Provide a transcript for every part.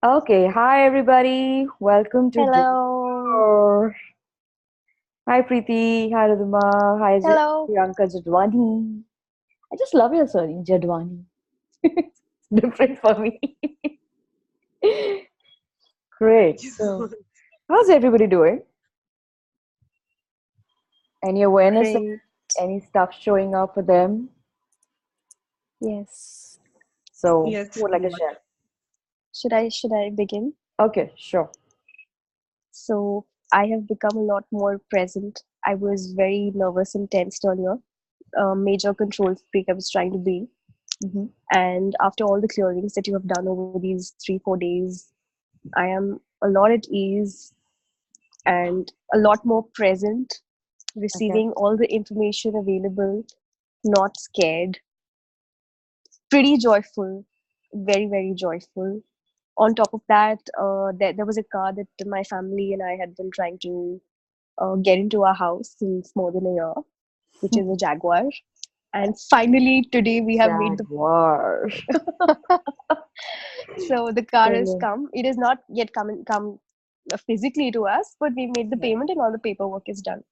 Okay, hi everybody. Welcome to day Hello. 4. Hi Preeti, hi Ridhima, hi Hello. Priyanka Jadwani. I just love your surname, Jadwani. It's different for me. Great. So, how's everybody doing? Any awareness of Great. any stuff showing up for them? Yes. So, Yes, who would like to share? Should I begin? Okay, sure. So I have become a lot more present. I was very nervous and tensed earlier. Major control freak I was trying to be. Mm-hmm. And after all the clearings that you have done over these 3-4 days, I am a lot at ease and a lot more present, Okay. receiving all the information available, not scared, pretty joyful, very, very joyful. On top of that, there was a car that my family and I had been trying to get into our house since more than a year, which is a Jaguar. And finally, today we have made the. Jaguar. So the car has Brilliant. come. It is not yet come physically to us, but we made the Yeah. payment and all the paperwork is done.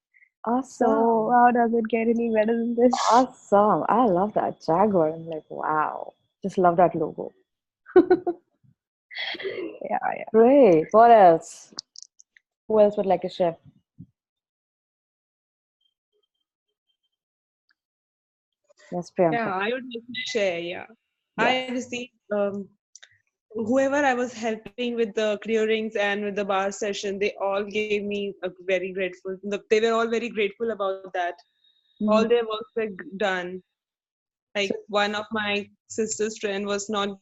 So Awesome. how does it get any better than this? Awesome. I love that Jaguar. I'm like, wow. Just love that logo. Yeah, yeah. Great. What else? Who else would like to share? Yes, yeah, Priyanka. I would like to share. Yeah, I Yes. received whoever I was helping with the clearings and with the bar session, they all gave me a very grateful. They were all very grateful about that. All Hmm. their works were done. Like So, one of my sister's friend was not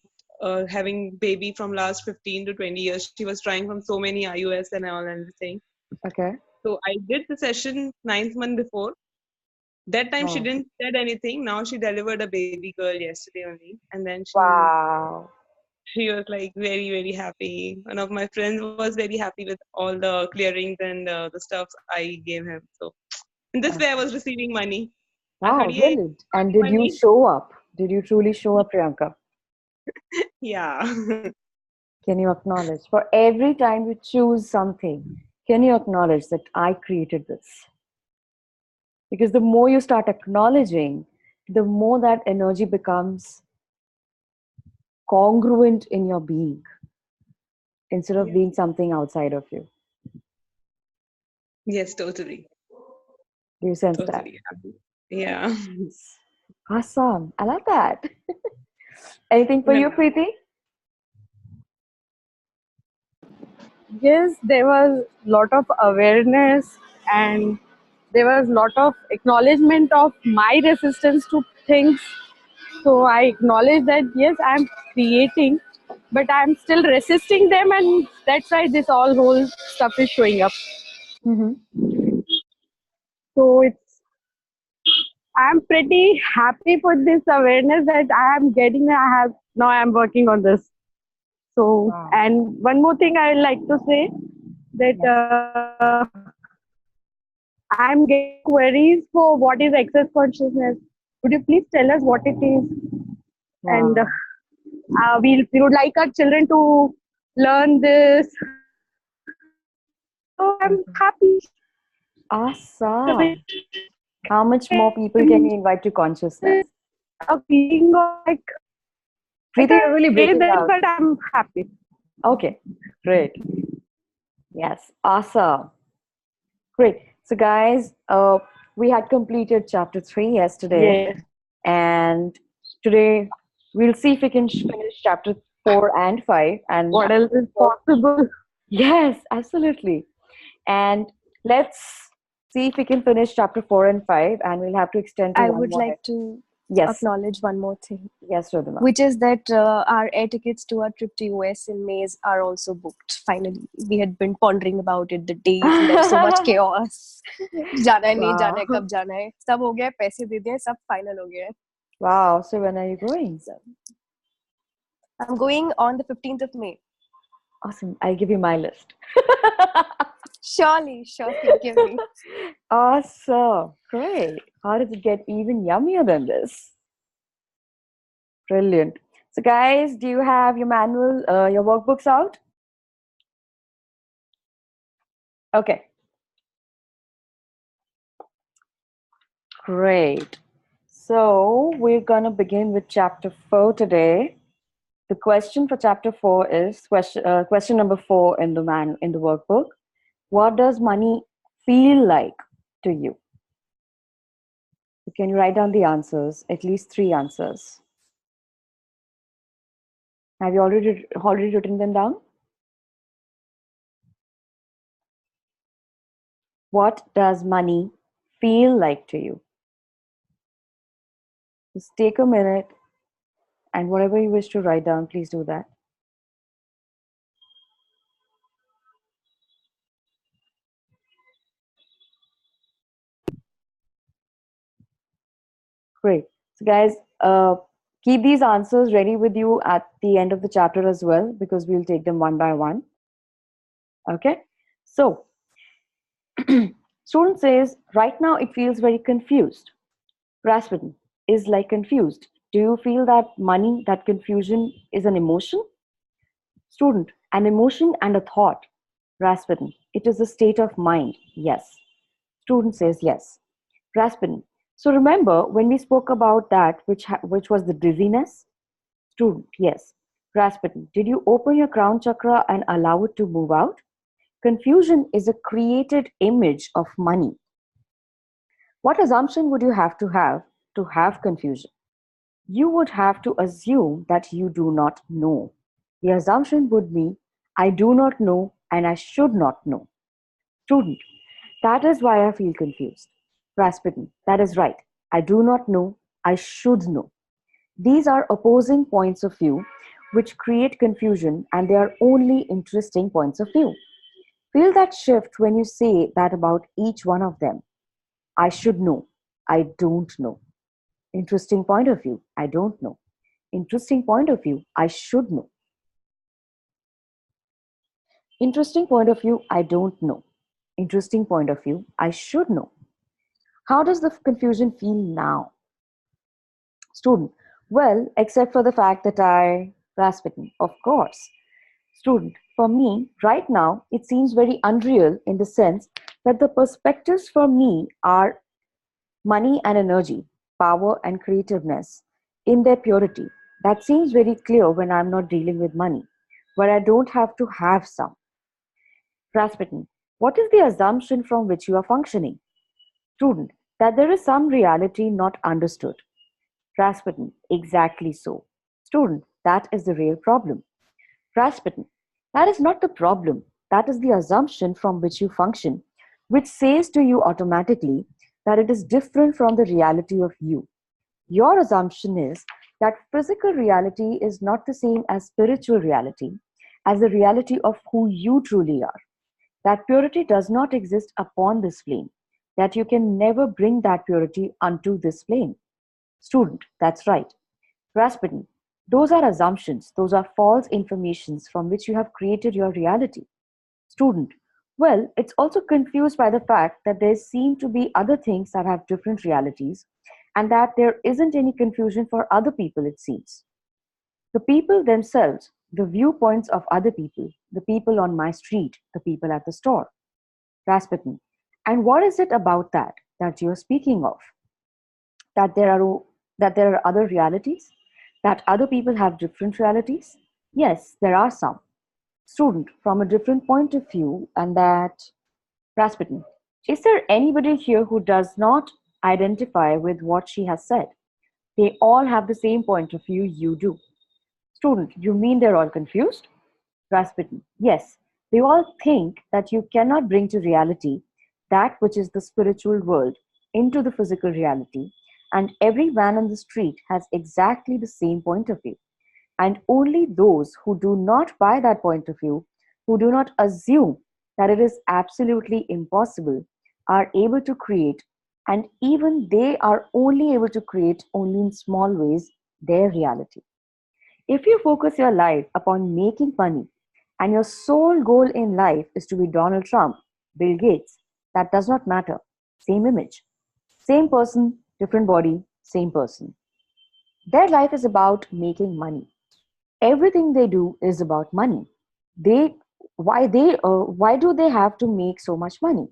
having baby from last 15 to 20 years. She was trying from so many IUS and all and everything. okay. So I did the session ninth month before. That time she Wow. didn't said anything. Now she delivered a baby girl yesterday only, and then Wow. she was like very very happy. One of my friends was very happy with all the clearings and the stuff I gave him. So in this way, I Okay. was receiving money. I thought, Wow, yay, brilliant. And did you money. show up? Did you truly show up, Priyanka? Yeah. Can you acknowledge? For every time you choose something, can you acknowledge that I created this? Because the more you start acknowledging, the more that energy becomes congruent in your being instead of Yes. being something outside of you. Yes. Totally. Do you sense that? Totally. Yeah. Yes. Awesome. I love that. Anything for No, you, no. Preeti? Yes, there was lot of awareness and there was lot of acknowledgement of my resistance to things. So I acknowledge that yes, I'm creating, but I'm still resisting them, and that's why this all whole stuff is showing up. Mm-hmm. So it's I'm pretty happy for this awareness that I am getting. I have now I'm working on this. So, Wow. and one more thing I would like to say that Yes. I'm getting queries for what is access consciousness. Would you please tell us what it is? And Wow. we would like our children to learn this. So I'm Mhm. happy. Awesome. How much more people can you invite to consciousness? A feeling of like I Preeti, you're can't really say breaking that, out. but I'm happy. Okay, great. Yes, awesome. Great. So, guys, we had completed chapter 3 yesterday, Yes. and today we'll see if we can finish chapter 4 and 5. And What else is possible? yes, absolutely. And let's see if we can finish chapter 4 and 5, and we'll have to extend to I one would more. like to Yes, acknowledge one more thing, yes, Rodima. which is that our air tickets to our trip to US in May are also booked. Finally, we had been pondering about it the days, and there was so much chaos. जाना है नहीं जाना है Wow. कब जाना है सब हो गया है, पैसे दे दिए सब फाइनल हो गया है. Wow. So, when are you going? So I'm going on the 15th of May. Awesome. I'll give you my list. Surely, surely, give me. Awesome. Great. How does it get even yummier than this? Brilliant. So guys, do you have your manual, your workbooks out? Okay, great. So we're gonna begin with chapter 4 today. The question for chapter 4 is question number 4 in the workbook. What does money feel like to you? Can you write down the answers? At least 3 answers. Have you already written them down? What does money feel like to you? Just take a minute and whatever you wish to write down, please do that. Great. So guys, keep these answers ready with you at the end of the chapter as well, because we'll take them one by one. Okay. So student says, right now it feels very confused. Rasputin is like confused. Do you feel that money, that confusion is an emotion? Student, an emotion and a thought. Rasputin, it is a state of mind. Yes. Student says yes. Rasputin, so remember when we spoke about that which was the dizziness? Student, yes. Rasputin, did you open your crown chakra and allow it to move out? Confusion is a created image of money. What assumption would you have to have confusion? You would have to assume that you do not know. The assumption would be, I do not know and I should not know. Student, that is why I feel confused. Rasputin, that is right. I do not know, I should know. These are opposing points of view which create confusion, and they are only interesting points of view. Feel that shift when you say that about each one of them. I should know, I don't know. Interesting point of view, I don't know. Interesting point of view, I should know. Interesting point of view, I don't know. Interesting point of view, I should know. How does the confusion feel now? Student, well, except for the fact that I Rasputin, of course. Student, for me, right now, it seems very unreal in the sense that the perspectives for me are money and energy, power and creativeness in their purity. That seems very clear when I'm not dealing with money, where I don't have to have some. Rasputin, what is the assumption from which you are functioning? Student, that there is some reality not understood. Rasputin, exactly so. Student, that is the real problem. Rasputin, that is not the problem. That is the assumption from which you function, which says to you automatically that it is different from the reality of you. Your assumption is that physical reality is not the same as spiritual reality, as the reality of who you truly are. That purity does not exist upon this plane, that you can never bring that purity unto this plane. Student, that's right. Rasputin, those are assumptions, those are false informations from which you have created your reality. Student, well, it's also confused by the fact that there seem to be other things that have different realities and that there isn't any confusion for other people, it seems. The people themselves, the viewpoints of other people, the people on my street, the people at the store. Rasputin, and what is it about that you're speaking of? That there are other realities? That other people have different realities? Yes, there are some. Student, from a different point of view, and that Rasputin, is there anybody here who does not identify with what she has said? They all have the same point of view you do. Student, you mean they're all confused? Rasputin, yes, they all think that you cannot bring to reality that which is the spiritual world into the physical reality, and every man on the street has exactly the same point of view. And only those who do not buy that point of view, who do not assume that it is absolutely impossible, are able to create, and even they are only able to create only in small ways their reality. If you focus your life upon making money and your sole goal in life is to be Donald Trump, Bill Gates, that does not matter. Same image, same person, different body, same person. Their life is about making money. everything they do is about money. They why do they have to make so much money?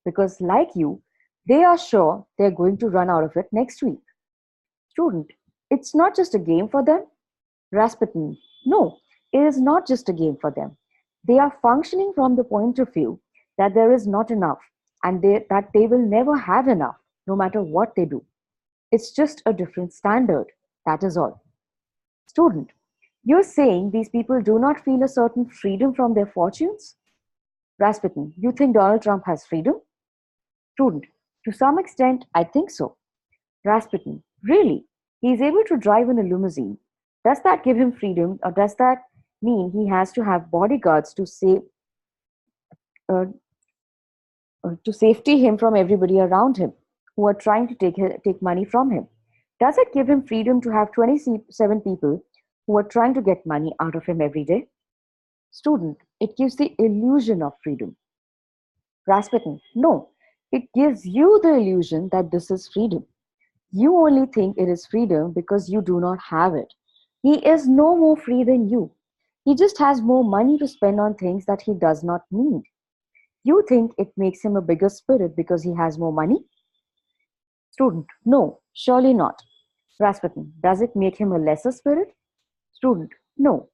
Because like you, they are sure they're going to run out of it next week. Student, it's not just a game for them. Rasputin, no, it is not just a game for them. They are functioning from the point of view that there is not enough, and that they will never have enough no matter what they do. It's just a different standard. That is all. Student, you're saying these people do not feel a certain freedom from their fortunes? Rasputin, you think Donald Trump has freedom? Student, to some extent, I think so. Rasputin, really? He is able to drive in a limousine. Does that give him freedom, or does that mean he has to have bodyguards uh, to safety him from everybody around him who are trying to take money from him? Does it give him freedom to have 27 people who are trying to get money out of him every day? Student, it gives the illusion of freedom. Rasputin, no, it gives you the illusion that this is freedom. You only think it is freedom because you do not have it. He is no more free than you. He just has more money to spend on things that he does not need. You think it makes him a bigger spirit because he has more money? Student, no, surely not. Rasputin, does it make him a lesser spirit? Student, no.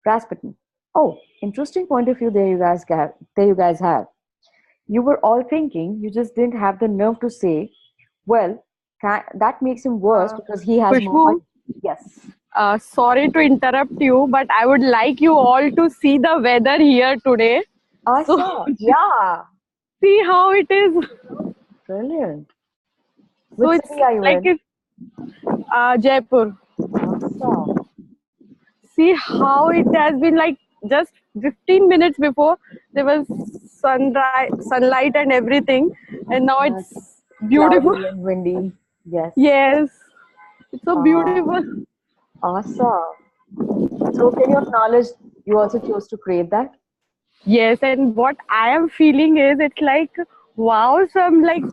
Rasputin, oh, interesting point of view there you guys have. You were all thinking, you just didn't have the nerve to say, well, that makes him worse because he has more money. Khushboo, Yes. sorry to interrupt you, but I would like you all to see the weather here today. So Awesome. Yeah. see how it is. Brilliant. So Which it's city are you like in? it's Jaipur. Awesome. See how it has been like just 15 minutes before there was sunlight and everything, and now And it's it's beautiful. cloudy and windy. Yes. Yes, it's so Uh, beautiful. awesome. So can you acknowledge you also chose to create that? Yes, and what I am feeling is it's like wow, some like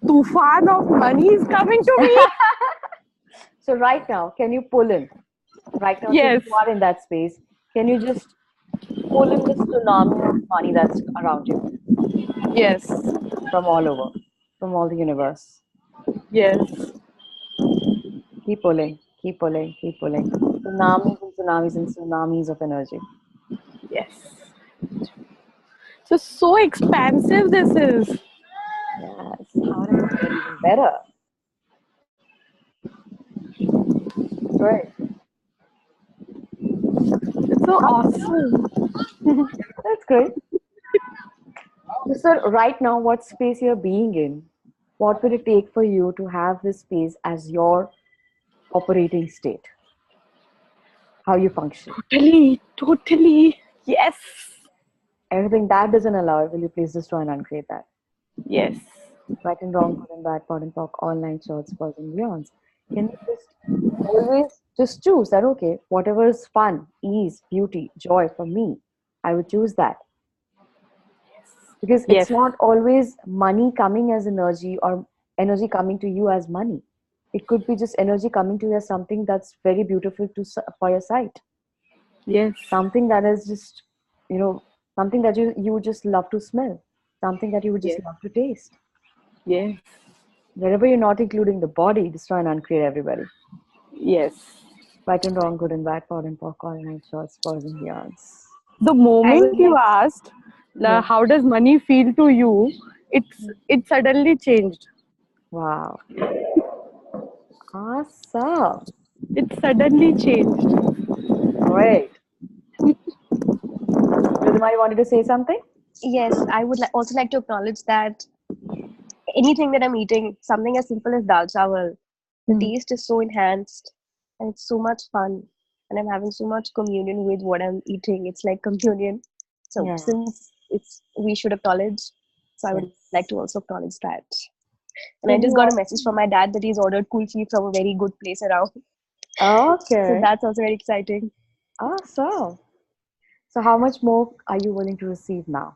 tufan of money is coming to me. So right now, can you pull in? Right now, since Yes, you are in that space, can you just pull in this tsunami of money that's around you yes, from all over, from all the universe? yes, Keep pulling, keep pulling, keep pulling. Tsunamis and tsunamis and tsunamis of energy. yes. So expansive this is. Yes. How does it get even better? Great. It's so awesome. That's great. So, sir, right now, what space you're being in? What would it take for you to have this space as your operating state? How you function? Totally, totally. Yes, Everything that doesn't allow it, will you please destroy and uncreate that? yes, Right and wrong, good and bad, pod and talk, all nine shorts, balls and beyonds. Can you just always just choose that, okay, whatever is fun, ease, beauty, joy for me, I would choose that. Because it's yes, not always money coming as energy or energy coming to you as money. It could be just energy coming to you as something that's very beautiful for your sight, yes, something that is just, you know, something that you would just love to smell, something that you would just yes, love to taste. yes, Wherever you're not including the body, destroy and uncreate everybody. yes. Right and wrong, good and bad, pod and pock, all nine shorts, balls and beyonds. The I moment would you like asked, Yeah. how does money feel to you? It suddenly changed. Wow. Awesome. It suddenly changed. Great. Ridhima, you wanted to say something? yes, I would also like to acknowledge that anything that I'm eating, something as simple as dal chawal, the Hmm. taste is so enhanced and it's so much fun. And I'm having so much communion with what I'm eating. It's like communion. So Yeah. since it's we should acknowledge, so I would like Yes. to also acknowledge that. And I Can just you got a also? message from my dad that he's ordered kulfi from a very good place around. So Okay. that's also very exciting. Awesome. So, how much more are you willing to receive now?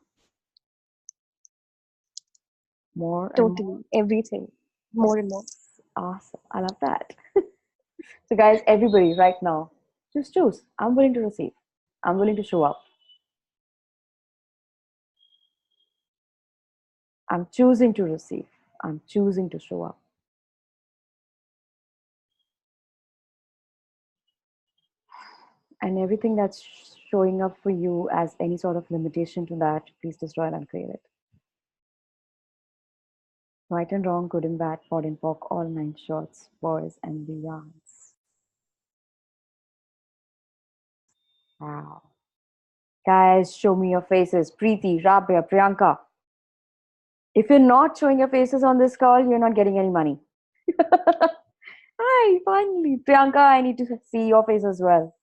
More and more? Totally. Everything. More and more. Awesome. I love that. So, guys, everybody, right now, Just choose. I'm willing to receive. I'm willing to show up. I'm choosing to receive. I'm choosing to show up. And everything that's showing up for you as any sort of limitation to that, please destroy it and create it. Right and wrong, good and bad, pod and pock, all nine shorts, boys and beyonds. Wow. Guys, show me your faces. Preeti, Rabia, Priyanka. If you're not showing your faces on this call, you're not getting any money. Hi, finally. Priyanka, I need to see your face as well.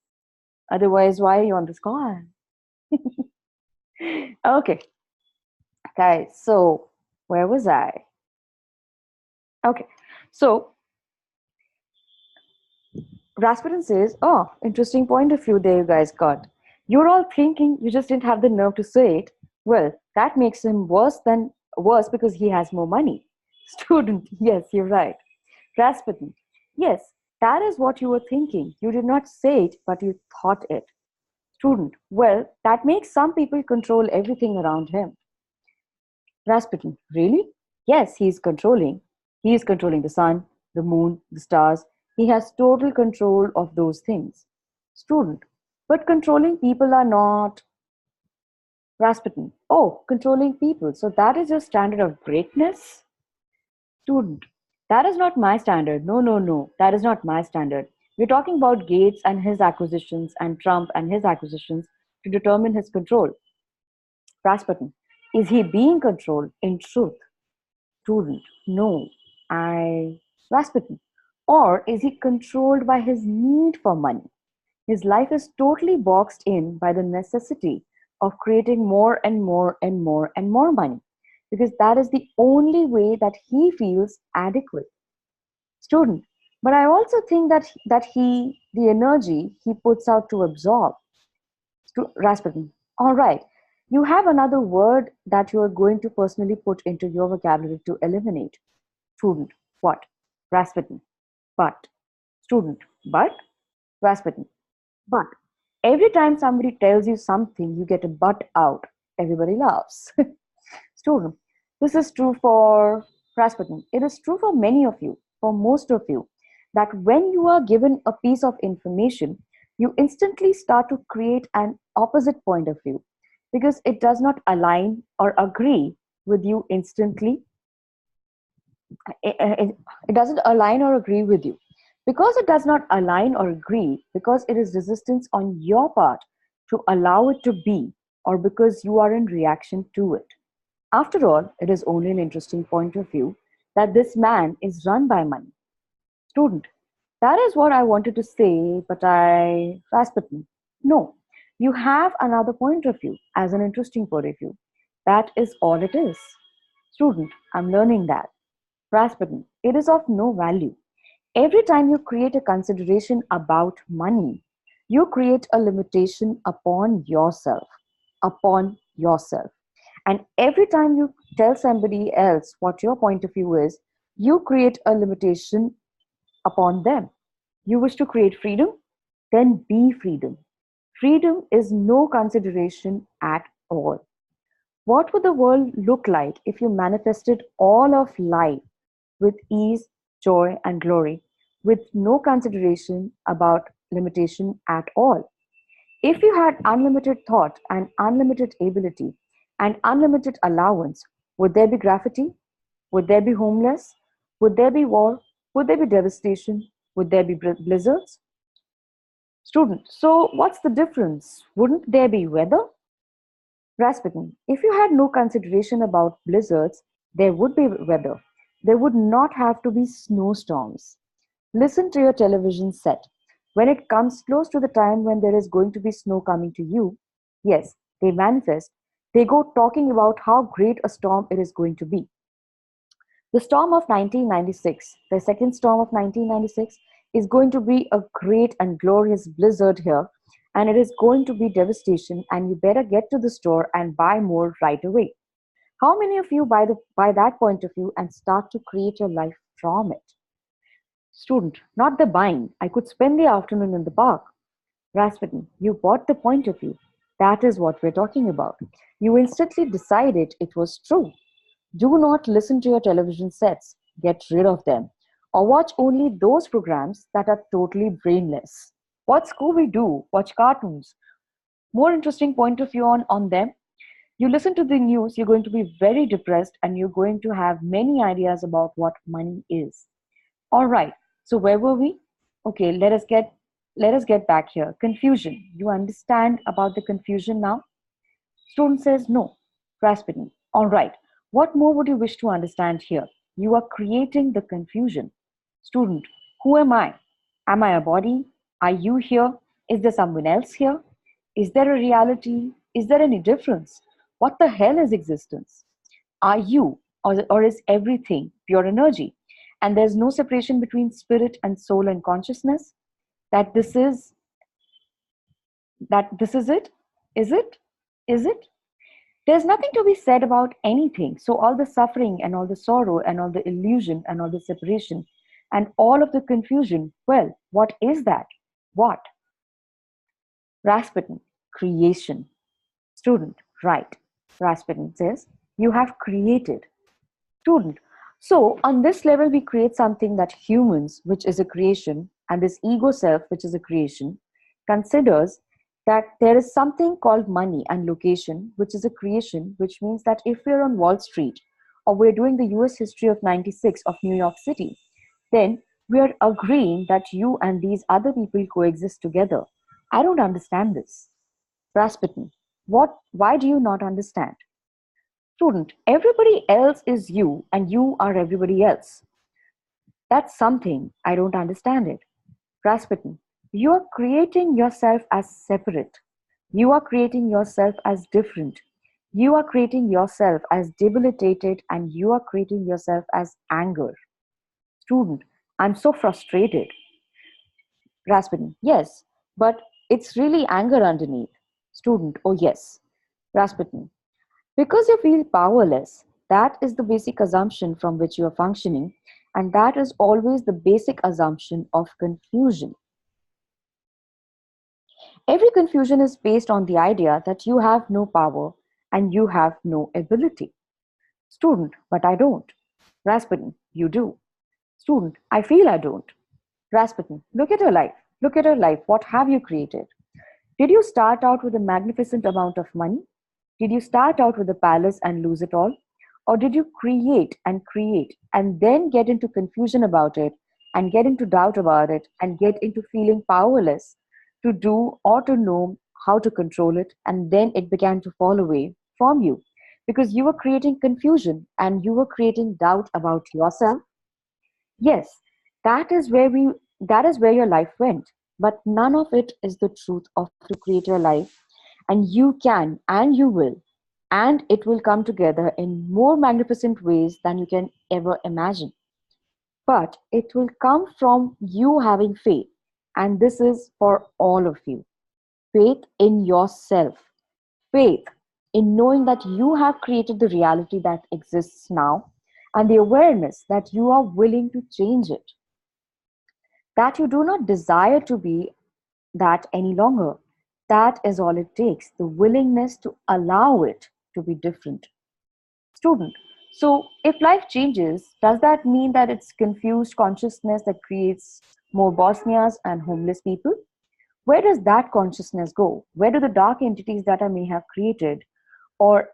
Otherwise, why are you on this call? Okay, guys, so where was I? Okay, so Rasputin says, oh, interesting point of view there you guys got. You're all thinking you just didn't have the nerve to say it. Well, that makes him worse because he has more money. Student, yes, you're right. Rasputin, yes, that is what you were thinking. You did not say it, but you thought it. Student, well, that makes some people control everything around him. Rasputin, really? Yes, he is controlling. He is controlling the sun, the moon, the stars. He has total control of those things. Student, but controlling people are not. Rasputin, oh, controlling people. So that is your standard of greatness? Student, that is not my standard. No, no, no. That is not my standard. We're talking about Gates and his acquisitions and Trump and his acquisitions to determine his control. Rasputin, is he being controlled in truth? Student, no. I. Rasputin, or is he controlled by his need for money? His life is totally boxed in by the necessity of creating more and more and more and more money because that is the only way that he feels adequate. Student, but I also think that the energy he puts out to absorb. Rasputin, all right, you have another word that you are going to personally put into your vocabulary to eliminate. Student, what? Rasputin, but. Student, but. Rasputin, but. Every time somebody tells you something, you get a but out. Everybody laughs. Student, this is true for Rasputin. It is true for many of you, for most of you, that when you are given a piece of information, you instantly start to create an opposite point of view because it does not align or agree with you instantly. It doesn't align or agree with you. Because it does not align or agree, because it is resistance on your part to allow it to be, or because you are in reaction to it. After all, it is only an interesting point of view that this man is run by money. Student, that is what I wanted to say, but Rasputin, no, you have another point of view as an interesting point of view. That is all it is. Student, I'm learning that. Rasputin, it is of no value. Every time you create a consideration about money, you create a limitation upon yourself, upon yourself. And every time you tell somebody else what your point of view is, you create a limitation upon them. You wish to create freedom? Then be freedom. Freedom is no consideration at all. What would the world look like if you manifested all of life with ease, joy, and glory, with no consideration about limitation at all? If you had unlimited thought and unlimited ability and unlimited allowance, would there be gravity? Would there be homeless? Would there be war? Would there be devastation? Would there be blizzards? Student, so what's the difference? Wouldn't there be weather? Rasputin, if you had no consideration about blizzards, there would be weather. There would not have to be snowstorms. Listen to your television set. When it comes close to the time when there is going to be snow coming to you, yes, they manifest. They go talking about how great a storm it is going to be. The storm of 1996, the second storm of 1996, is going to be a great and glorious blizzard here, and it is going to be devastation, and you better get to the store and buy more right away. How many of you buy that point of view and start to create your life from it? Student, not the buying. I could spend the afternoon in the park. Rasputin, you bought the point of view. That is what we're talking about. You instantly decided it was true. Do not listen to your television sets. Get rid of them. Or watch only those programs that are totally brainless. Watch Scooby Doo, watch cartoons. More interesting point of view on them. You listen to the news, you're going to be very depressed and you're going to have many ideas about what money is. All right. So where were we? Okay, let us get back here. Confusion. You understand about the confusion now? Student says no. Rasputin. All right. What more would you wish to understand here? You are creating the confusion. Student. Who am I? Am I a body? Are you here? Is there someone else here? Is there a reality? Is there any difference? What the hell is existence? Are you, or is everything pure energy? And there's no separation between spirit and soul and consciousness? That this is it? Is it? Is it? There's nothing to be said about anything. So all the suffering and all the sorrow and all the illusion and all the separation and all of the confusion, well, what is that? What? Rasputin, creation. Student, right. Rasputin says, you have created. Student. So on this level, we create something that humans, which is a creation, and this ego self, which is a creation, considers that there is something called money and location, which is a creation, which means that if we're on Wall Street or we're doing the US history of 96 of New York City, then we are agreeing that you and these other people coexist together. I don't understand this. Rasputin, why do you not understand? Student, everybody else is you and you are everybody else. That's something I don't understand it. Rasputin, you are creating yourself as separate. You are creating yourself as different. You are creating yourself as debilitated and you are creating yourself as anger. Student, I'm so frustrated. Rasputin, yes, but it's really anger underneath. Student, oh yes. Rasputin, because you feel powerless, that is the basic assumption from which you are functioning, and that is always the basic assumption of confusion. Every confusion is based on the idea that you have no power and you have no ability. Student, but I don't. Rasputin, you do. Student, I feel I don't. Rasputin, look at your life. Look at your life. What have you created? Did you start out with a magnificent amount of money? Did you start out with a palace and lose it all? Or did you create and then get into confusion about it and get into doubt about it and get into feeling powerless to do or to know how to control it? And then it began to fall away from you because you were creating confusion and you were creating doubt about yourself. Yes, that is where we that is where your life went. But none of it is the truth of to create your life. And you can and you will. And it will come together in more magnificent ways than you can ever imagine. But it will come from you having faith. And this is for all of you. Faith in yourself. Faith in knowing that you have created the reality that exists now and the awareness that you are willing to change it, that you do not desire to be that any longer. That is all it takes, the willingness to allow it to be different. Student. So, if life changes, does that mean that it's confused consciousness that creates more Bosnias and homeless people? Where does that consciousness go? Where do the dark entities that I may have created, or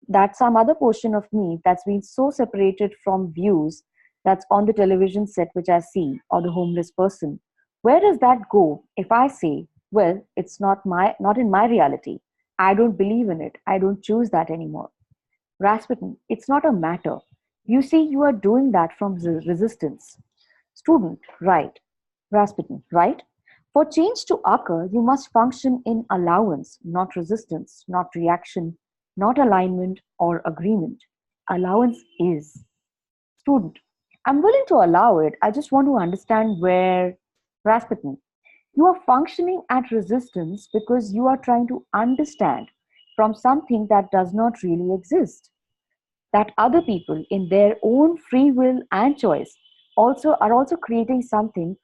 that some other portion of me that's been so separated from views that's on the television set which I see, or the homeless person, where does that go if I say, well, it's not in my reality. I don't believe in it. I don't choose that anymore. Rasputin, it's not a matter. You see, you are doing that from resistance. Student, right. Rasputin, right? For change to occur, you must function in allowance, not resistance, not reaction, not alignment or agreement. Allowance is. Student, I'm willing to allow it. I just want to understand where. Rasputin, you are functioning at resistance because you are trying to understand from something that does not really exist, that other people in their own free will and choice also creating something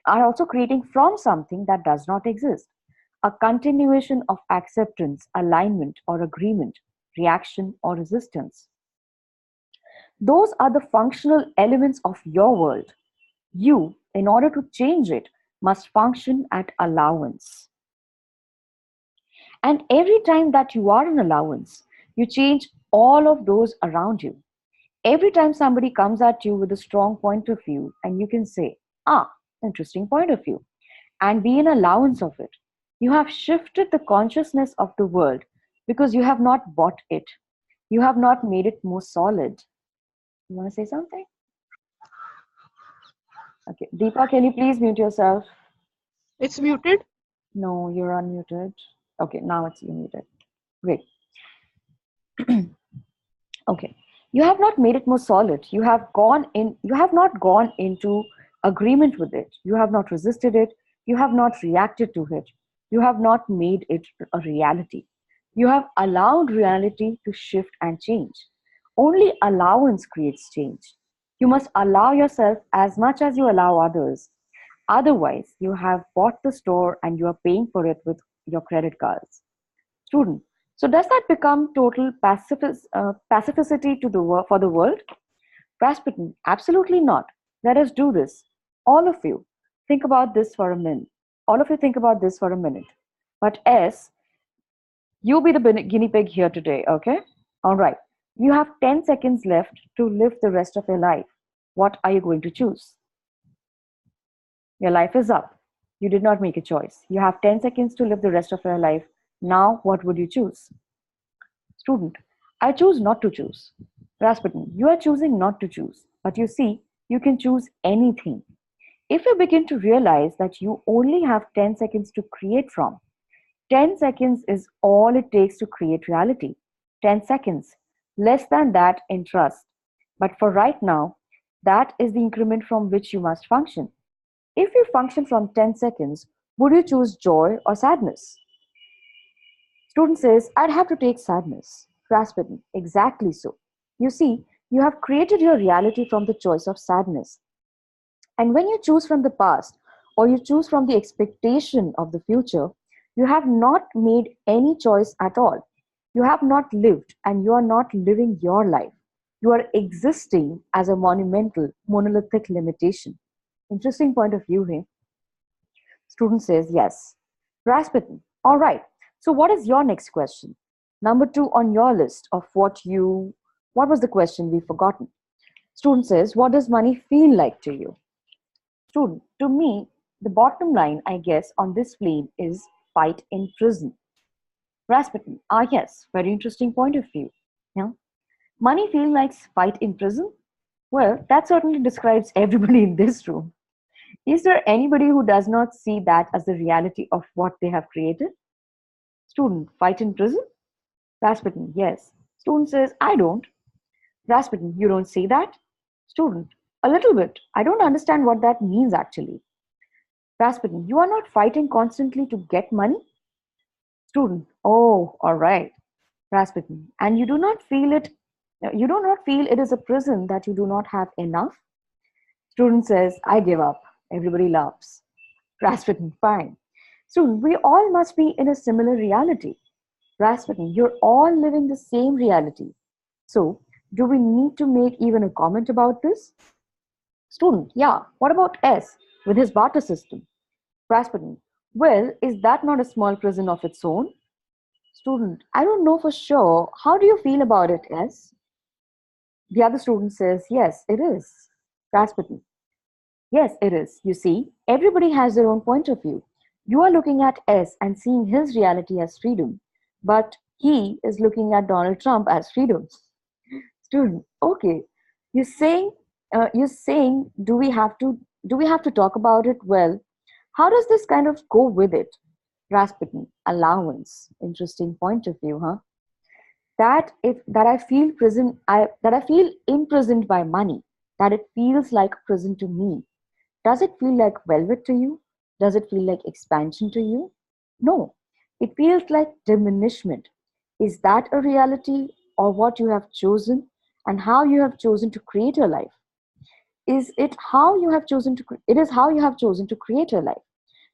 are also creating from something that does not exist. a continuation of acceptance, alignment, or agreement, reaction, or resistance. Those are the functional elements of your world. You, in order to change it, must function at allowance. And every time that you are in allowance, you change all of those around you. Every time somebody comes at you with a strong point of view, and you can say, ah, interesting point of view, and be in allowance of it, you have shifted the consciousness of the world because you have not bought it. You have not made it more solid. You want to say something? Okay. Deepa, can you please mute yourself? It's muted. No, you're unmuted. Okay, now it's you muted. Great. Okay. You have not made it more solid. You have not gone into agreement with it. You have not resisted it. You have not reacted to it. You have not made it a reality. You have allowed reality to shift and change. Only allowance creates change. You must allow yourself as much as you allow others. Otherwise, you have bought the store and you are paying for it with your credit cards. Student. So does that become total pacificity to for the world? Rasputin, absolutely not. Let us do this. All of you, think about this for a minute. All of you think about this for a minute. But S, you be the guinea pig here today, okay? All right. You have 10 seconds left to live the rest of your life. What are you going to choose? Your life is up. You did not make a choice. You have 10 seconds to live the rest of your life. Now, what would you choose? Student, I choose not to choose. Rasputin, you are choosing not to choose. But you see, you can choose anything. If you begin to realize that you only have 10 seconds to create from, 10 seconds is all it takes to create reality. 10 seconds. Less than that in trust. But for right now, that is the increment from which you must function. If you function from 10 seconds, would you choose joy or sadness? Student says, I'd have to take sadness. Rasputin, exactly so. You see, you have created your reality from the choice of sadness. And when you choose from the past or you choose from the expectation of the future, you have not made any choice at all. You have not lived and you are not living your life. You are existing as a monumental, monolithic limitation. Interesting point of view here. Student says yes. Rasputin, all right. So what is your next question? Number 2 on your list of what was the question we've forgotten? Student says, what does money feel like to you? Student, to me, the bottom line, I guess, on this plane is fight in prison. Rasputin, yes, very interesting point of view. Yeah. Money feel like fight in prison? Well, that certainly describes everybody in this room. Is there anybody who does not see that as the reality of what they have created? Student, fight in prison? Rasputin, yes. Student says, I don't. Rasputin, you don't say that? Student, a little bit. I don't understand what that means actually. Rasputin, you are not fighting constantly to get money? Student, oh, all right. Rasputin, and you do not feel it is a prison that you do not have enough? Student says, I give up. Everybody laughs. Rasputin, fine. Student, we all must be in a similar reality. Rasputin, you're all living the same reality. So, do we need to make even a comment about this? Student, yeah, what about S with his barter system? Rasputin, well, is that not a small prison of its own? Student, I don't know for sure. How do you feel about it, S? The other student says, yes, it is. Rasputin, yes, it is. You see, everybody has their own point of view. You are looking at S and seeing his reality as freedom, but he is looking at Donald Trump as freedom. Student, okay. You're saying, do we have to talk about it? Well, how does this kind of go with it? Rasputin, allowance. Interesting point of view, huh? That I feel that I feel imprisoned by money, that it feels like prison to me. Does it feel like velvet to you? Does it feel like expansion to you? No, it feels like diminishment. Is that a reality or what you have chosen and how you have chosen to create your life? It is how you have chosen to create your life.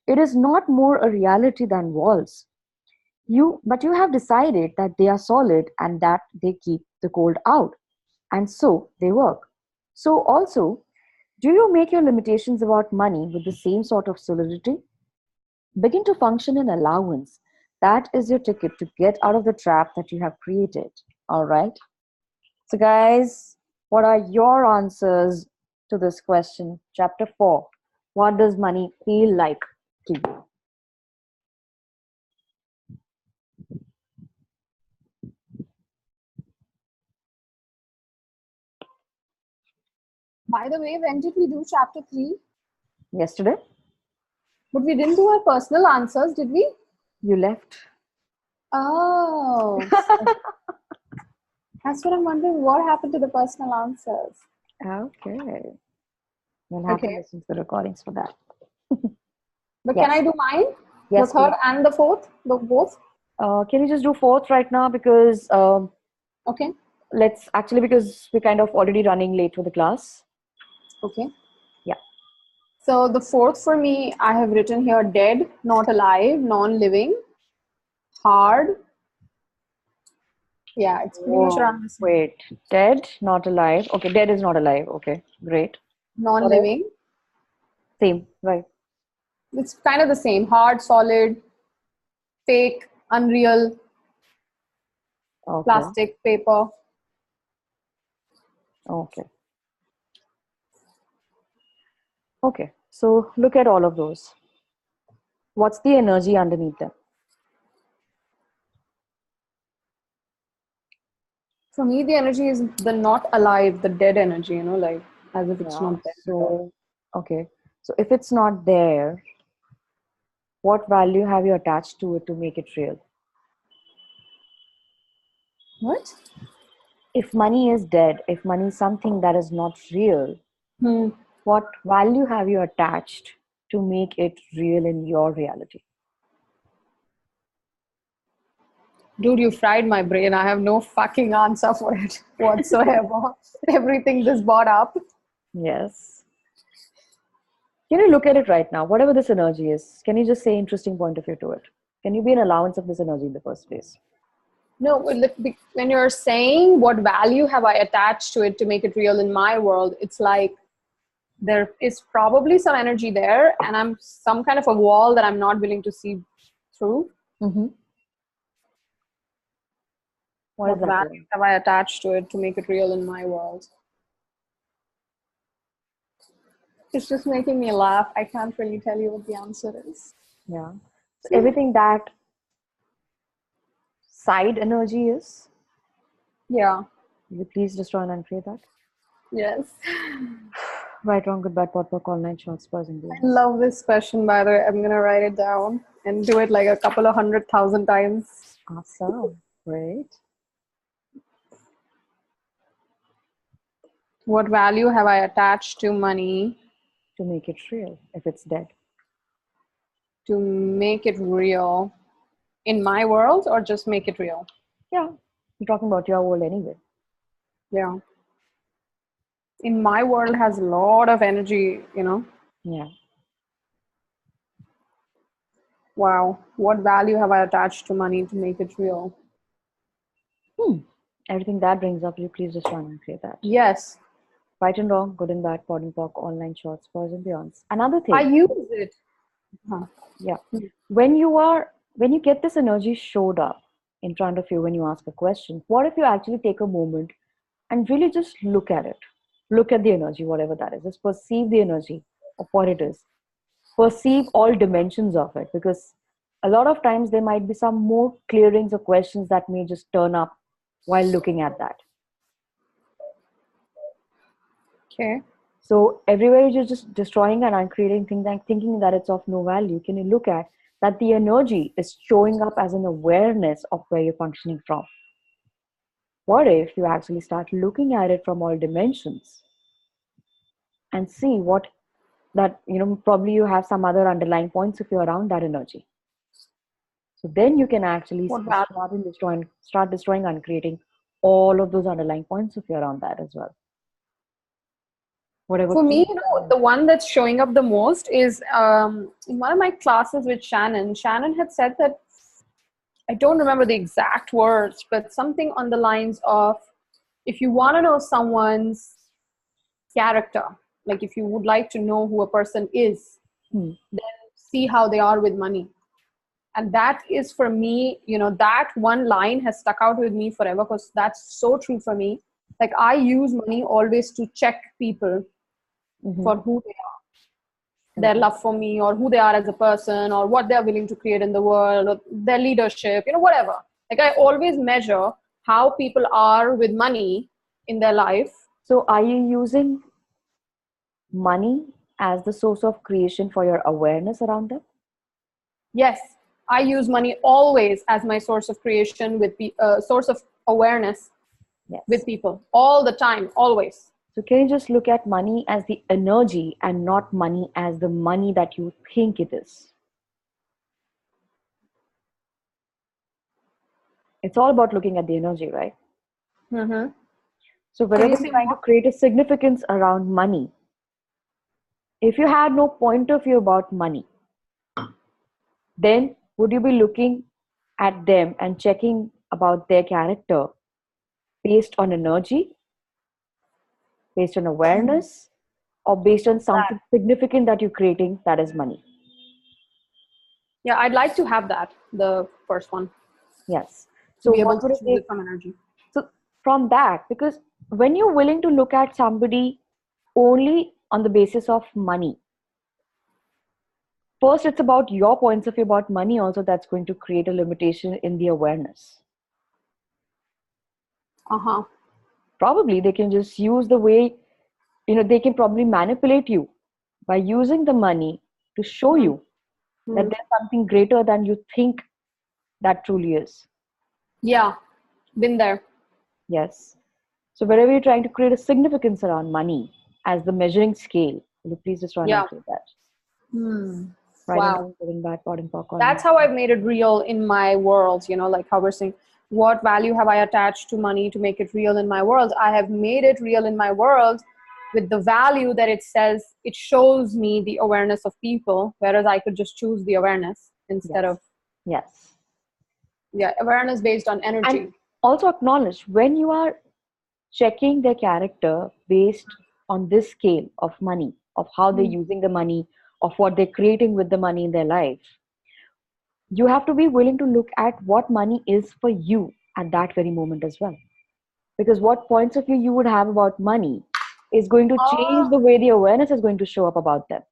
It is not more a reality than walls. But you have decided that they are solid and that they keep the cold out, and so they work. So also, do you make your limitations about money with the same sort of solidity? Begin to function in allowance. That is your ticket to get out of the trap that you have created. All right. So, guys, what are your answers to this question? Chapter 4. What does money feel like to you? By the way, when did we do chapter 3? Yesterday, But we didn't do our personal answers, did we? you left. Oh, that's what I'm wondering. What happened to the personal answers? Okay. You'll have to Okay. listen to the recordings for that. But Yes. can I do mine? Yes, The third please. and the fourth? The both? Can you just do fourth right now? Because Okay. because we're kind of already running late for the class. Okay. Yeah. So the fourth for me, I have written here dead, not alive, non-living, hard. Yeah, it's pretty much Whoa, around the same. wait. Dead, not alive. Okay, dead is not alive. Okay, great. What else? Non-living. Same, right. It's kind of the same. Hard, solid, fake, unreal, Okay, plastic, paper. okay. Okay, so look at all of those. What's the energy underneath them? For me, the energy is the not alive, the dead energy, like as if it's Yeah, not there at all. so, okay. So if it's not there, what value have you attached to it to make it real? What? If money is dead, if money is something that is not real, Hmm. what value have you attached to make it real in your reality? Dude, you fried my brain. I have no fucking answer for it whatsoever. Everything this brought up. Yes. Can you look at it right now? Whatever this energy is, can you just say interesting point of view to it? Can you be an allowance of this energy in the first place? No, when you're saying what value have I attached to it to make it real in my world, it's like there is probably some energy there, and I'm some kind of a wall that I'm not willing to see through. Mm-hmm. What is What that value wall? have I attached to it to make it real in my world? It's just making me laugh. I can't really tell you what the answer is. Yeah. So everything that side energy is, Yeah. will you please destroy and uncreate that? Yes. Right, wrong, good, bad, pot, pork, all nine shorts, spurs, and I beans. love this question, by the way. I'm going to write it down and do it like a couple of 100,000 times. Awesome. Great. What value have I attached to money To make it real if it's dead. to make it real in my world, or just make it real? Yeah. You're talking about your world anyway. Yeah. In my world has a lot of energy. Yeah. Wow. What value have I attached to money to make it real? Everything that brings up, you please destroy and uncreate that. Yes. Right and wrong, good and bad, pot and pork, all nine shorts, spurs, and beyonds. Another I thing. use it. Huh. Yeah. When you get this energy showed up in front of you when you ask a question, what if you actually take a moment and really just look at it? Look at the energy, whatever that is. Just perceive the energy of what it is. Perceive all dimensions of it, because a lot of times there might be some more clearings or questions that may just turn up while looking at that. Okay. So everywhere you're just destroying and uncreating things and thinking that it's of no value, can you look at that the energy is showing up as an awareness of where you're functioning from? What if you actually start looking at it from all dimensions and see what that, probably you have some other underlying points of view around that energy. So then you can actually What value? start destroying and creating all of those underlying points of view around that as well. Whatever For me, keeps the one that's showing up the most is in one of my classes with Shannon. Shannon had said that, I don't remember the exact words, but something on the lines of, if you want to know someone's character, like if you would like to know who a person is, Hmm. then see how they are with money. And that is for me, that one line has stuck out with me forever, because that's so true for me. Like, I use money always to check people for who they are, their love for me, or who they are as a person, or what they're willing to create in the world, or their leadership, whatever. Like, I always measure how people are with money in their life. So are you using money as the source of creation for your awareness around them? Yes, I use money always as my source of creation, source of awareness Yes. with people, all the time, always. So can you just look at money as the energy and not money as the money that you think it is? It's all about looking at the energy, right? Mm-hmm. So Can wherever you you're say trying to more? create a significance around money, if you had no point of view about money, then would you be looking at them and checking about their character based on energy, based on awareness, or based on something significant that you're creating that is money? Yeah, I'd like to have that, the first one, Yes. to So be able what to would it choose take? it from energy. So from that, because when you're willing to look at somebody only on the basis of money, first it's about your points of view about money also that's going to create a limitation in the awareness. Uh-huh. Probably they can just use the way, they can probably manipulate you by using the money to show you that there's something greater than you think that truly is. Yeah, been there. Yes. So wherever you're trying to create a significance around money as the measuring scale, will you please just run Yeah. and create that? Hmm. Right and Wow. wrong, good and bad, pot and That's popcorn. how I've made it real in my world, like how we're saying, what value have I attached to money to make it real in my world? I have made it real in my world with the value that it shows me the awareness of people, whereas I could just choose the awareness instead of, Yes. awareness based on energy. And also acknowledge when you are checking their character based on this scale of money, of how they're using the money, of what they're creating with the money in their life, you have to be willing to look at what money is for you at that very moment as well. Because what points of view you would have about money is going to change the way the awareness is going to show up about them.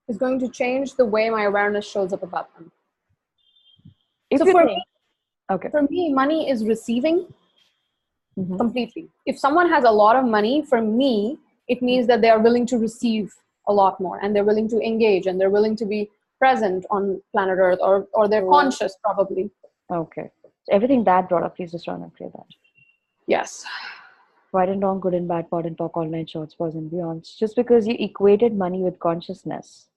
It's going to change the way my awareness shows up about them. If So you for think, okay. For me, money is receiving Mhm. completely. If someone has a lot of money, for me, it means that they are willing to receive a lot more, and they're willing to engage, and they're willing to be present on planet Earth, or they're conscious, probably. Okay. So everything that brought up, please just run and clear that. Yes. Right and wrong, good and bad, pot and talk, online shorts, pros and beyonds. Just because you equated money with consciousness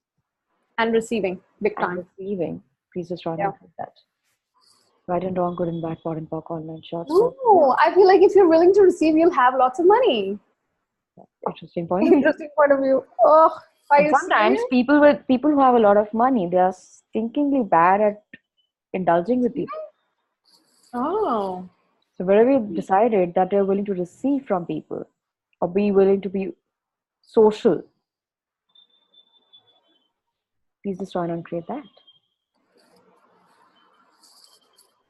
And receiving, big and time. receiving, please just run Yeah. and clear that. Right and wrong, good and bad, pot and talk, online shorts. No, I feel like if you're willing to receive, you'll have lots of money. Interesting point of view. Interesting point of view. Oh, are And you sometimes serious? people who have a lot of money, they are stinkingly bad at indulging with people. Oh. So wherever you decided that they're willing to receive from people or be willing to be social, please just try and create that.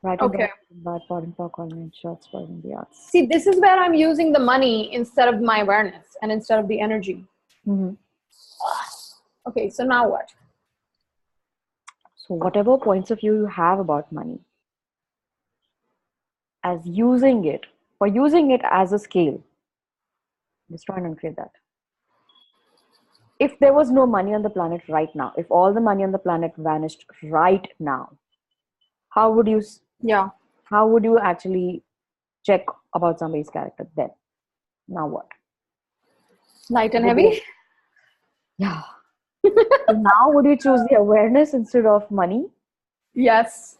Right and Okay. wrong, bad, pot and talk, online shorts, pros and beyonds. See, this is where I'm using the money instead of my awareness and instead of the energy. Mm-hmm. Okay, so now what? So whatever points of view you have about money, as using it, or using it as a scale, just try and create that. If there was no money on the planet right now, if all the money on the planet vanished right now, how would you Yeah. actually check about somebody's character then? Now what? Light and heavy? Yeah. So now would you choose the awareness instead of money? Yes.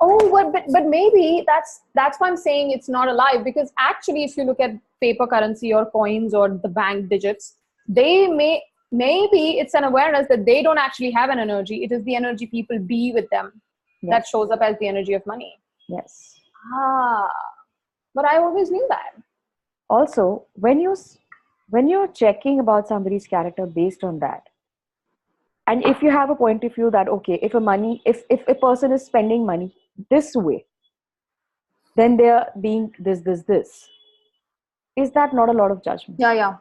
Oh, but maybe that's why I'm saying it's not alive, because actually if you look at paper currency or coins or the bank digits, they maybe it's an awareness that they don't actually have an energy. It is the energy people be with them that Yes. shows up as the energy of money. Yes. Ah, but I always knew that. Also, when you're checking about somebody's character based on that, and if you have a point of view that okay, if a person is spending money this way, then they're being this, is that not a lot of judgment? Yeah.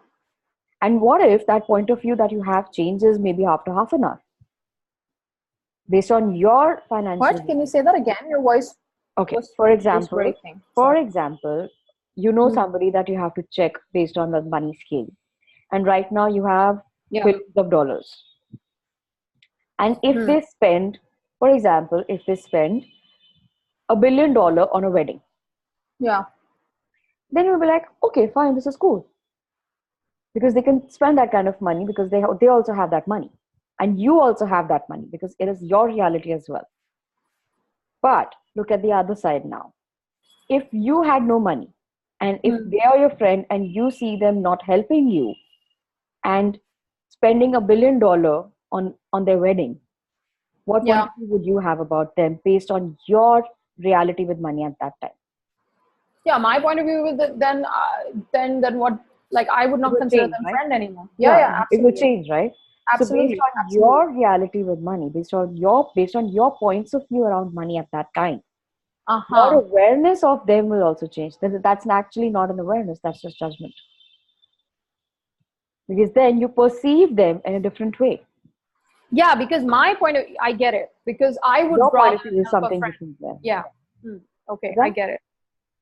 And what if that point of view that you have changes maybe after half an hour based on your financial What? Can you say that again? Your voice okay, was for just example, breaking. Sorry. you know Hmm. somebody that you have to check based on the money scale, and right now you have Yeah. billions of dollars, and if Hmm. they spend, for example, if they spend $1 billion on a wedding, Yeah. then you'll be like, okay, fine, this is cool, because they can spend that kind of money because they also have that money, and you also have that money because it is your reality as well. But look at the other side now. If you had no money, and if Hmm. they are your friend and you see them not helping you and spending $1 billion on their wedding, what point Yeah. of view would you have about them based on your reality with money at that time? Yeah, my point of view with it, then what, like I would It not will consider change, them right? friend anymore. Yeah, Yeah, it will absolutely. change, right? So based Absolutely. on your reality with money, based on your points of view around money at that time, your Uh-huh. awareness of them will also change. That's actually not an awareness, that's just judgment. Because then you perceive them in a different way. Yeah, because my point of I get it. Because I would Your point rather of view is help a something friend. different then. Yeah. Hmm. Okay, I Yeah. get it.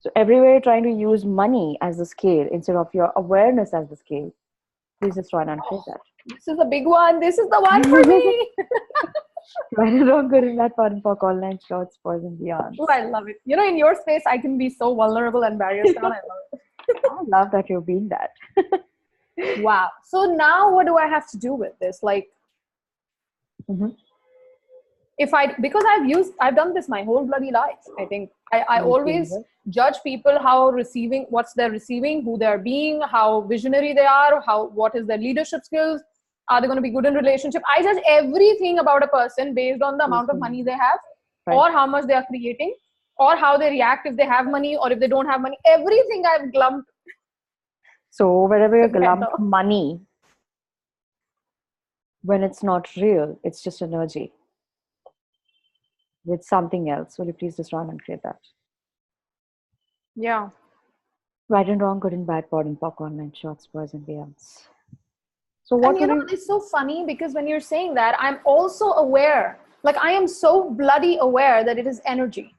So everywhere you're trying to use money as the scale instead of your awareness as the scale, please just try and uncreate that. This is a big one. This is the one for me. Right and wrong, good and bad, fun and fuck, online shorts, boys and beyond. Oh, I love it. You know, in your space, I can be so vulnerable and barriers down. I love it. I love that you're being that. Wow. So now what do I have to do with this? Like, Mhm. if because I've done this my whole bloody life. I think I You change always it. judge people how receiving, what's they're receiving, who they're being, how visionary they are, what is their leadership skills, are they going to be good in relationship. I judge everything about a person based on the amount of money they have, Right. or how much they are creating, or how they react if they have money or if they don't have money. Everything I've glumped So wherever you together. lump money, when it's not real, it's just energy with something else. Will you please just run and create that? Yeah. Right and wrong, good and bad, pod and pock, online shorts, boys and beyonds. So And what you would know, you? it's so funny because when you're saying that, I'm also aware, like I am so bloody aware that it is energy.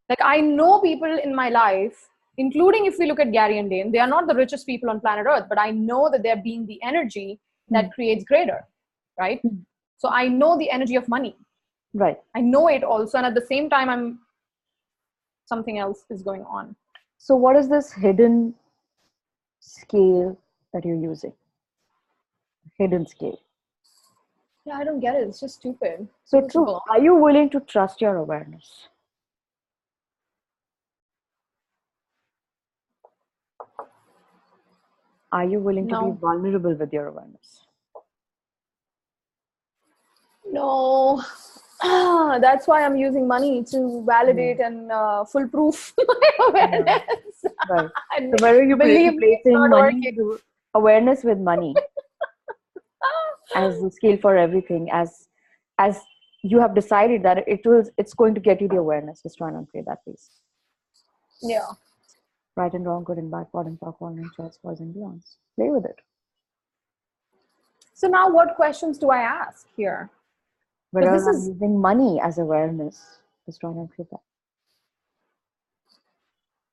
Like I know people in my life, including if we look at Gary and Dane, they are not the richest people on planet Earth, but I know that they're being the energy that creates greater, right? So I know the energy of money. Right. I know it also, and at the same time, something else is going on. So what is this hidden scale that you're using? Hidden scale. Yeah, I don't get it. It's just stupid. So People should true. belong. Are you willing to trust your awareness? Are you willing to be No. vulnerable with your awareness? No. That's why I'm using money to validate and foolproof my awareness. Right. And So where are you believe me, it's replacing not money, working. awareness with money as the scale for everything? As you have decided that it's going to get you the awareness. Just try and uncreate that, please. Yeah. Right and wrong, good and bad, pod and pock, online choice, boys and beyonds. Play with it. So now what questions do I ask here? Because Whereas this I'm is, using money as awareness, just try and uncreate that.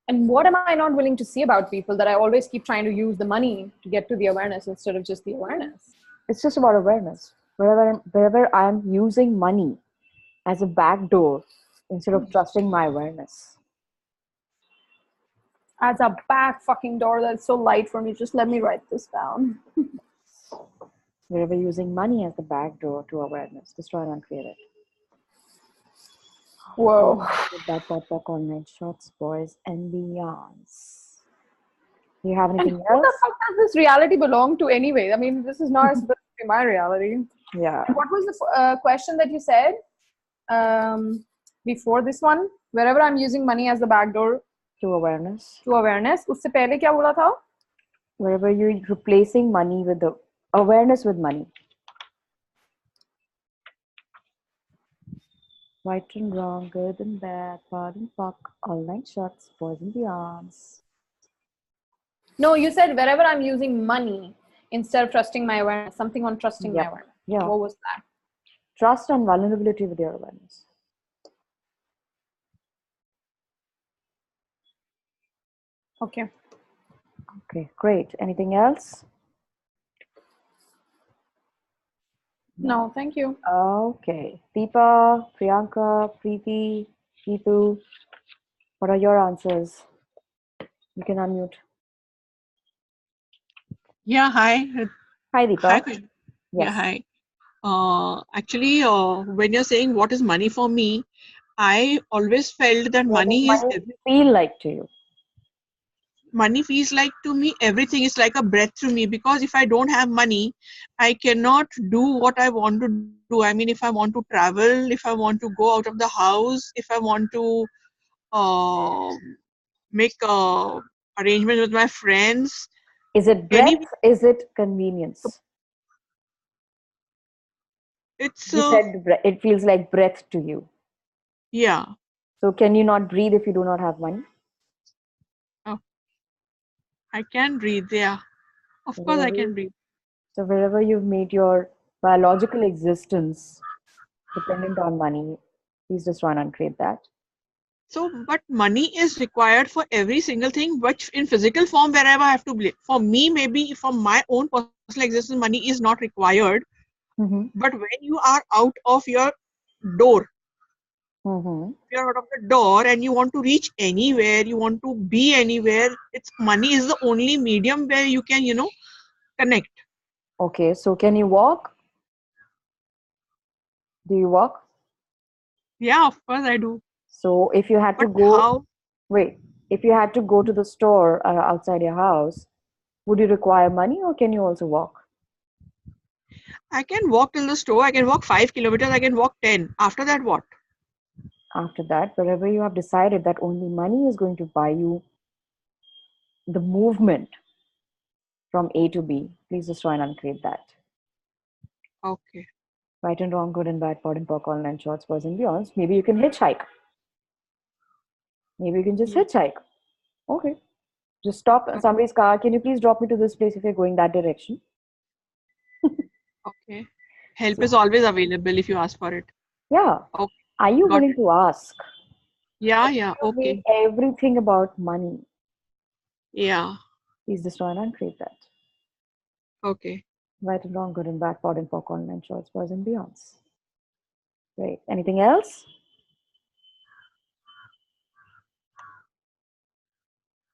and what am I not willing to see about people that I always keep trying to use the money to get to the awareness instead of just the awareness? It's just about awareness. Wherever I'm using money as a back door instead of trusting my awareness. As a back fucking door that's so light for me, just let me write this down. Wherever using money as the back door to awareness, just try and uncreate it. Whoa. That podcast online shots, boys and beyonds. Do you have And anything who the else? fuck does this reality belong to anyway? I mean, this is not supposed to be my reality. Yeah. And what was the question that you said before this one? Wherever I'm using money as the backdoor To awareness. to awareness, उससे पहले क्या बोला था? Wherever you're replacing money with the awareness with money. Right and wrong, good and bad, part and puck, online shots, boys and beyonds. No, you said wherever I'm using money instead of trusting my awareness. Something on trusting my Yep. awareness. Yeah. What was that? Trust and vulnerability with your awareness. Okay. Okay, great. Anything else? No, thank you. Okay. Deepa, Priyanka, Preeti, Geetu, what are your answers? You can unmute. Yeah, hi. Hi, Hi, Deepa. Khushboo. Yes. Yeah, hi. Actually, when you're saying what is money for me, I always felt that What does money is money feel like to you? money feels like to me everything is like a breath to me, because if I don't have money, I cannot do what I want to do. I mean, if I want to travel, if I want to go out of the house, if I want to uh, make arrangement with my friends, Is it breath? any Is it convenience? it's You said it feels like breath to you. yeah. So can you not breathe if you do not have money? Oh, I can breathe. Yeah, of So course I wherever, can breathe. so wherever you've made your biological existence dependent on money, please just try and uncreate that. So, but money is required for every single thing, but in physical form, wherever I have to play. For me, maybe for my own personal existence, money is not required. Mm-hmm. But when you are out of your door, Mm-hmm. you're out of the door and you want to reach anywhere, you want to be anywhere, it's money is the only medium where you can, connect. Okay, so can you walk? Do you walk? Yeah, of course I do. So if you had to But go, how wait, if you had to go to the store outside your house, would you require money or can you also walk? I can walk till the store, I can walk 5 kilometers, I can walk 10. After that, what? After that, wherever you have decided that only money is going to buy you the movement from A to B, please just try and uncreate that. Okay. Right and wrong, good and bad, pod and pock, online shorts, boys and beyonds. Maybe you can hitchhike. Maybe you can just hitchhike. Okay. Just stop in somebody's car. Can you please drop me to this place if you're going that direction? Okay. Help So, is always available if you ask for it. yeah. Okay. Are you Got willing it. to ask? Yeah, yeah. You made Okay. everything about money. Yeah. Please just try and uncreate that. Okay. Right and wrong, good and bad, pod and pock, online shorts, boys and beyonds. Great. Anything else?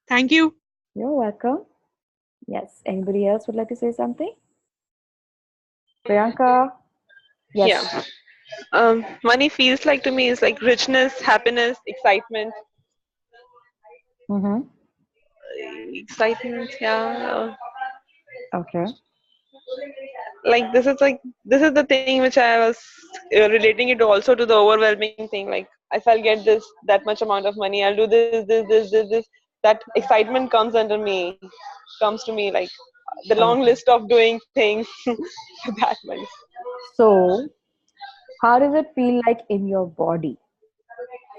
Thank you. You're welcome. Yes. Anybody else would like to say something? Priyanka? Yes. Yeah. Money feels like to me is like richness, happiness, excitement. Mm-hmm. Excitement, yeah. Okay. Like this is the thing which I was relating it also to the overwhelming thing. Like if I'll get this that much amount of money, I'll do this. That excitement comes to me like the long Okay. list of doing things with that money. So, how does it feel like in your body?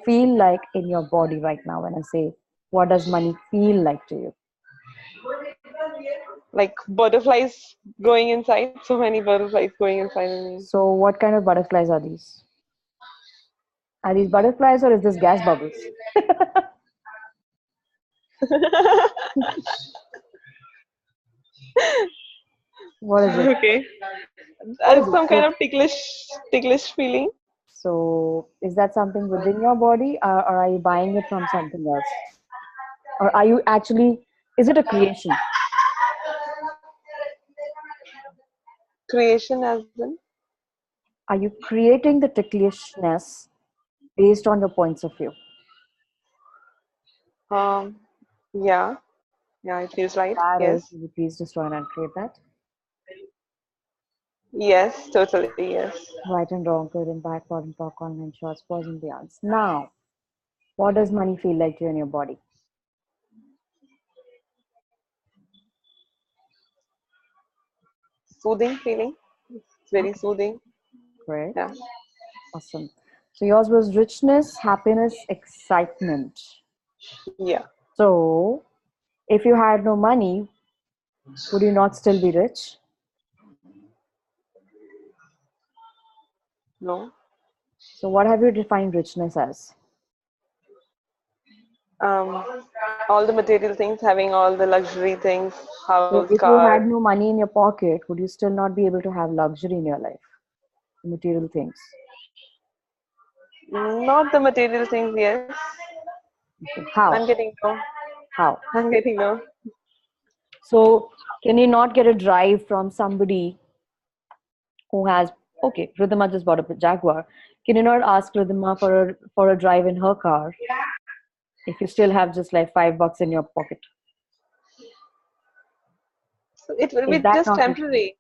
Feel like in your body right now when I say, what does money feel like to you? Like butterflies going inside, so many butterflies going inside of me. So, what kind of butterflies are these? Are these butterflies or is this gas bubbles? What is it? Okay, What is it's it? some kind of ticklish feeling. So, is that something within your body or are you buying it from something else? Or are you actually, is it a creation? Creation as in Are you creating the ticklishness based on your points of view. Um, yeah, yeah, it feels right. That is, Yes, will you please destroy and uncreate that? yes, totally, yes. Right and wrong, good and bad, pot and pock, online shorts, pros and beyonds. Now, what does money feel like to you in your body? Soothing feeling. It's very soothing. Great. Yeah, Awesome. So yours was richness, happiness, excitement. yeah. So if you had no money, would you not still be rich? No. So what have you defined richness as? Um, all the material things, having all the luxury things, So house, if you car. had no money in your pocket, would you still not be able to have luxury in your life? Material things. Not the material things, yes. Okay. I'm How? getting no. How? I'm getting no. So can you not get a drive from somebody who has, okay, Ridhima just bought a Jaguar. Can you not ask Ridhima for a drive in her car if you still have just like $5 in your pocket? So it will Is be that just not richness? temporary.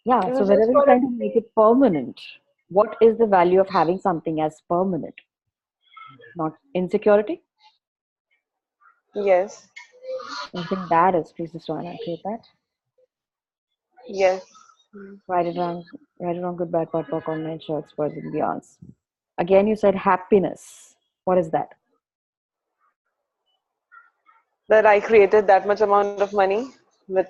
Yeah, It so was just whenever you're for a trying to make it permanent, what is the value of having something as permanent? Not insecurity? yes, I think that is, please just try and create that. yes. Write it wrong, good, bad, pot, pock, online, shorts, birds and beyonds. Again, you said happiness. What is that? That I created that much amount of money with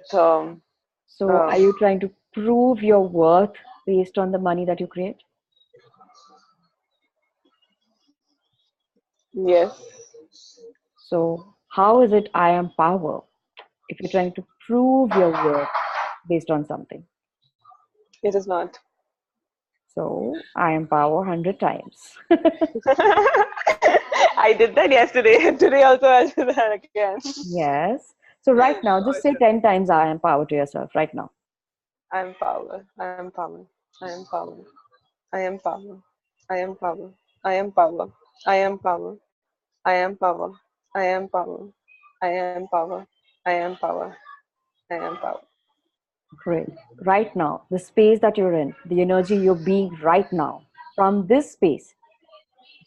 So um, are you trying to prove your worth based on the money that you create? yes. So how is it I am power if you're trying to prove your worth based on something? It is not. So I am power 100 times. I did that yesterday. Today also I'll do that again. Yes. So right now, just say 10 times I am power to yourself right now. I am power. I am power. I am power. I am power. I am power. I am power. I am power. I am power. I am power. I am power. I am power. I am power. Great. Right now, the space that you're in, the energy you're being right now, from this space,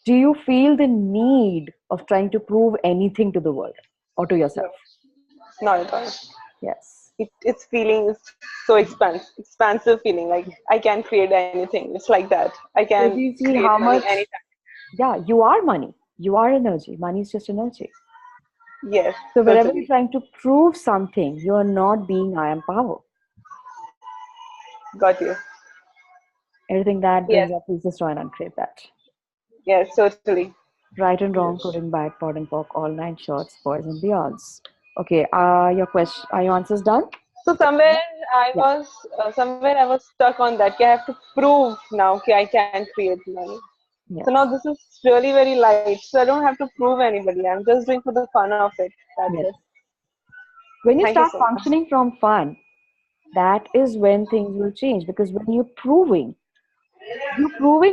do you feel the need of trying to prove anything to the world or to No, yourself? not at all. Yes. It's feeling so expansive feeling like I can create anything. It's like that. I So can do you see create how money much, anytime. yeah, you are money. You are energy. Money is just energy. Yes, So wherever you're totally. trying to prove something, you are not being I am power. Got you. Everything that Yes, brings up, please just join and create that. yes, totally. Right and wrong, good and bad, pod and pock, all nine shorts, boys and beyonds. Okay, your question, are your answers done? So Yeah, somewhere I was stuck on that. I have to prove now that I can create money. So yeah. now this is really very light. So I don't have to prove anybody. I'm just doing for the fun of it. That's Yes. it. When you Thank you start so much. functioning from fun, that is when things will change. Because when you're proving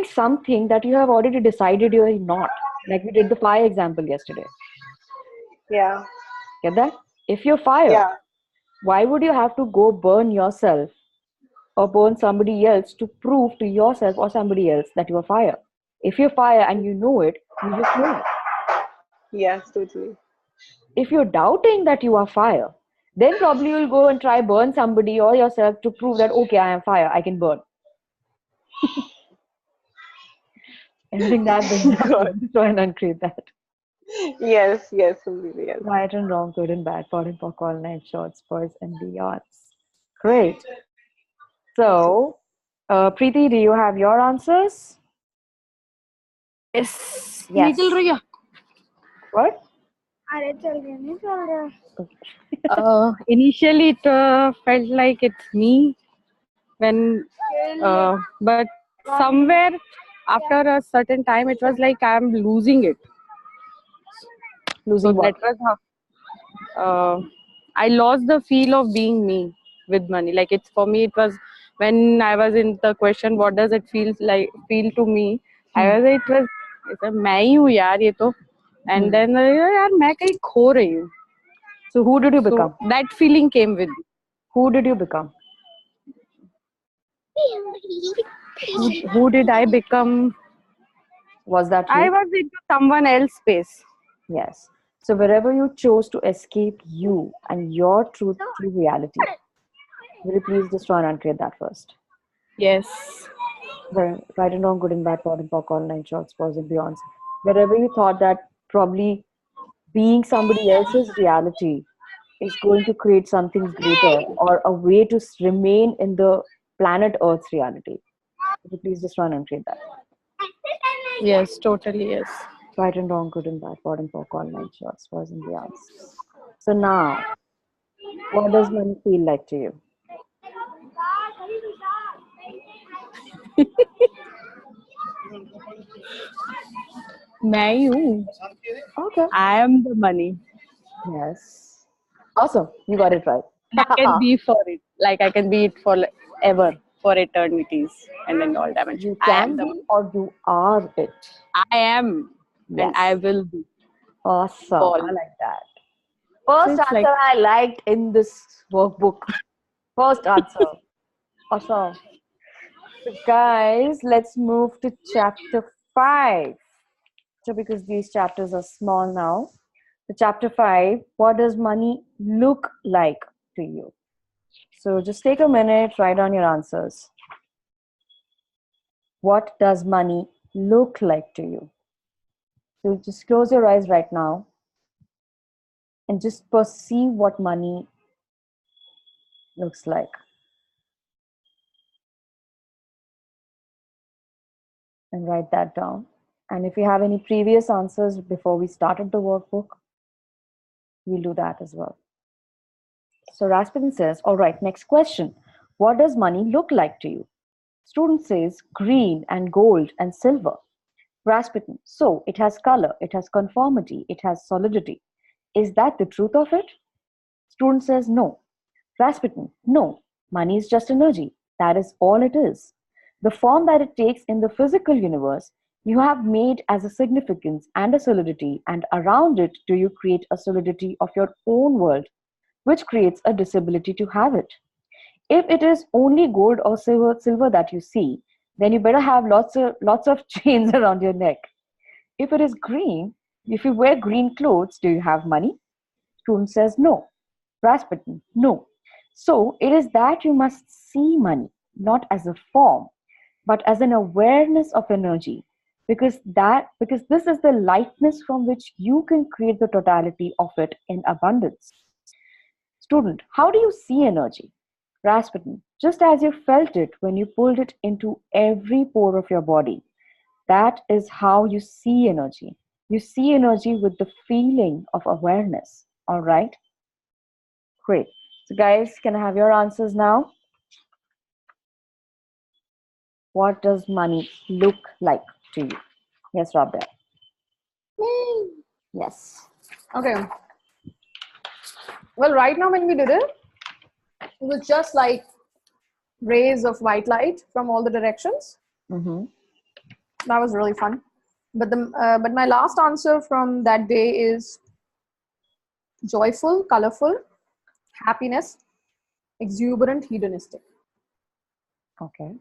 something that you have already decided you're not. Like we did the fire example yesterday. Yeah. Get that? If you're fire, Yeah. why would you have to go burn yourself or burn somebody else to prove to yourself or somebody else that you are fire? If you're fire and you know it, you just know it. Yes, totally. If you're doubting that you are fire, then probably you'll go and try burn somebody or yourself to prove that, okay, I am fire, I can burn. Anything that brings up, God. please try and uncreate that. Yes, yes, completely. Yes. Right and wrong, good and bad, pot and pock, all nine shorts, boys and beyonds. Great. So, Preeti, do you have your answers? Yes. नहीं चल Yes. रही है. What? अरे चल रही है, नहीं चल रहा है. Initially it felt like it's me when but somewhere after a certain time it was like I'm losing it. So Losing that what? was how I lost the feel of being me with money. Like it's for me, it was when I was in the question, what does it feel like? Feel to me, I Hmm. was it was ऐसा मैं ही हूँ यार ये तो, and then यार मैं कहीं खो रही हूँ. So who did you So become? that feeling came with me. Who did you become? Who did I become? Was that I you? was into someone else's space. Yes. So wherever you chose to escape you and your truth to reality, will you please just try and uncreate that first? Yes. The right and wrong, good and bad, pod and poc, online shorts, pause and beyonds. Wherever you thought that probably being somebody else's reality is going to create something greater or a way to remain in the planet Earth's reality. Will you please just try and uncreate that? Yes, totally yes. Right and wrong, good and bad, pod and poc, online shorts, pause and beyonds. So now, what does money feel like to you? मैं ही हूँ. Okay. I am the money. Yes. Awesome. You got it right. I can be for it. Like I can be it for ever, for eternities, and then all dimensions. You I am can the be money. or you are it. I am, and I Yes. will be. Awesome. I All. like that. So First it's like, answer I liked in this workbook. First answer. Awesome. So guys, let's move to chapter 5. So because these chapters are small now. So chapter 5, what does money look like to you? So just take a minute, write down your answers. What does money look like to you? So just close your eyes right now and just perceive what money looks like. And write that down. And if you have any previous answers before we started the workbook, we'll do that as well. So Rasputin says, all right, next question. What does money look like to you? Student says, green and gold and silver. Rasputin, so it has color, it has conformity, it has solidity. Is that the truth of it? Student says, no. Rasputin, no. Money is just energy. That is all it is. The form that it takes in the physical universe, you have made as a significance and a solidity, and around it do you create a solidity of your own world, which creates a disability to have it. If it is only gold or silver that you see, then you better have lots of chains around your neck. If it is green, if you wear green clothes, do you have money? Student says no. Rasputin, no. So it is that you must see money, not as a form, but as an awareness of energy, because this is the lightness from which you can create the totality of it in abundance. Student, how do you see energy? Rasputin, just as you felt it when you pulled it into every pore of your body. That is how you see energy. You see energy with the feeling of awareness. All right? Great. So, guys, can I have your answers now? What does money look like to you? Yes, Rabia. Yes. Okay. Well, right now when we did it, it was just like rays of white light from all the directions. Mm-hmm. That was really fun. But my last answer from that day is joyful, colorful, happiness, exuberant, hedonistic. Okay.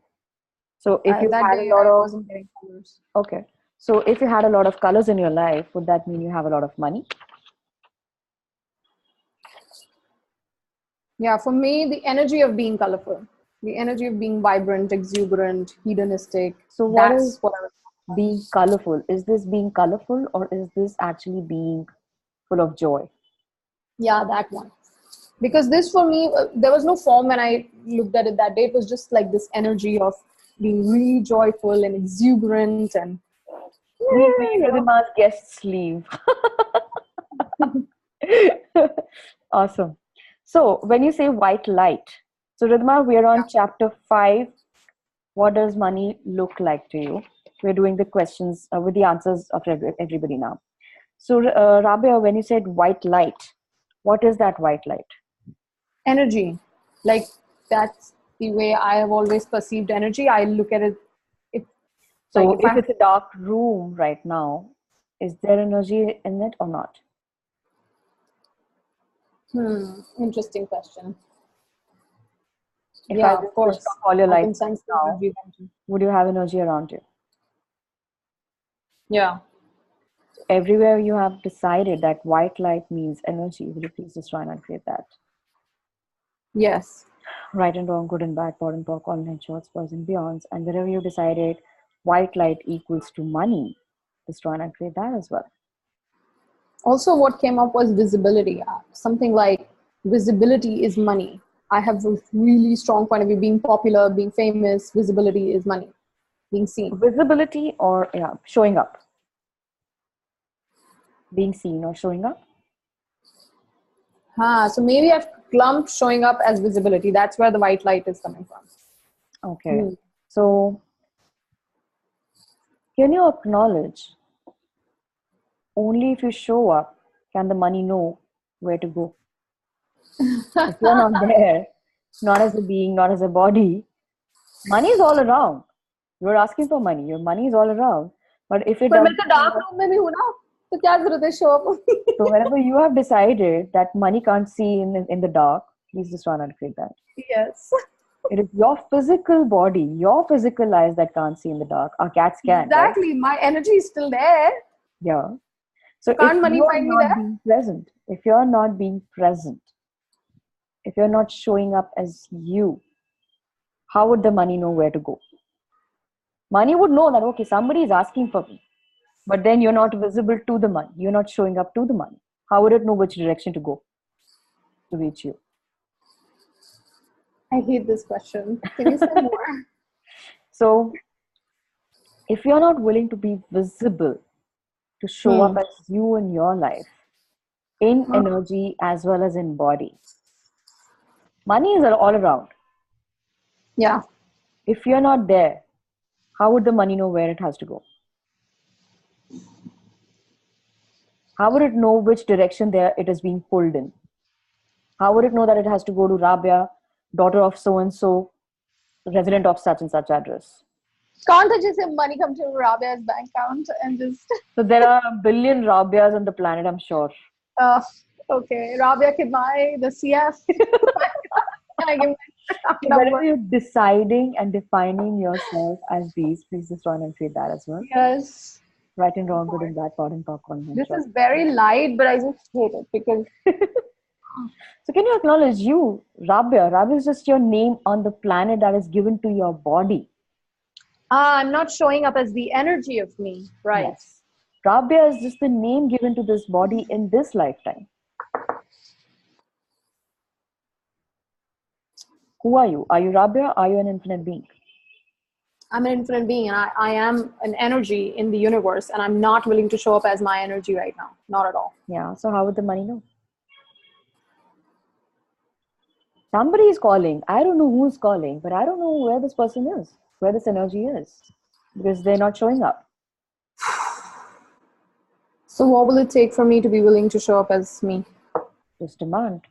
So, if you That had a day lot I of, wasn't getting colors. okay. So, if you had a lot of colors in your life, would that mean you have a lot of money? Yeah, for me, the energy of being colorful, the energy of being vibrant, exuberant, hedonistic. So, what That's is what I was. being colorful? Is this being colorful or is this actually being full of joy? Yeah, that one. Because this for me, there was no form when I looked at it that day. It was just like this energy of being really joyful and exuberant and Ridima's guest sleeve. Awesome. So when you say white light, so Ridhima, we are on chapter 5. What does money look like to you? We're doing the questions with the answers of everybody now. So Rabia, when you said white light, what is that white light? energy. Like that's the way I have always perceived energy. I look at it. So Like if if I it's a dark room right now, is there energy in it or not? interesting question. If Yeah, I of just switched course. off all your I can lights right sense the now, energy then. would you have energy around you? Yeah. Everywhere you have decided that white light means energy, will you please just try and create that? Yes. Right and wrong, good and bad, pot and pork, online shorts, boys and beyonds. And wherever you decided white light equals to money, just try and create that as well. Also, what came up was visibility. Something like visibility is money. I have a really strong point of view. Being popular, being famous, visibility is money. Being seen. Visibility or showing up. Being seen or showing up. So maybe I've clumped showing up as visibility. That's where the white light is coming from. Okay. So can you acknowledge only if you show up can the money know where to go? If you're not there, not as a being, not as a body, money is all around. You're asking for money. Your money is all around. But if it पर मैं doesn't तो show dark up, room में भी हूँ ना, तो क्या जरूरत है show up? so wherever you have decided that money can't see in the dark, please just run and create that. Yes. It is your physical body, your physical eyes that can't see in the dark. Our cats can, right? Exactly. My energy is still there. Yeah. So if Can't money you are find me not there? being present, if you're not being present, if you're not showing up as you, how would the money know where to go? Money would know that, okay, somebody is asking for me, but then you're not visible to the money. You're not showing up to the money. How would it know which direction to go to reach you? I hate this question. Can you say more? So if you're not willing to be visible, to show up as you in your life, in energy as well as in body, money is all around. Yeah. If you're not there, how would the money know where it has to go? How would it know which direction there it is being pulled in? How would it know that it has to go to Rabia, daughter of so and so, resident of such and such address? Can't I just say money come to Rabia's bank account and just So there are a billion Rabias on the planet, I'm sure. okay, Rabia can buy the CF. Can I give my Whenever number? you're deciding and defining yourself as these, please just run and create that as well. Yes. Right and wrong, good and bad, pot and popcorn. This is very light, but I just hate it because So can you acknowledge you, Rabia? Rabia is just your name on the planet that is given to your body. I'm not showing up as the energy of me, right? Yes. Rabia is just the name given to this body in this lifetime. Who are you? Are you Rabia? Are you an infinite being? I'm an infinite being and I am an energy in the universe and I'm not willing to show up as my energy right now. Not at all. Yeah, so how would the money know? Somebody is calling. I don't know who's calling, but I don't know where this person is, where this energy is, because they're not showing up. So what will it take for me to be willing to show up as me? Just demand.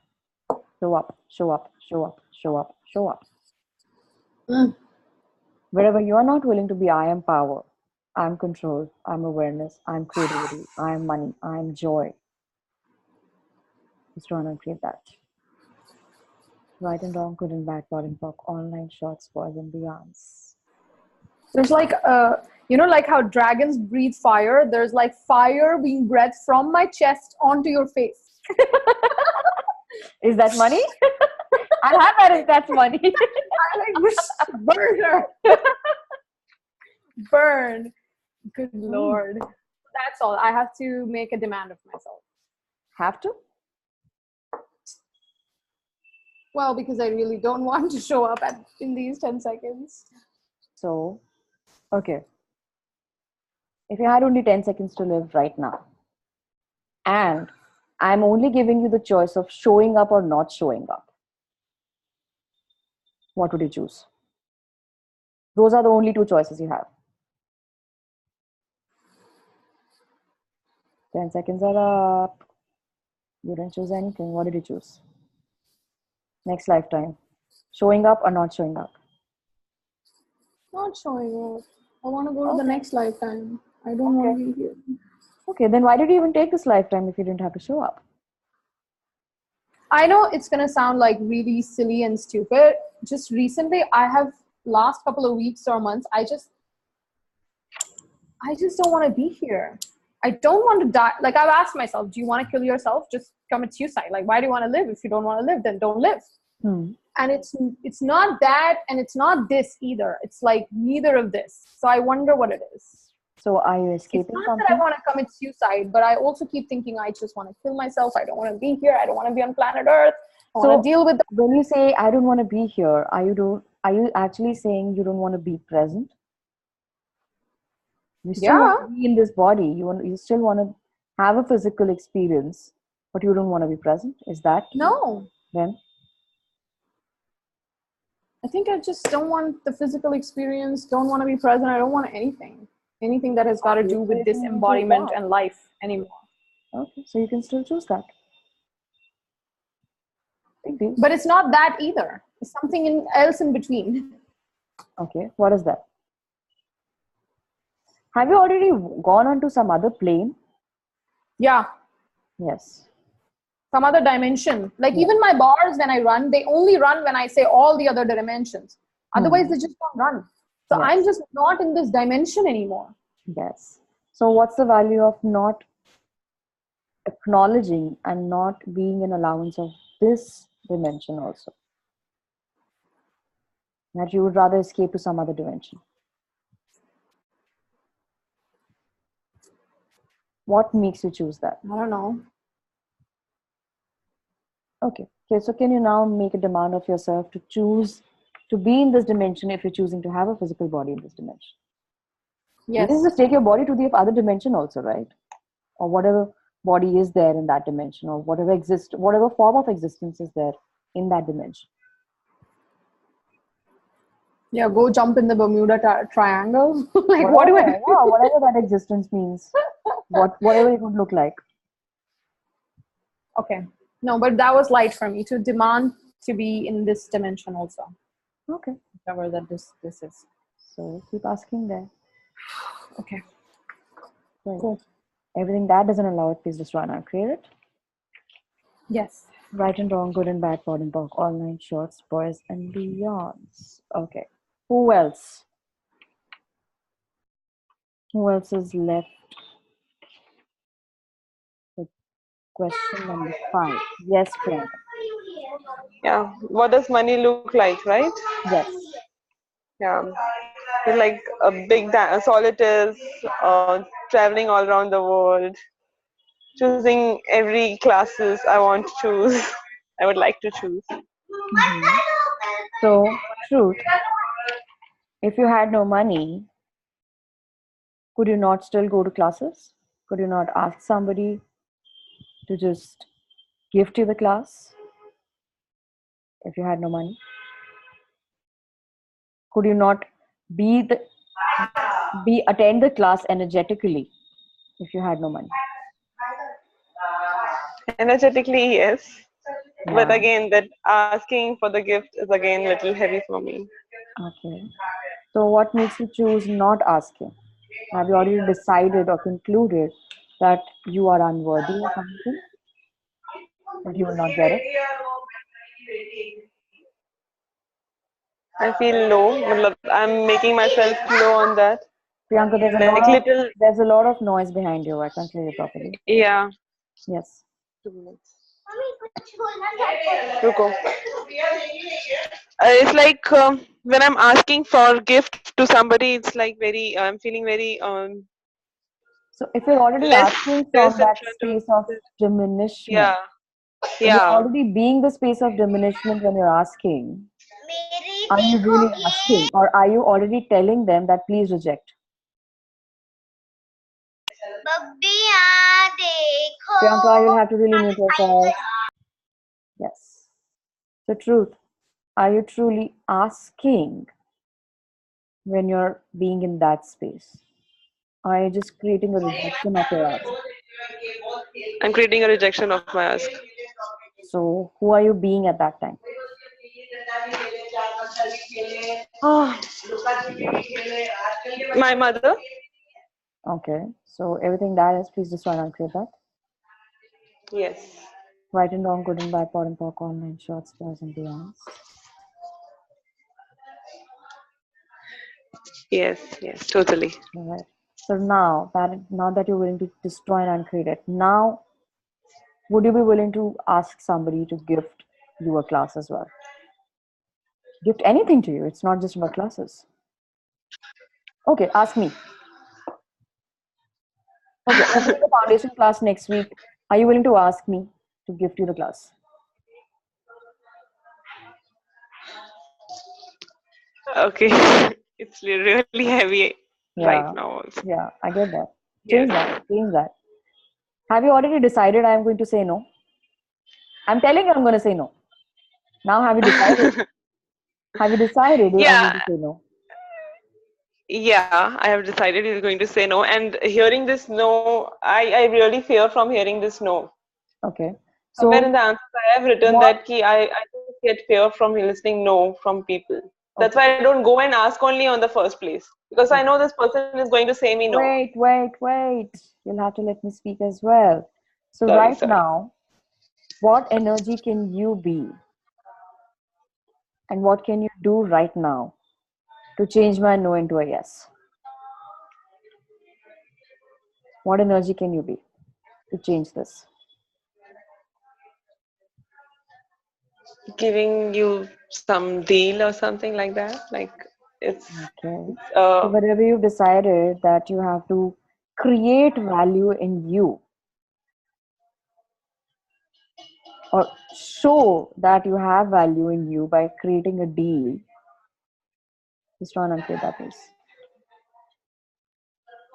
Show up, show up, show up, show up, show up. Wherever you are not willing to be, I am power, I am control, I am awareness, I am creativity, I am money, I am joy. Just trying to create that. Right and wrong, good and bad, pot and pork, online shorts, boys and beyonds. There's like like how dragons breathe fire. There's like fire being breathed from my chest onto your face. Is that money? I'll have that if that's money. I like burn her. Burn. Good Lord. That's all. I have to make a demand of myself. Have to? Well, because I really don't want to show up in these 10 seconds. So, okay. If you had only 10 seconds to live right now, and I'm only giving you the choice of showing up or not showing up, what would you choose? Those are the only two choices you have. 10 seconds are up. You didn't choose anything. What did you choose? Next lifetime. Showing up or not showing up? Not showing up. I want to go to the Okay. next lifetime. I don't Okay. want to be here. Okay, then why did you even take this lifetime if you didn't have to show up? I know it's going to sound like really silly and stupid. Just recently, last couple of weeks or months, I just don't want to be here. I don't want to die. Like, I've asked myself, do you want to kill yourself? Just commit suicide. Like, why do you want to live? If you don't want to live, then don't live. Hmm. And it's not that, and it's not this either. It's like neither of this. So I wonder what it is. So are you It's escaping not that I something? want to commit suicide, but I also keep thinking I just want to kill myself. I don't want to be here. I don't want to be on planet Earth. I want So to deal with the when you say I don't want to be here, are you actually saying you don't want to be present? You still want yeah. to be in this body. You still want to have a physical experience, but you don't want to be present. Is that No. then? I think I just don't want the physical experience, don't want to be present. I don't want anything that has got to Okay, do so with you this can choose embodiment that. and life anymore. Okay, so you can still choose that. Big deal. But it's not that either. It's something else in between. Okay, what is that? Have you already gone on to some other plane? Yeah, Yes. some other dimension. Like Yeah. even my bars, when I run, they only run when I say all the other dimensions. Otherwise, Hmm. they just don't run. So Yes. I'm just not in this dimension anymore. Yes. So what's the value of not acknowledging and not being an allowance of this dimension also? That you would rather escape to some other dimension. What makes you choose that? I don't know. Okay. Okay. So can you now make a demand of yourself to choose to be in this dimension if you're choosing to have a physical body in this dimension? You can Yes. just take your body to the other dimension also, right? Or whatever body is there in that dimension, or whatever form of existence is there in that dimension. Yeah, go jump in the Bermuda Triangle. Like, what do Whatever, I yeah, do? whatever that existence means, whatever it would look like. Okay. No, but that was light for me to demand to be in this dimension also. Okay. Whatever that this is. So keep asking there. Okay. Right. Cool. Everything that doesn't allow it, please just run and clear it. Yes. Right and wrong, good and bad, pod and talk, all nine shorts, boys and beyonds. Okay. Who else? Who else is left with question number 5? Yes, Priyanka. Yeah. What does money look like, right? Yes. Yeah. It's like a big solitaires, traveling all around the world, choosing every classes I want to choose. I would like to choose. Mm-hmm. So, truth, if you had no money, could you not still go to classes? Could you not ask somebody to just gift you the class if you had no money? Could you not be the attend the class energetically if you had no money? Energetically, yes. But Yeah. again, that asking for the gift is again little heavy for me. Okay. So what makes you choose not asking? Have you already decided or concluded that you are unworthy or something? That you will not get it? I feel low. I'm making myself low on that. Priyanka, Like little, there's a lot of noise behind you. I can't hear you properly. yeah. Yes. 2 minutes. रुको. It's like when I'm asking for gift to somebody, it's like very. I'm feeling very So if you're already less asking less from in that front of space of it. diminishment, Yeah, when you're yeah. already being the space of diminishment when you're asking, are you really asking, or are you already telling them that please reject? Priyanka, you'll have to really mute yourself. Yes. So truth, are you truly asking when you're being in that space? Are you just creating a rejection of your ask? I'm creating a rejection of my ask. So who are you being at that time? Oh, My mother. Okay. So everything that is, please destroy and uncreate that. Yes. Right and wrong, good and bad, pot and pock, online, shorts, plus and beyonds. Yes. Yes. Totally. All right. So now that you're willing to destroy and uncreate it, now would you be willing to ask somebody to gift you a class as well? Gift anything to you. It's not just about classes. Okay, ask me. Okay, I'm doing a foundation class next week. Are you willing to ask me to gift you the class? Okay. It's really heavy right Yeah, now also. yeah, I get that. Yes. Change that. Change that. Have you already decided I am going to say no? I'm telling you I'm going to say no. Now have you decided? Have you decided I'm going Yeah. to say no? Yeah. I have decided he's going to say no. And hearing this no, I really fear from hearing this no. Okay. Somewhere in So the answers I have written what? that I just get fear from listening no from people. That's Okay. why I don't go and ask only on the first place. Because I know Okay. this person is going to say me no. Wait. You'll have to let me speak as well. So Sorry, right sorry. now, what energy can you be and what can you do right now to change my no into a yes? What energy can you be to change this? Giving you some deal or something like that. Like Okay. it's So whenever you've decided that you have to create value in you or show that you have value in you by creating a deal, just try and uncreate that piece.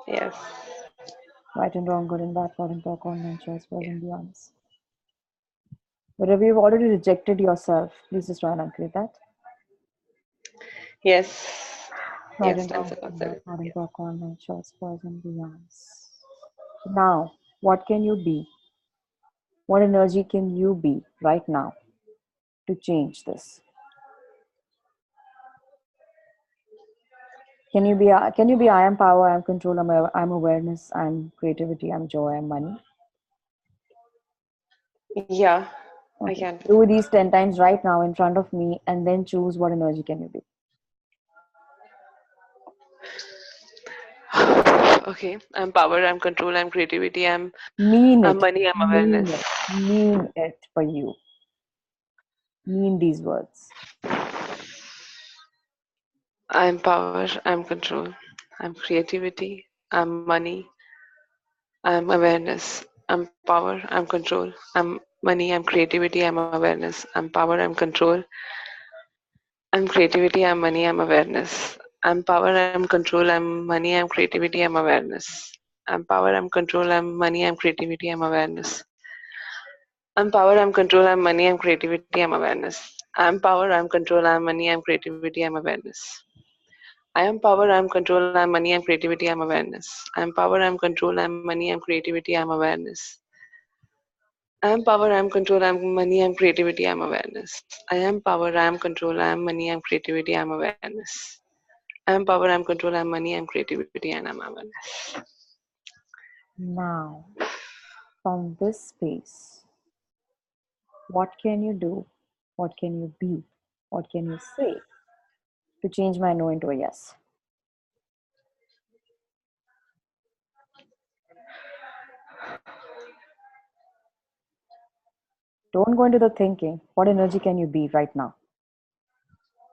yes. Right and wrong, good and bad, pot and pock, online choice, pros and beyonds. Wherever you've already rejected yourself, please just try and uncreate that. Yes. Right Yes, and that's wrong, a good and bad, concept. pot and pock, online choice, pros and beyonds. Now, what can you be? What energy can you be right now to change this? Can you be I am power, I am control, I'm awareness, I'm creativity, I'm joy, I'm money? Yeah, I Okay. can be. Do these 10 times right now in front of me and then choose what energy can you be. Okay. I'm power, I'm control, I'm creativity, Mean I'm it. money, I'm Mean awareness. it. Mean it for you. Mean these words. I'm power, I'm control, I'm creativity, I'm money, I'm awareness. I'm power, I'm control, I'm money, I'm creativity, I'm awareness. I'm power, I'm control, I'm creativity, I'm money, I'm awareness. I'm power, I'm control, I'm money, I'm creativity, I'm awareness. I'm power, I'm control, I'm money, I'm creativity, I'm awareness. I'm power, I'm control, I'm money, I'm creativity, I'm awareness. I'm power, I'm control, I'm money, I'm creativity, I'm awareness. I am power, I am control, I am money, I am creativity, I am awareness. I am power, I am control, I am money, I am creativity, I am awareness. I am power, I am control, I am money, I am creativity, I am awareness. I am power, I am control, I am money, I am creativity, I am awareness. I am power, I am control, I am money, I am creativity, and I am awareness. Now, from this space, what can you do? What can you be? What can you say to change my no into a yes? Don't go into the thinking. What energy can you be right now?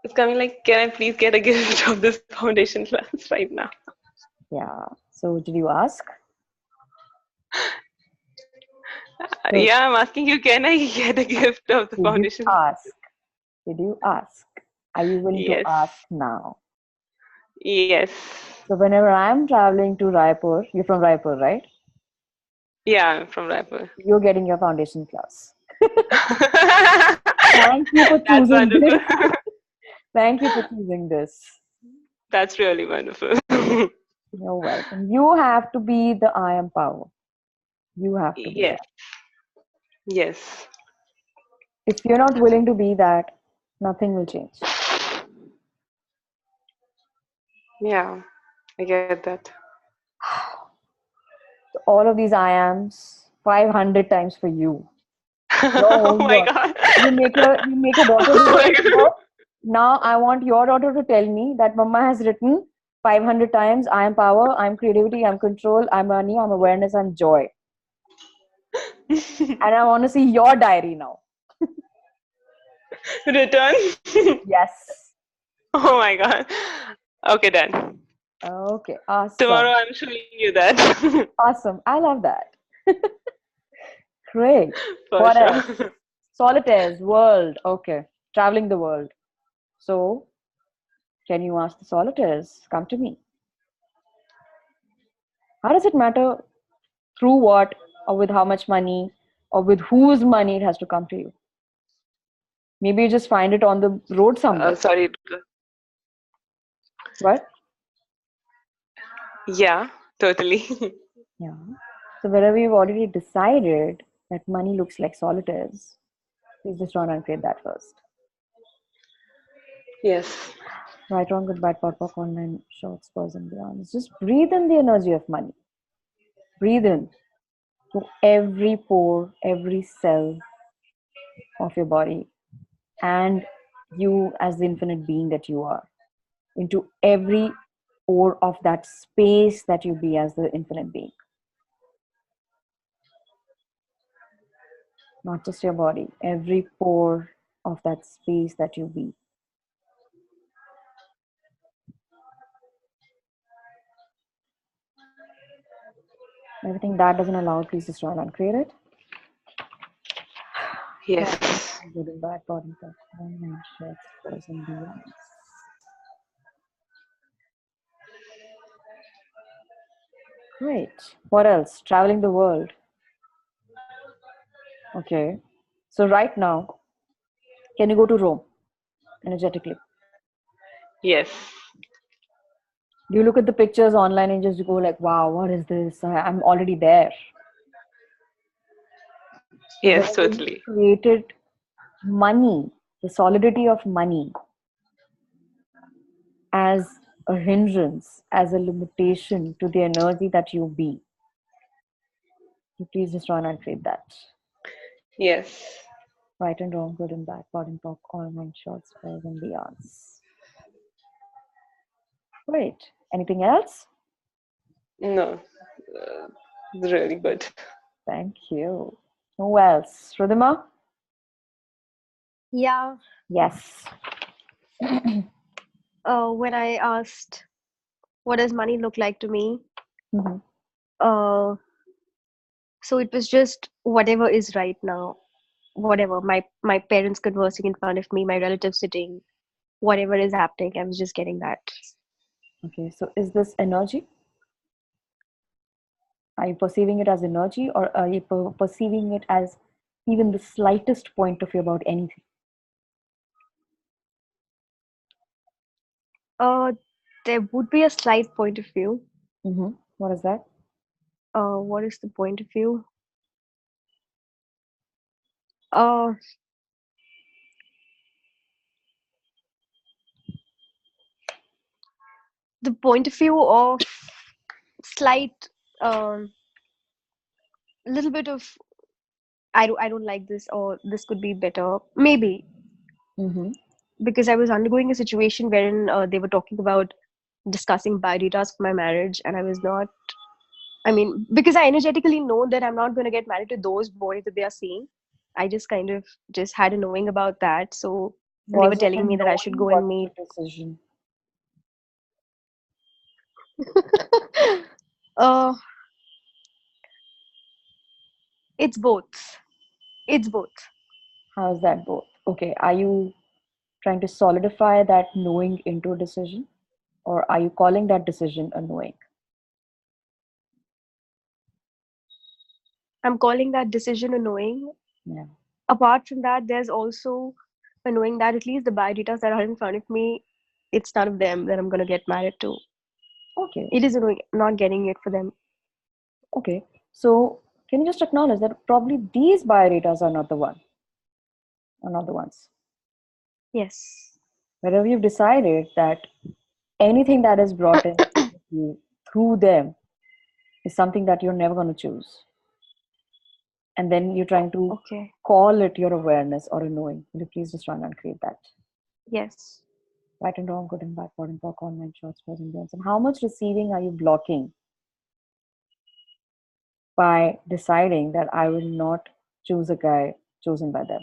It's coming like, can I please get a gift of this foundation class right now? Yeah. So, did you ask? So, Yeah, I'm asking you, can I get a gift of the did you foundation? ask? Did you ask? Are you willing to Yes. ask now? Yes. So, whenever I'm traveling to Raipur, you're from Raipur, right? Yeah, I'm from Raipur. You're getting your foundation class. Thank you for That's choosing wonderful. this. Thank you for choosing this. That's really wonderful. You're welcome. You have to be the I am power. You have to be Yes. that. Yes. If you're not willing to be that, nothing will change. Yeah. I get that. All of these I ams 500 times for you. Your Oh my homework. god. You make your daughter do Oh your my god. homework. Now I want your daughter to tell me that Mama has written 500 times I am power, I'm creativity, I'm control, I'm money, I'm awareness, I'm joy. And I want to see your diary now. Return. Yes. Oh my god. Okay, done. Okay. Awesome. Tomorrow I'm showing you that. Awesome. I love that. Great. For What else? sure. Solitaires, world. Okay. Traveling the world. So, can you ask the solitaires? Come to me. How does it matter through what, or with how much money, or with whose money it has to come to you? Maybe you just find it on the road somewhere. Sorry. What? Yeah, totally. Yeah. So wherever you've already decided that money looks like solitaires, please just try and create that first. Yes. Right, wrong, good, bad, pot, pop, online, shorts, pause, and beyond. Just breathe in the energy of money. Breathe in to every pore, every cell of your body, and you as the infinite being that you are, into every pore of that space that you be as the infinite being. Not just your body, every pore of that space that you be. Everything that doesn't allow, please just try and create it. Yes. Good and bad, bottom, top, and shirts, pores, and beyond. Great. What else? Traveling the world. Okay. So right now, can you go to Rome energetically? Yes. Do you look at the pictures online and just go like, wow, what is this? I'm already there. So Yes, whenever you totally. created money, the solidity of money as a hindrance, as a limitation to the energy that you be, you please just try and create that. Yes. Right and wrong, good and bad, pot and pop, all nine shorts, squares and beyonds. Great. Anything else? No. Really good. Thank you. Who else? Rudima? Yeah. Yes. When I asked, what does money look like to me? Mm-hmm. Uh, so it was just whatever is right now, whatever. My parents conversing in front of me, my relatives sitting, whatever is happening. I was just getting that. Okay, so is this energy? Are you perceiving it as energy, or are you perceiving it as even the slightest point of view about anything? Uh, there would be a slight point of view. Mm-hmm. What is that? What is the point of view? Uh, the point of view of slight, um, little bit of I don't like this, or this could be better. Maybe Mm-hmm. because I was undergoing a situation wherein they were talking about discussing biodatas for my marriage, and I was not. I mean, because I energetically know that I'm not going to get married to those boys that they are seeing. I just kind of just had a knowing about that. So, and they were Was it a telling me that I should knowing? go Was and it meet. a decision? uh, it's both. It's both. How is that both? Okay, are you trying to solidify that knowing into a decision, or are you calling that decision a knowing? I'm calling that decision a knowing. Yeah. Apart from that, there's also a knowing that at least the biodatas that are in front of me, it's none of them that I'm going to get married to. Okay. It is a knowing, not getting it for them. Okay. So can you just acknowledge that probably these biodatas are not the ones? Yes. Wherever you've decided that anything that is brought in you through them is something that you're never going to choose. And then you're trying to Okay. call it your awareness or a knowing. Will you please just try and create that? Yes. Right and wrong, good and bad, pot and pock, online shorts, pros and cons. And how much receiving are you blocking by deciding that I will not choose a guy chosen by them,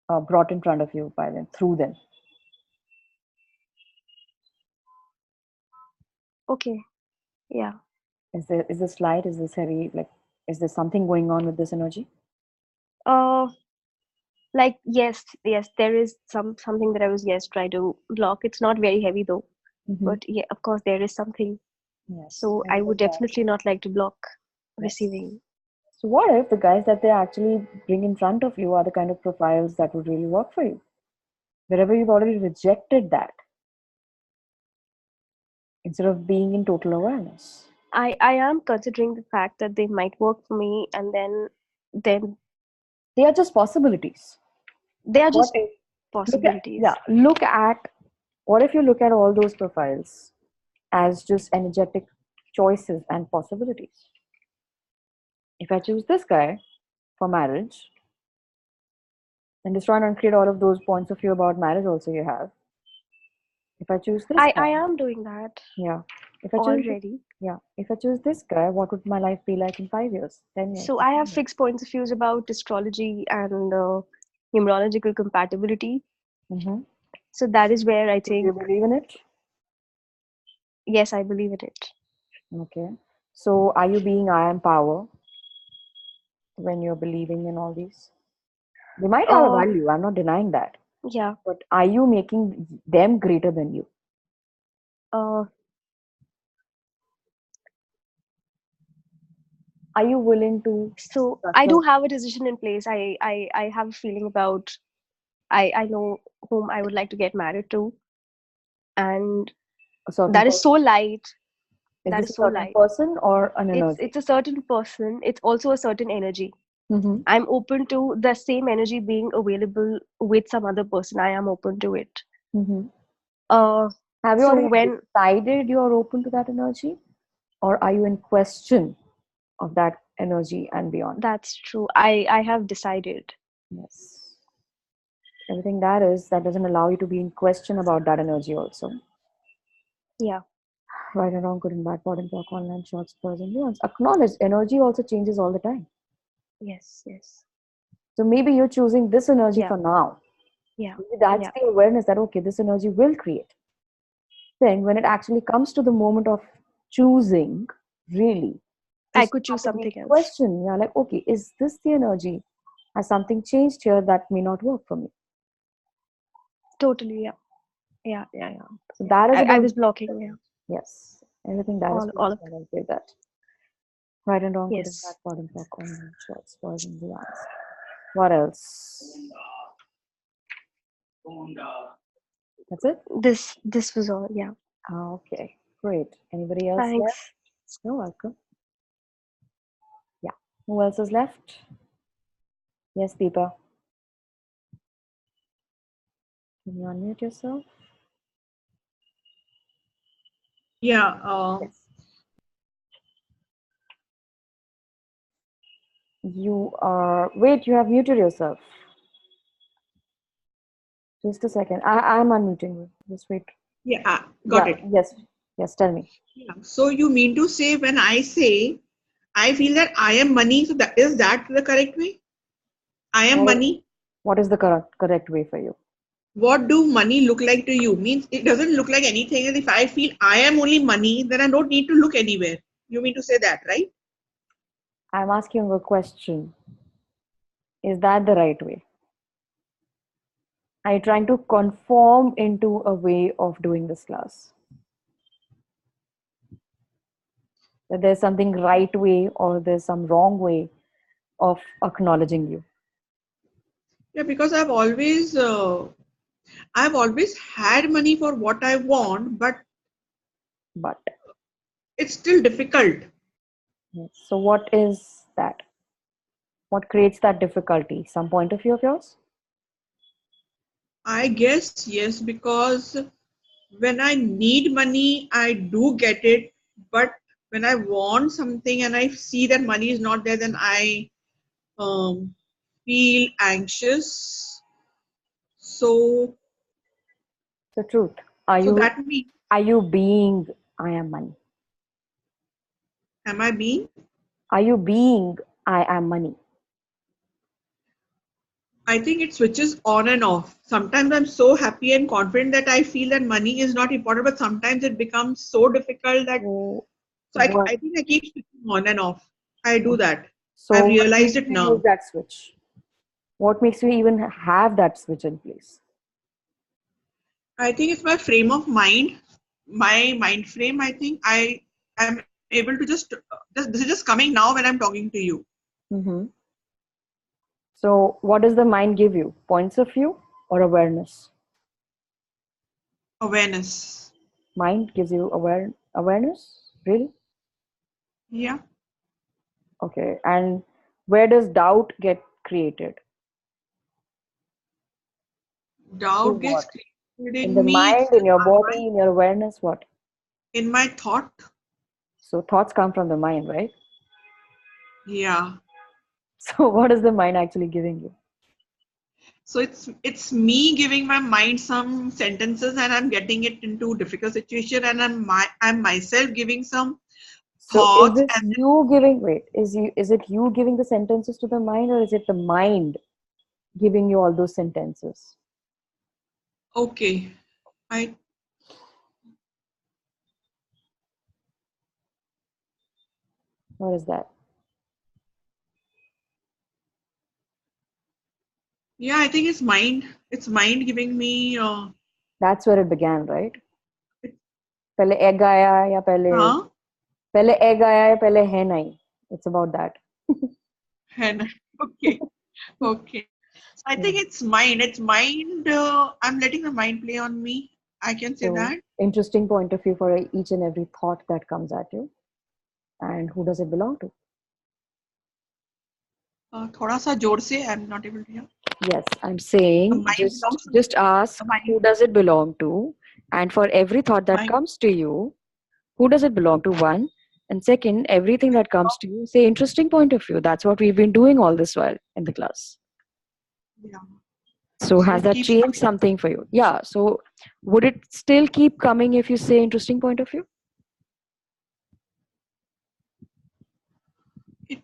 or brought in front of you by them, through them? Okay. Yeah. Is this light? Is this heavy? Like, is there something going on with this energy? Uh, like yes, there is something that I was trying to block. It's not very heavy though, but yeah, of course there is something. Yes. So I would Everything that. definitely not like to block Yes. receiving. So what if the guys that they actually bring in front of you are the kind of profiles that would really work for you? Wherever you've already rejected that, instead of being in total awareness. I am considering the fact that they might work for me, and then They are just possibilities. they are What just if possibilities. look at what if you look at all those profiles as just energetic choices and possibilities? If I choose this guy for marriage, and destroy and uncreate all of those points of view about marriage also you have. If I choose this I guy, am doing that yeah. If I choose already. if I choose this guy, what would my life be like in 5 years, 10 years? So I have fixed points of views about astrology and numerological compatibility. Mm-hmm. So that is where I Do you think, believe in it? yes, I believe in it. Okay. So are you being I am power when you're believing in all these? They might have a value, I'm not denying that. Yeah. But are you making them greater than you? Uh, Are you willing to so trust I do your have a decision in place. I have a feeling about, I know whom I would like to get married to, and a certain that is so person? light. Is That this is a so certain light. person or an energy? It's a certain person. It's also a certain energy. Mm-hmm. I'm open to the same energy being available with some other person. I am open to it. Mm-hmm. Uh, Have you so already when decided you are open to that energy? Or are you in question of that energy and beyond? that's true, I have decided. Yes. Everything that doesn't allow you to be in question about that energy also. Yeah. Right and wrong, good and bad, pot and talk, online shorts, pros and cons. Acknowledge energy also changes all the time. Yes. Yes. So maybe you're choosing this energy Yeah. for now. Yeah. Maybe that's Yeah. the awareness that, okay, this energy will create. Then when it actually comes to the moment of choosing, really, I just could choose starting to something else. question, yeah, like, okay, is this the energy? Has something changed here that may not work for me? Totally. Yeah. Yeah. Yeah. Yeah. So that is I about, was blocking. Yeah. yes, everything that is All of I will say that. Right and wrong, good and bad, yes. pot and talk, online shorts, pros and cons. What else? That's it? This was all. Yeah. Okay, great. Anybody else left? Thanks. You're welcome. Yeah. Who else is left? Yes, Deepa. Can you unmute yourself? Yeah. Yes. You are. Wait, you have muted yourself. Just a second. I'm unmuting you. Just wait. Yeah. Got Yeah. it. Yes. Yes. Tell me. Yeah. So you mean to say when I say I feel that I am money, so that is that the correct way? I am What is, money. what is the correct way for you? What do money look like to you? Means it doesn't look like anything. And if I feel I am only money, then I don't need to look anywhere. You mean to say that, right? I'm asking a question. Is that the right way? Are you trying to conform into a way of doing this class? That there's something right way or there's some wrong way of acknowledging you? Yeah, because I've always had money for what I want, but But it's still difficult. yes. So what is that? What creates that difficulty? Some point of view of yours? I guess yes, because when I need money, I do get it. But when I want something and I see that money is not there, then I um, feel anxious. So, The truth. Are so you that means, are you being I am money? am I being? Are you being I am money? I think it switches on and off. Sometimes I'm so happy and confident that I feel that money is not important, but sometimes it becomes so difficult that So so what I think I keep switching on and off. I do that. so I've what realized makes it you use now. that switch? What makes you even have that switch in place? I think it's my frame of mind, my mind frame. I think I'm able to just this is just coming now when I'm talking to you. Hmm. So what does the mind give you? Points of view or awareness? Awareness. Mind gives you awareness? Really? Yeah. Okay. And where does doubt get created? Doubt Through gets what? created In the in me mind, in your body, in your awareness, what? in my thought. So thoughts come from the mind, right? Yeah. So what is the mind actually giving you? So it's me giving my mind some sentences and I'm getting it into difficult situation and I'm myself giving some So is thoughts it and you giving, wait, is it you giving the sentences to the mind, or is it the mind giving you all those sentences? okay. I What is that? yeah, I think it's mind. It's mind giving me That's where it began, right? it, पहले egg आया या पहले huh? पहले egg आया या पहले hen I? It's about that. And okay. Okay. So I Yeah. think it's mind. It's mind. I'm letting the mind play on me. I can say So that. interesting point of view for each and every thought that comes at you, and who does it belong to? थोड़ा सा जोर से. I'm not able to hear. Yes, I'm The saying mind belongs to just the ask mind. who does it belong to, and for every thought that Mind. comes to you, who does it belong to? One, and second, everything that comes to you, say interesting point of view. That's what we've been doing all this while in the class. Yeah. So So has it that keeps changed coming. something for you? Yeah. So would it still keep coming if you say interesting point of view? It.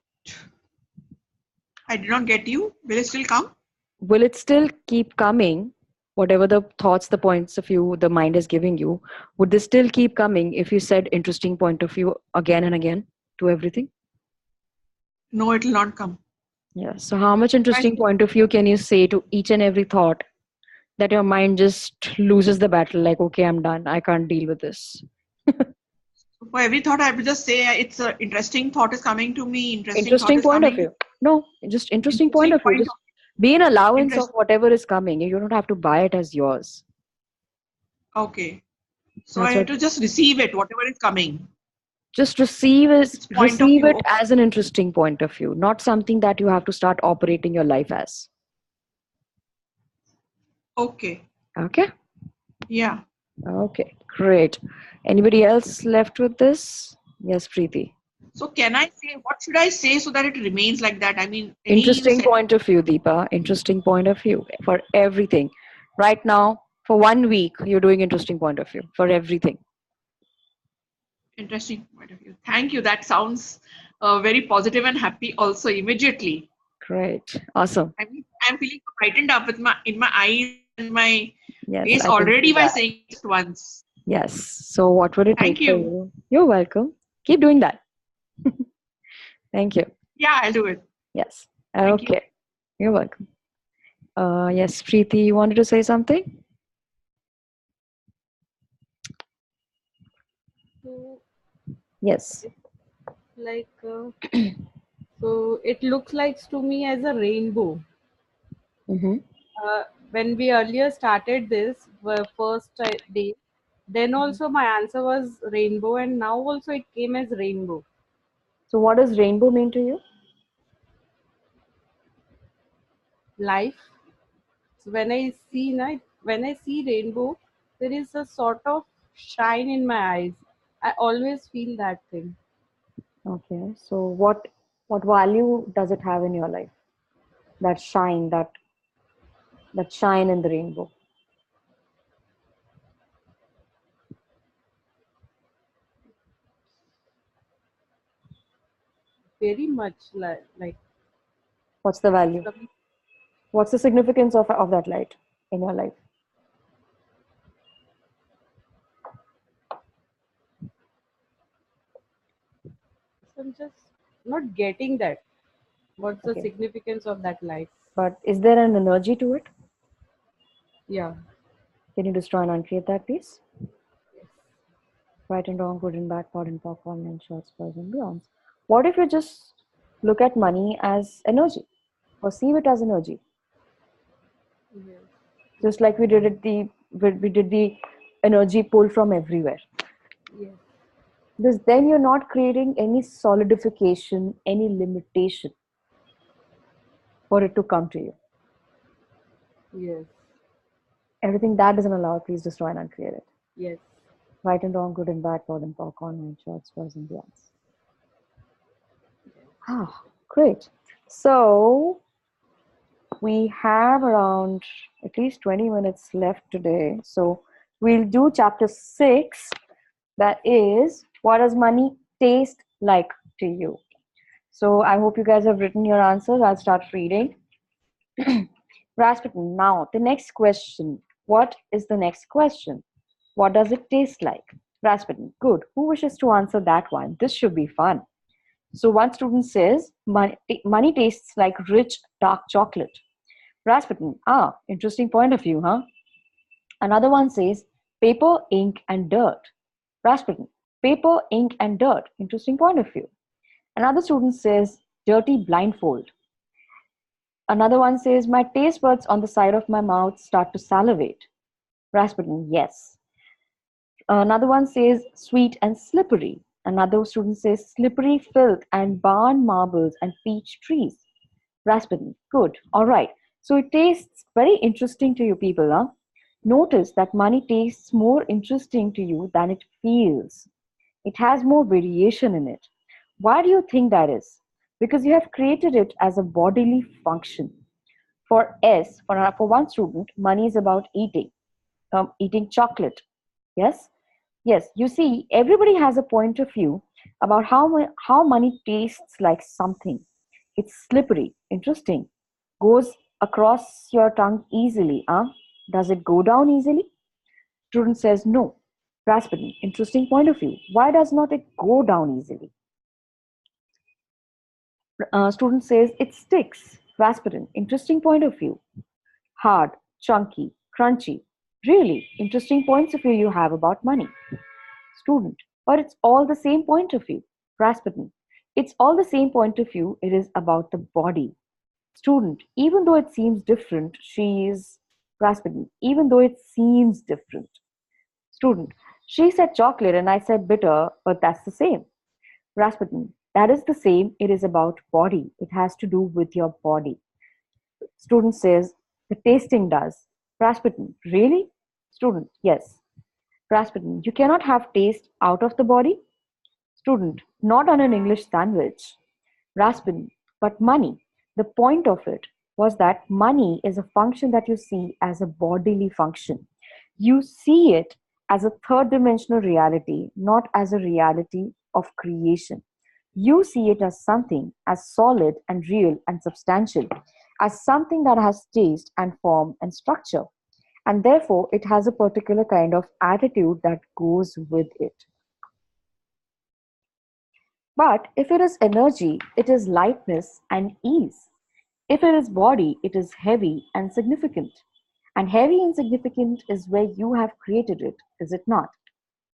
I did not get you. Will it still come? Will it still keep coming? Whatever the thoughts, the points of view the mind is giving you, would they still keep coming if you said interesting point of view again and again to everything? No, it will not come. Yeah. So how much Right. interesting point of view can you say to each and every thought that your mind just loses the battle? Like, okay, I'm done. I can't deal with this. For every thought, I will just say it's a interesting thought is coming to me. Interesting thought Interesting is point of coming. view. No, just interesting point Interesting of view. point Just of be an allowance of interest. whatever is coming. You don't have to buy it as yours. Okay. So I That's have what. to just receive it, whatever is coming. Just It's point of receive view. it as an interesting point of view, not something that you have to start operating your life as. Okay. Okay. Yeah. Okay. Great. Anybody else left with this? Yes, Preeti. So can I say what should I say so that it remains like that? I mean, any Interesting set point of view, Deepa. Interesting point of view for everything. Right now, for 1 week, you're doing interesting point of view for everything. interesting point of view. Thank you. That sounds very positive and happy. Also, immediately. Great. Awesome. I mean, I'm feeling brightened up with my in my eyes and my Yes, face I can already see by that. saying it just once. Yes. So, what would it Thank take for you. you? You're welcome. Keep doing that. Thank you. Yeah, I'll do it. Yes. Thank you. Okay. You're welcome. Yes, Preeti, you wanted to say something? So, Yes. like, so it looks like to me as a rainbow. Mm-hmm. When we earlier started this first day, then also my answer was rainbow, and now also it came as rainbow. So, what does rainbow mean to you? Life. So when I see rainbow, there is a sort of shine in my eyes. I always feel that thing. Okay. So what value does it have in your life? That shine, that shine in the rainbow. Very much like What's the it's value? coming. What's the significance of that light in your life? I'm just not getting that. What's the Okay. significance of that light? But is there an energy to it? Yeah. Can you destroy and uncreate that piece? Right and wrong, good and bad, pod and pop, online shorts, boys and beyonds. What if you just look at money as energy? Perceive it as energy. Yes. Just like we did the energy pull from everywhere. Yes. Because then you're not creating any solidification, any limitation for it to come to you. Yes. Everything that doesn't allow, please destroy and uncreate it. Yes. Right and wrong, good and bad, pod and pop, online shorts, boys and beyonds. Ah, great. So we have around at least 20 minutes left today. So we'll do chapter 6. That is, what does money taste like to you? So I hope you guys have written your answers. I'll start reading. Rasputin, now the next question. What is the next question? What does it taste like? Rasputin, good. Who wishes to answer that one? This should be fun. So one student says, money tastes like rich dark chocolate. Rasputin, interesting point of view, huh? Another one says, paper, ink, and dirt. Rasputin, paper, ink, and dirt. Interesting point of view. Another student says, dirty blindfold. Another one says, my taste buds on the side of my mouth start to salivate. Rasputin, yes. Another one says, sweet and slippery. Another student says, slippery filth and barn marbles and peach trees. Rasputin, good. All right. So it tastes very interesting to you people, huh? Notice that money tastes more interesting to you than it feels. It has more variation in it. Why do you think that is? Because you have created it as a bodily function. For one student, money is about eating chocolate. Yes? Yes, you see, everybody has a point of view about how money tastes like something. It's slippery, interesting, goes across your tongue easily. Does it go down easily? Student says no. Rasputin, interesting point of view. Why does not it go down easily? Student says it sticks. Rasputin, interesting point of view. Hard, chunky, crunchy. Really interesting points of view you have about money. Student, but it's all the same point of view. Rasputin, it's all the same point of view. It is about the body. Student, even though it seems different, she is Rasputin, even though it seems different. Student, she said chocolate and I said bitter, but that's the same. Rasputin, that is the same. It is about body. It has to do with your body. Student says, the tasting does. Rasputin, really? Student, yes. Rasputin, you cannot have taste out of the body? Student, not on an English sandwich. Rasputin, but money. The point of it was that money is a function that you see as a bodily function. You see it as a third dimensional reality, not as a reality of creation. You see it as something as solid and real and substantial, as something that has taste and form and structure. And therefore, it has a particular kind of attitude that goes with it. But if it is energy, it is lightness and ease. If it is body, it is heavy and significant. And heavy and significant is where you have created it, is it not?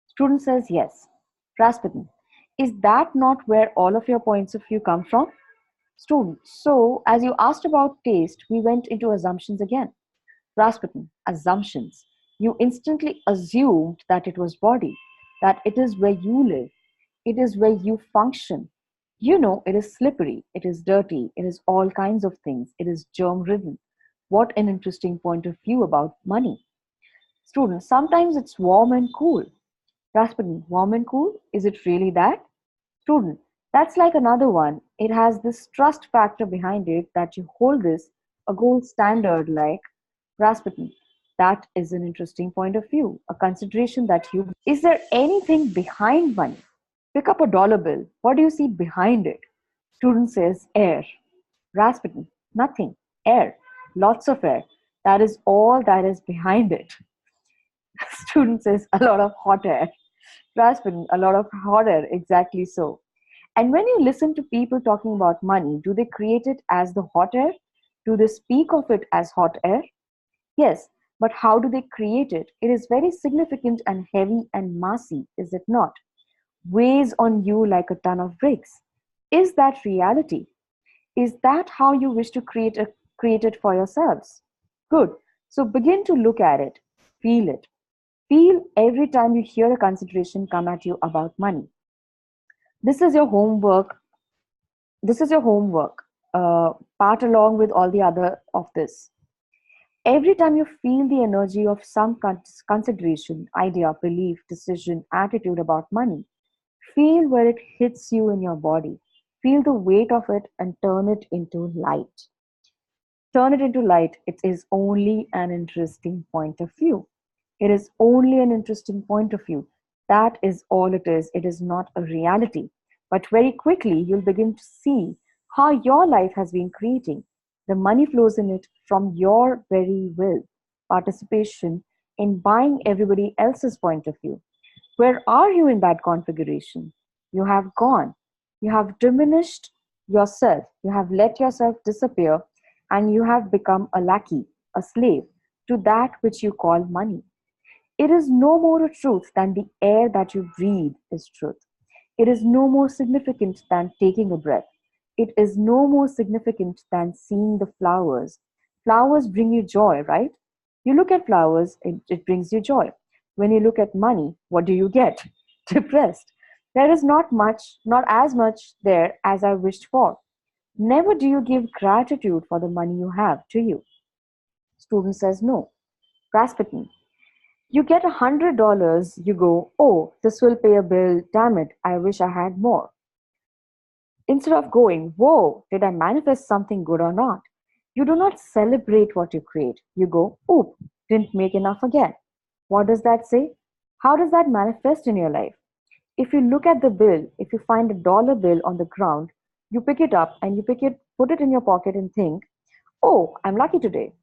Student says yes. Rasputin, is that not where all of your points of view come from? Student, so as you asked about taste, we went into assumptions again. Rasputin, assumptions. You instantly assumed that it was body, that it is where you live, it is where you function. You know, it is slippery, it is dirty, it is all kinds of things, it is germ ridden. What an interesting point of view about money. Student, sometimes it's warm and cool. Rasputin, warm and cool? Is it really that? Student, that's like another one. It has this trust factor behind it that you hold this a gold standard like Rasputin. That is an interesting point of view, a consideration that you. Is there anything behind money? Pick up a dollar bill. What do you see behind it? Student says air. Rasputin, nothing. Air. Lots of air. That is all that is behind it. Student says a lot of hot air. Rasputin, a lot of hot air. Exactly so. And when you listen to people talking about money, do they create it as the hot air? Do they speak of it as hot air? Yes, but how do they create it? It is very significant and heavy and massy, is it not? Weighs on you like a ton of bricks. Is that reality? Is that how you wish to create it for yourselves? Good. So begin to look at it, feel it. Feel every time you hear a consideration come at you about money. This is your homework. This is your homework. Part along with all the other of this. Every time you feel the energy of some consideration, idea, belief, decision, attitude about money, feel where it hits you in your body. Feel the weight of it and turn it into light. Turn it into light. It is only an interesting point of view. It is only an interesting point of view. That is all it is. It is not a reality. But very quickly, you'll begin to see how your life has been creating. The money flows in it from your very will, participation in buying everybody else's point of view. Where are you in that configuration? You have gone. You have diminished yourself. You have let yourself disappear and you have become a lackey, a slave to that which you call money. It is no more a truth than the air that you breathe is truth. It is no more significant than taking a breath. It is no more significant than seeing the flowers. Flowers bring you joy, right? You look at flowers, it brings you joy. When you look at money, what do you get? Depressed. There is not much, not as much there as I wished for. Never do you give gratitude for the money you have to you. Student says no. Rasputin, you get $100, you go, oh, this will pay a bill, damn it, I wish I had more. Instead of going, whoa, did I manifest something good or not? You do not celebrate what you create. You go, oop, didn't make enough again. What does that say? How does that manifest in your life? If you look at the bill, if you find a dollar bill on the ground, you pick it up and you put it in your pocket and think, oh, I'm lucky today.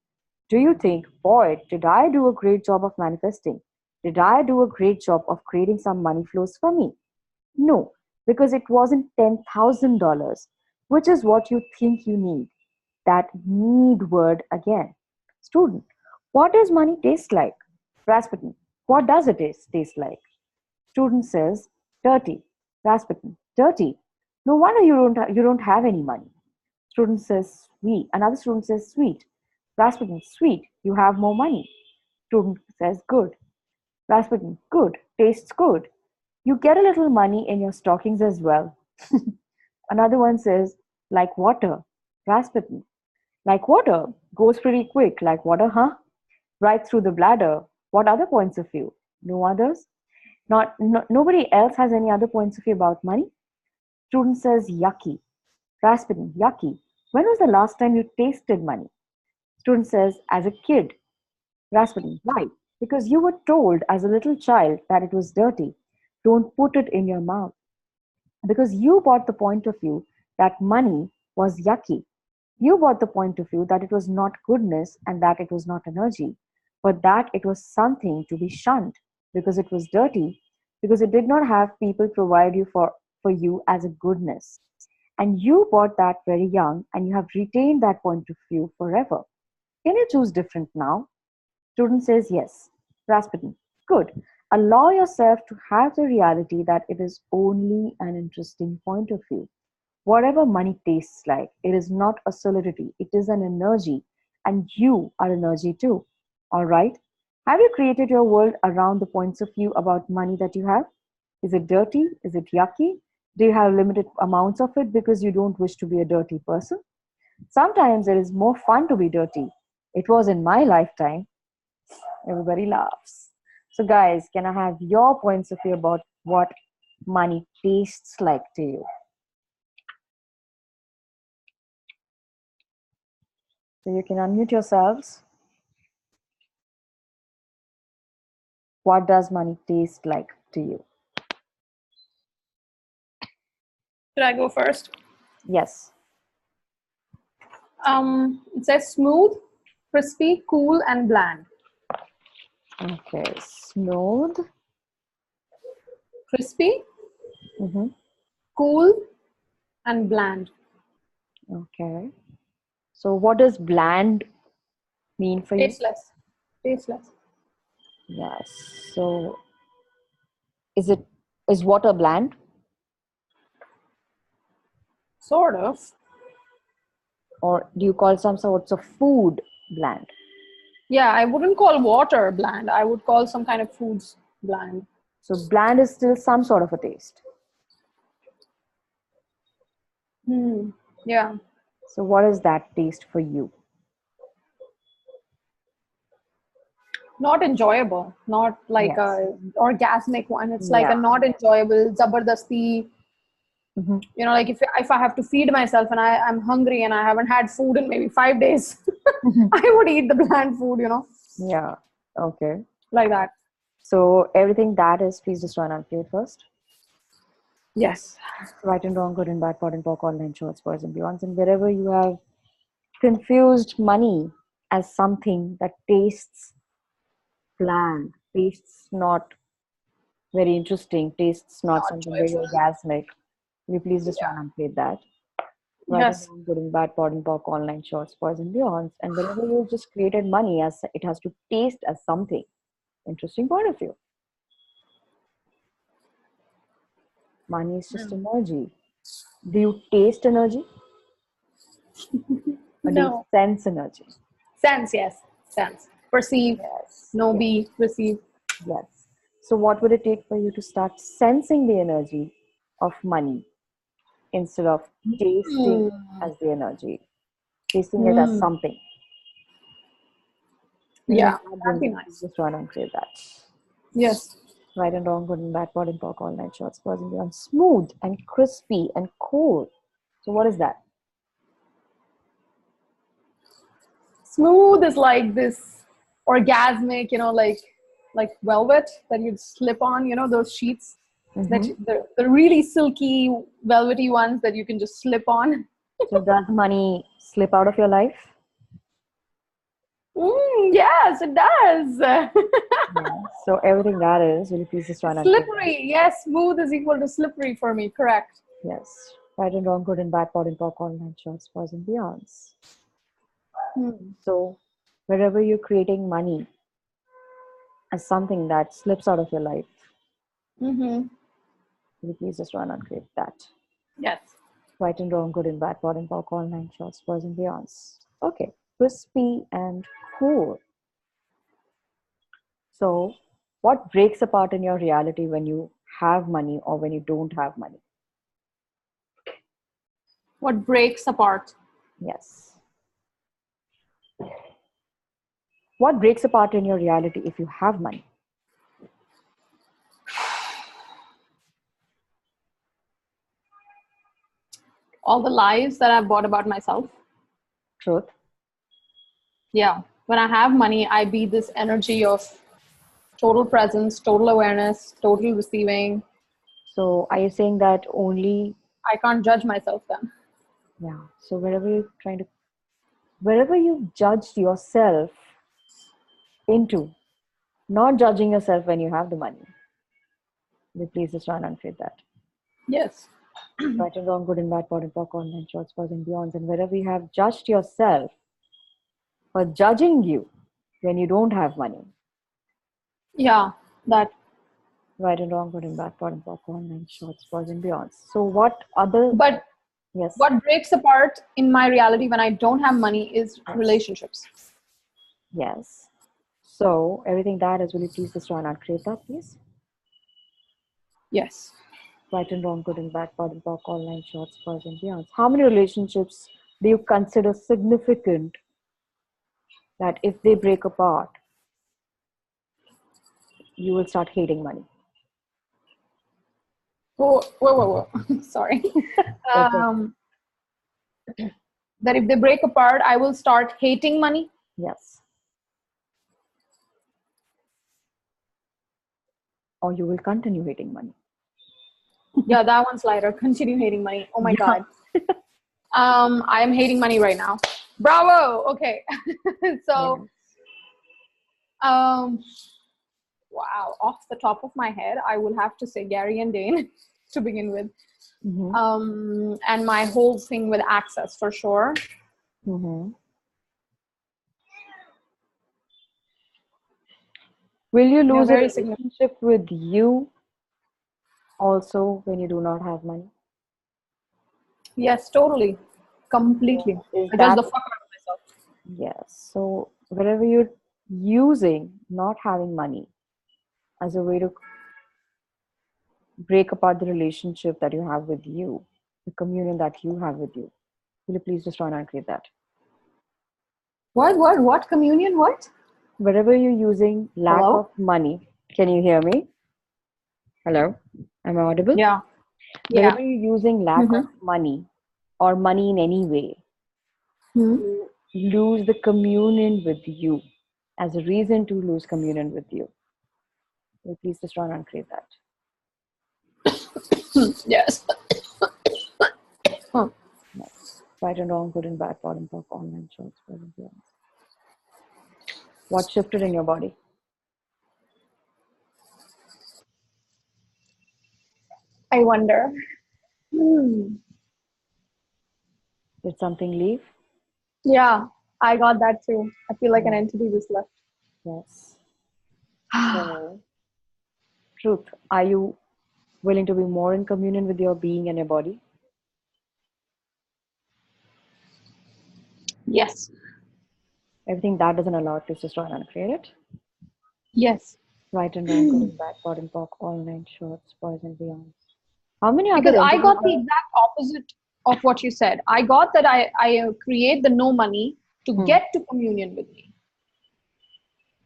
Do you think, boy, did I do a great job of manifesting? Did I do a great job of creating some money flows for me? No, because it wasn't $10,000, which is what you think you need. That need word again. Student, what does money taste like? Rasputin, what does it taste like? Student says, dirty. Rasputin, dirty. No wonder you don't have any money. Student says, sweet. Another student says, sweet. Rasputin, sweet. You have more money. Student says, good. Rasputin, good. Tastes good. You get a little money in your stockings as well. Another one says, like water. Rasputin, like water. Goes pretty quick. Like water, huh? Right through the bladder. What other points of view? No others? Nobody else has any other points of view about money? Student says, yucky. Rasputin, yucky. When was the last time you tasted money? Student says, as a kid. Rasputin, why? Because you were told as a little child that it was dirty. Don't put it in your mouth. Because you bought the point of view that money was yucky. You bought the point of view that it was not goodness and that it was not energy, but that it was something to be shunned because it was dirty, because it did not have people provide you for you as a goodness. And you bought that very young and you have retained that point of view forever. Can you choose different now? Student says yes. Rasputin, good. Allow yourself to have the reality that it is only an interesting point of view. Whatever money tastes like, it is not a solidity, it is an energy, and you are energy too. All right? Have you created your world around the points of view about money that you have? Is it dirty? Is it yucky? Do you have limited amounts of it because you don't wish to be a dirty person? Sometimes it is more fun to be dirty. It was in my lifetime. Everybody laughs. So, guys, can I have your points of view about what money tastes like to you? So, you can unmute yourselves. What does money taste like to you? Should I go first? Yes. It says smooth, crispy, cool, and bland. Okay. Smooth. Crispy, Mm-hmm. cool, and bland. Okay. So, what does bland mean for you? Tasteless. Tasteless. Yes. So, is water bland? Sort of. Or do you call some sorts of food bland? Yeah, I wouldn't call water bland. I would call some kind of foods bland. So, bland is still some sort of a taste. Yeah. So, what is that taste for you? Not enjoyable. Not like Yes. a orgasmic one. It's like a Yeah. not enjoyable, zabardasti. Mm-hmm. You know, like if I have to feed myself and I'm hungry and I haven't had food in maybe 5 days, I would eat the bland food, you know, Yeah. Okay. like that. So, everything that is, please just run and play it first. Yes. Right and wrong, good and bad, pot and pock, online shorts, boys and beyonds. And wherever you have confused money as something that tastes bland, tastes not very interesting, tastes not Not something very joyful. orgasmic, will you please just run Yeah. and play that? Right and Yes. wrong, good and bad, pot and pock, online shorts, boys and beyonds. And whenever you just created money, as it has to taste as something interesting point of view. Money is just energy. Do you taste energy or do you No. sense energy? Sense, yes. Sense. Perceive. Yes. No, Yes. be, receive. Yes. So, what would it take for you to start sensing the energy of money instead of tasting as the energy, tasting it as Mm. something? And Yeah, with that, that'd be then you nice. just run and create that. Yes. Right and wrong, good and bad, pot and pock, all night shorts, person beyond, smooth and crispy and cool. So, what is that? Smooth is like this orgasmic, you know, like velvet that you'd slip on, you know, those sheets that Mm-hmm. the really silky, velvety ones that you can just slip on. So, does money slip out of your life? Yes, it does. Yeah. So, everything that is, will you please just run and create that? Slippery. Yes, smooth is equal to slippery for me. Correct. Yes. Right and wrong, good and bad, pot and pock, all night shorts, person beyonds. So, wherever you're creating money as something that slips out of your life, Mm-hmm. will you please just run and create that? Yes. Right and wrong, good and bad, pot and pock, all nine shorts, boys and beyonds. Okay, crispy and cool. So, what breaks apart in your reality when you have money or when you don't have money? What breaks apart? Yes. What breaks apart in your reality if you have money? All the lies that I've bought about myself. Truth. Yeah. When I have money, I be this energy of total presence, total awareness, total receiving. So, are you saying that only, I can't judge myself then. yeah, so wherever you've judged yourself into, not judging yourself when you have the money, will you please just run and create that? Yes. Right and wrong, good and bad, pot and pock, online shorts, boys and beyonds. And wherever you have judged yourself for judging you when you don't have money, Yeah. That. right and wrong, good and bad, pot and pock, online shorts, boys and beyonds. So what other, But yes, what breaks apart in my reality when I don't have money is relationships. yes. So everything that is, will you please just run and create that, please? Yes. Right and wrong, good and bad, pot and pock, online shorts, boys and beyonds. How many relationships do you consider significant that if they break apart, you will start hating money? Whoa. Sorry. Okay. That if they break apart, I will start hating money. Yes. Or you will continue hating money. Yeah, that one's lighter. Continue hating money. Oh my Yeah. God. I am hating money right now. Bravo. Okay. So, wow. Off the top of my head, I will have to say Gary and Dane to begin with. Mm-hmm. And my whole thing with access for sure. Mm-hmm. Will you lose a very significant. relationship with you also when you do not have money? Yes, totally. Completely. Is I judge that the fuck out of myself. yes? So wherever you're using not having money as a way to break apart the relationship that you have with you, the communion that you have with you, will you please just try and create that? What? Communion? What? Wherever you're using lack Hello? of money, can you hear me? Hello, am I audible? Yeah. Wherever you're using lack Mm-hmm. of money or money in any way, to lose the communion with you as a reason to lose communion with you. Will you please just try and create that? Yes. Yes. Right and wrong, good and bad, pod and talk, online shorts, present beyond. What shifted in your body? I wonder. Did something leave? Yeah, I got that too. I feel like an entity just left. Yes. So, truth, are you willing to be more in communion with your being and your body? Yes. Everything that doesn't allow it, please just try and create it. Yes. Right and wrong, good and bad, pod and talk, online shorts, boys and beyond. How many other Because I entities got the are? exact opposite of what you said. I got that I create the no money to get to communion with me.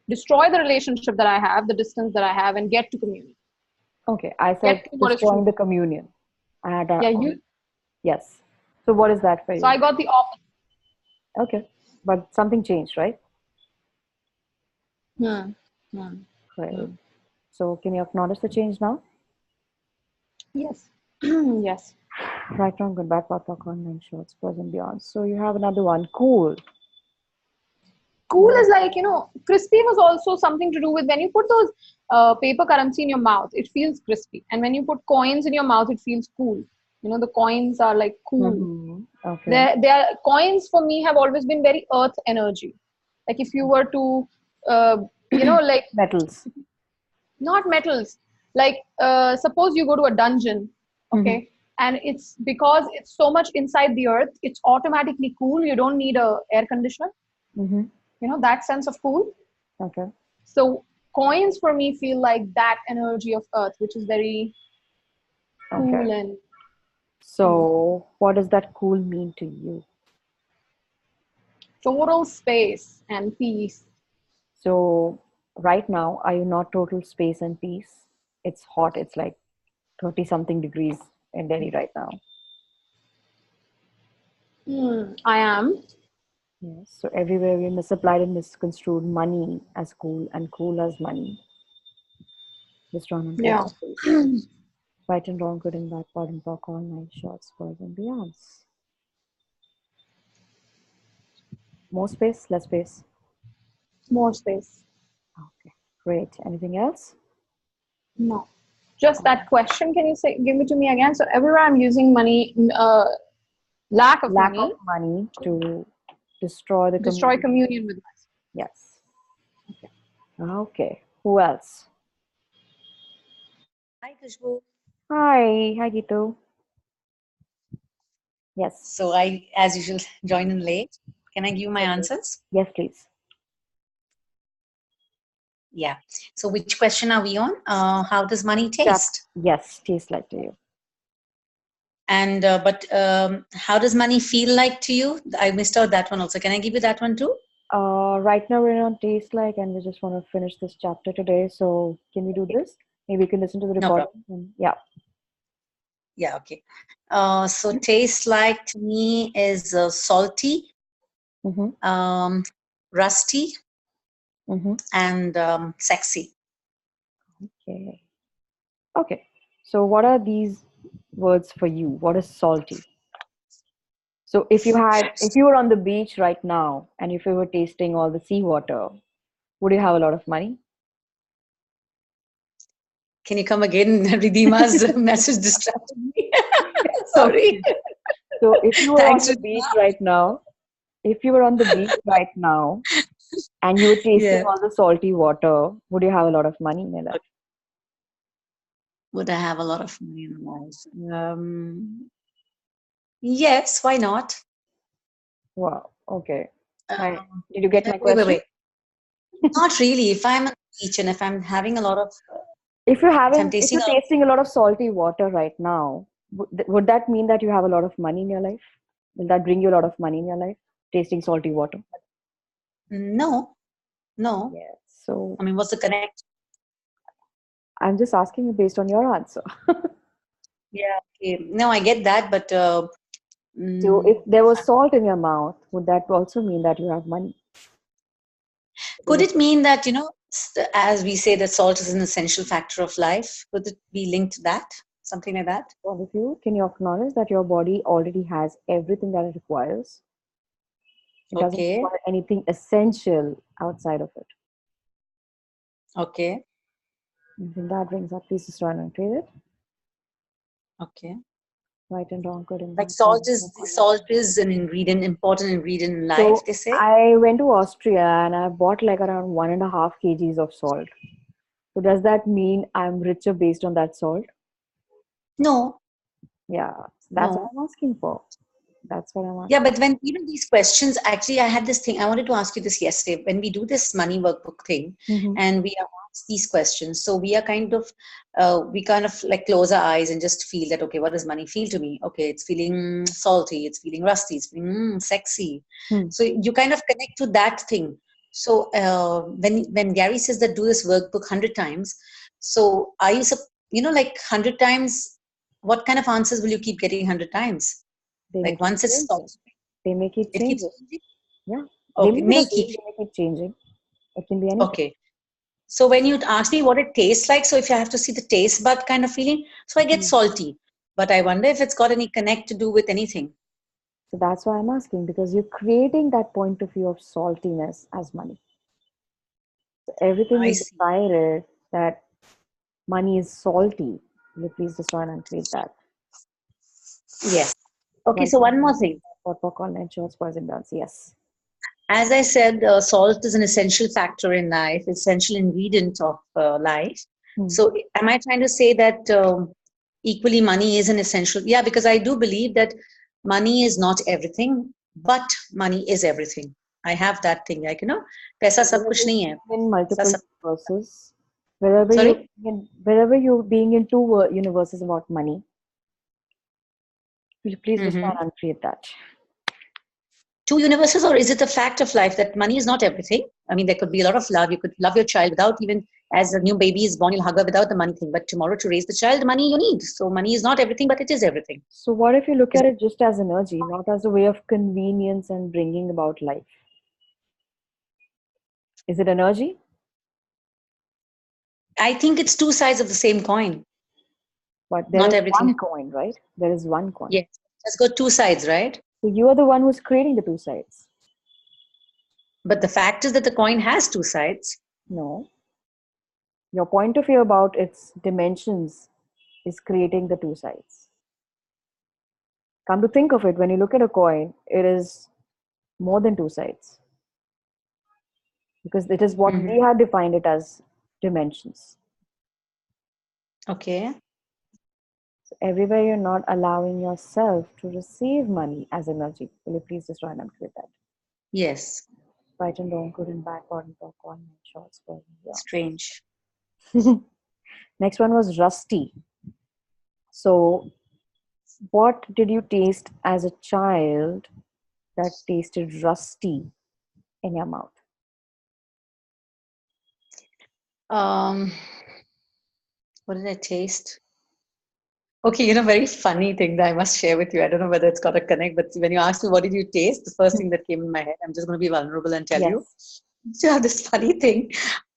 Destroy the relationship that I have, the distance that I have, and get to communion. Okay, I Get said to what is destroying true. the communion. I had Yeah, a, yes. So what is that for So I you? got the opposite. Okay, but something changed, right? Right. So can you acknowledge the change now? Yes. Yes. Right, wrong, good, bad, pod, talk, online shorts, boys and beyond. So you have another one. Cool. Cool is like, crispy was also something to do with when you put those paper currency in your mouth, it feels crispy. And when you put coins in your mouth, it feels cool. The coins are like cool. Okay. Their coins for me have always been very earth energy. Like if you were to, like Metals. not metals, like suppose you go to a dungeon, okay, and it's because it's so much inside the earth, it's automatically cool. You don't need a air conditioner. That sense of cool. Okay. So coins for me feel like that energy of earth, which is very cool. Okay. And So what does that cool mean to you? total space and peace. So right now, are you not total space and peace? It's hot. It's like 30 something degrees in Delhi right now. I am. Yes. So everywhere we misapplied and misconstrued money as cool and cool as money. Just run and Yeah. right and wrong, good and bad, pod and talk, online shorts, boys and beyonds. More space, less space. More space. Okay, great. Anything else? No. Just that question. Can you give it to me again? So everywhere I'm using money, lack of money to destroy the communion with myself. Yes. Okay. Okay. Who else? Hi, Khushboo. Hi, Gitu. Yes. So I, as usual, join in late. Can I give my answers? Yes, please. Yeah. So which question are we on? How does money taste? Yes, taste like to you. And but how does money feel like to you? I missed out that one also. Can I give you that one too? Right now we're on taste like, and we just want to finish this chapter today. So can we do this? Maybe you can listen to the No problem. recording. And, yeah. Yeah, okay. So taste like to me is salty, Mm-hmm. rusty, Mm-hmm. and sexy. Okay. Okay. So what are these words for you? What is salty? So if you were on the beach right now and if you were tasting all the seawater, would you have a lot of money? Can you come again? Ridima's message distracted me. Sorry. Okay. So if you were on Thanks, the beach right now, if you were on the beach right now and you were tasting Yeah. all the salty water, would you have a lot of money in your life? Would I have a lot of money in life? Yes, why not? Wow. Okay. My, Um, did you get my wait, wait, question? wait. Not really. If I'm on the beach and if I'm having a lot of, If you're tasting a lot of salty water right now, would that mean that you have a lot of money in your life? Will that bring you a lot of money in your life? Tasting salty water? no, no. Yes. So I mean, what's the connect? I'm just asking you based on your answer. Yeah, okay. No, I get that, but So if mm, there was salt in your mouth, would that also mean that you have money? could Because it mean that, as we say that salt is an essential factor of life? Could it be linked to that? Something like that? all of you, can you acknowledge that your body already has everything that it requires? It doesn't Okay, require anything essential outside of it. okay, And then that brings up, please just run and read it. okay. Right and wrong, good and Like bad. Good and wrong, salt is an ingredient, important ingredient in life, so they say. I went to Austria and I bought like around 1.5 kgs of salt. So does that mean I'm richer based on that salt? No, Yeah, that's what no. I'm asking for. That's what I'm Yeah, asking. but when even these questions, actually, I had this thing. I wanted to ask you this yesterday. When we do this money workbook thing, Mm-hmm. and we are asked these questions, so we kind of like close our eyes and just feel that, okay, what does money feel to me? Okay, it's feeling salty, it's feeling rusty, it's feeling sexy. Hmm. So you kind of connect to that thing. So when Gary says that do this workbook 100 times, so are you like 100 times? What kind of answers will you keep getting 100 times? They Like may keep once it changing. stops, They may keep it keeps changing. changing. Yeah, they Okay, may be may the keep. same. They may keep changing. It can be anything. Okay. So when you ask me what it tastes like, so if you have to see the taste bud kind of feeling, so I get Hmm. salty. But I wonder if it's got any connect to do with anything. So that's why I'm asking because you're creating that point of view of saltiness as money. So everything I you see. decided that money is salty. Will you please just run and create that? Yes. Okay, Right so and one more wrong. thing. What work online shows poison dance. Yes. As I said, salt is an essential factor in life, essential ingredient of life. Hmm. So, am I trying to say that equally money is an essential? Yeah, because I do believe that money is not everything, but money is everything. I have that thing, like पैसा So सब wherever कुछ you're नहीं है. being in पैसा multiple सब. universes, Sorry, wherever you're being in two universes about money, will you please mm-hmm. respond and create that? Two universes, or is it a fact of life that money is not everything? I mean, there could be a lot of love. You could love your child without even, as a new baby is born, you'll hug her without the money thing. But tomorrow to raise the child, money you need. So money is not everything, but it is everything. So what if you look Is- at it just as energy, not as a way of convenience and bringing about life? Is it energy? I think it's two sides of the same coin. But there Not is everything. one coin, right? There is one coin. Yes, it's got two sides, right? So you are the one who's creating the two sides. But the fact is that the coin has two sides. No. Your point of view about its dimensions is creating the two sides. Come to think of it, when you look at a coin, it is more than two sides because it is what Mm-hmm. we have defined it as dimensions. Okay. So everywhere you're not allowing yourself to receive money as energy. Will you please just run and create that? Yes. Right and wrong, good and bad, bottom, top, on, and shorts, Strange. yeah. Next one was rusty. So what did you taste as a child that tasted rusty? in your mouth? Um, what did I taste? Okay, very funny thing that I must share with you. I don't know whether it's got a connect, but when you asked me what did you taste, the first thing that came in my head, I'm just going to be vulnerable and tell you. Yes. I used to have this funny thing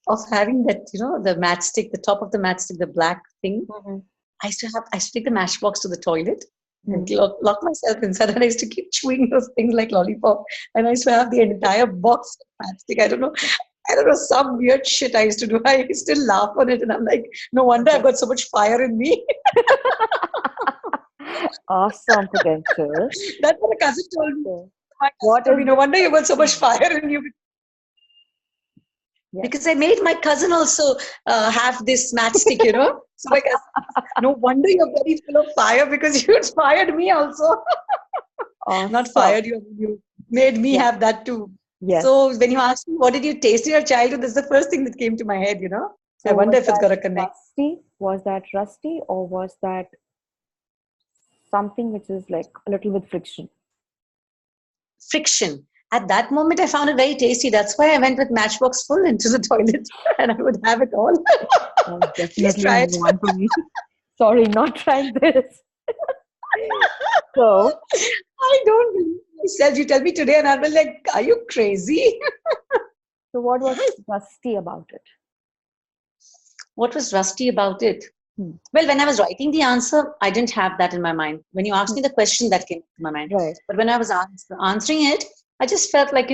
of having that, the matchstick, the top of the matchstick, the black thing. Mhm. I used to take the matchbox to the toilet and Mm. lock myself inside, and I used to keep chewing those things like lollipop. And I used to have the entire box of matchstick. I don't know, some weird shit I used to do. I still laugh on it, and I'm like, no wonder I've got so much fire in me. Awesome potential. That's what a cousin told me. So, My cousin what told is me, no wonder you've got so much the fire in you. yes. Because I made my cousin also have this matchstick, So my cousin, no wonder you're very full of fire because you inspired me also. Not Awesome. fired you made me Yeah. have that too. Yes. So when you asked me what did you taste in your childhood, that's the first thing that came to my head. I So wonder was if it's that got a connect. rusty? Was that rusty, or was that something which is like a little bit friction? Friction. At that moment I found it very tasty. That's why I went with matchbox full into the toilet and I would have it all. That's Please definitely try a it. new one for me. Sorry, not trying this. So, I don't believe myself. You tell me today and I'll be like, are you crazy? so what was rusty about it? What was rusty about it? Hmm. Well, when I was writing the answer, I didn't have that in my mind. When you asked Hmm. me the question, that came to my mind. Right. But when I was answering it, I just felt like,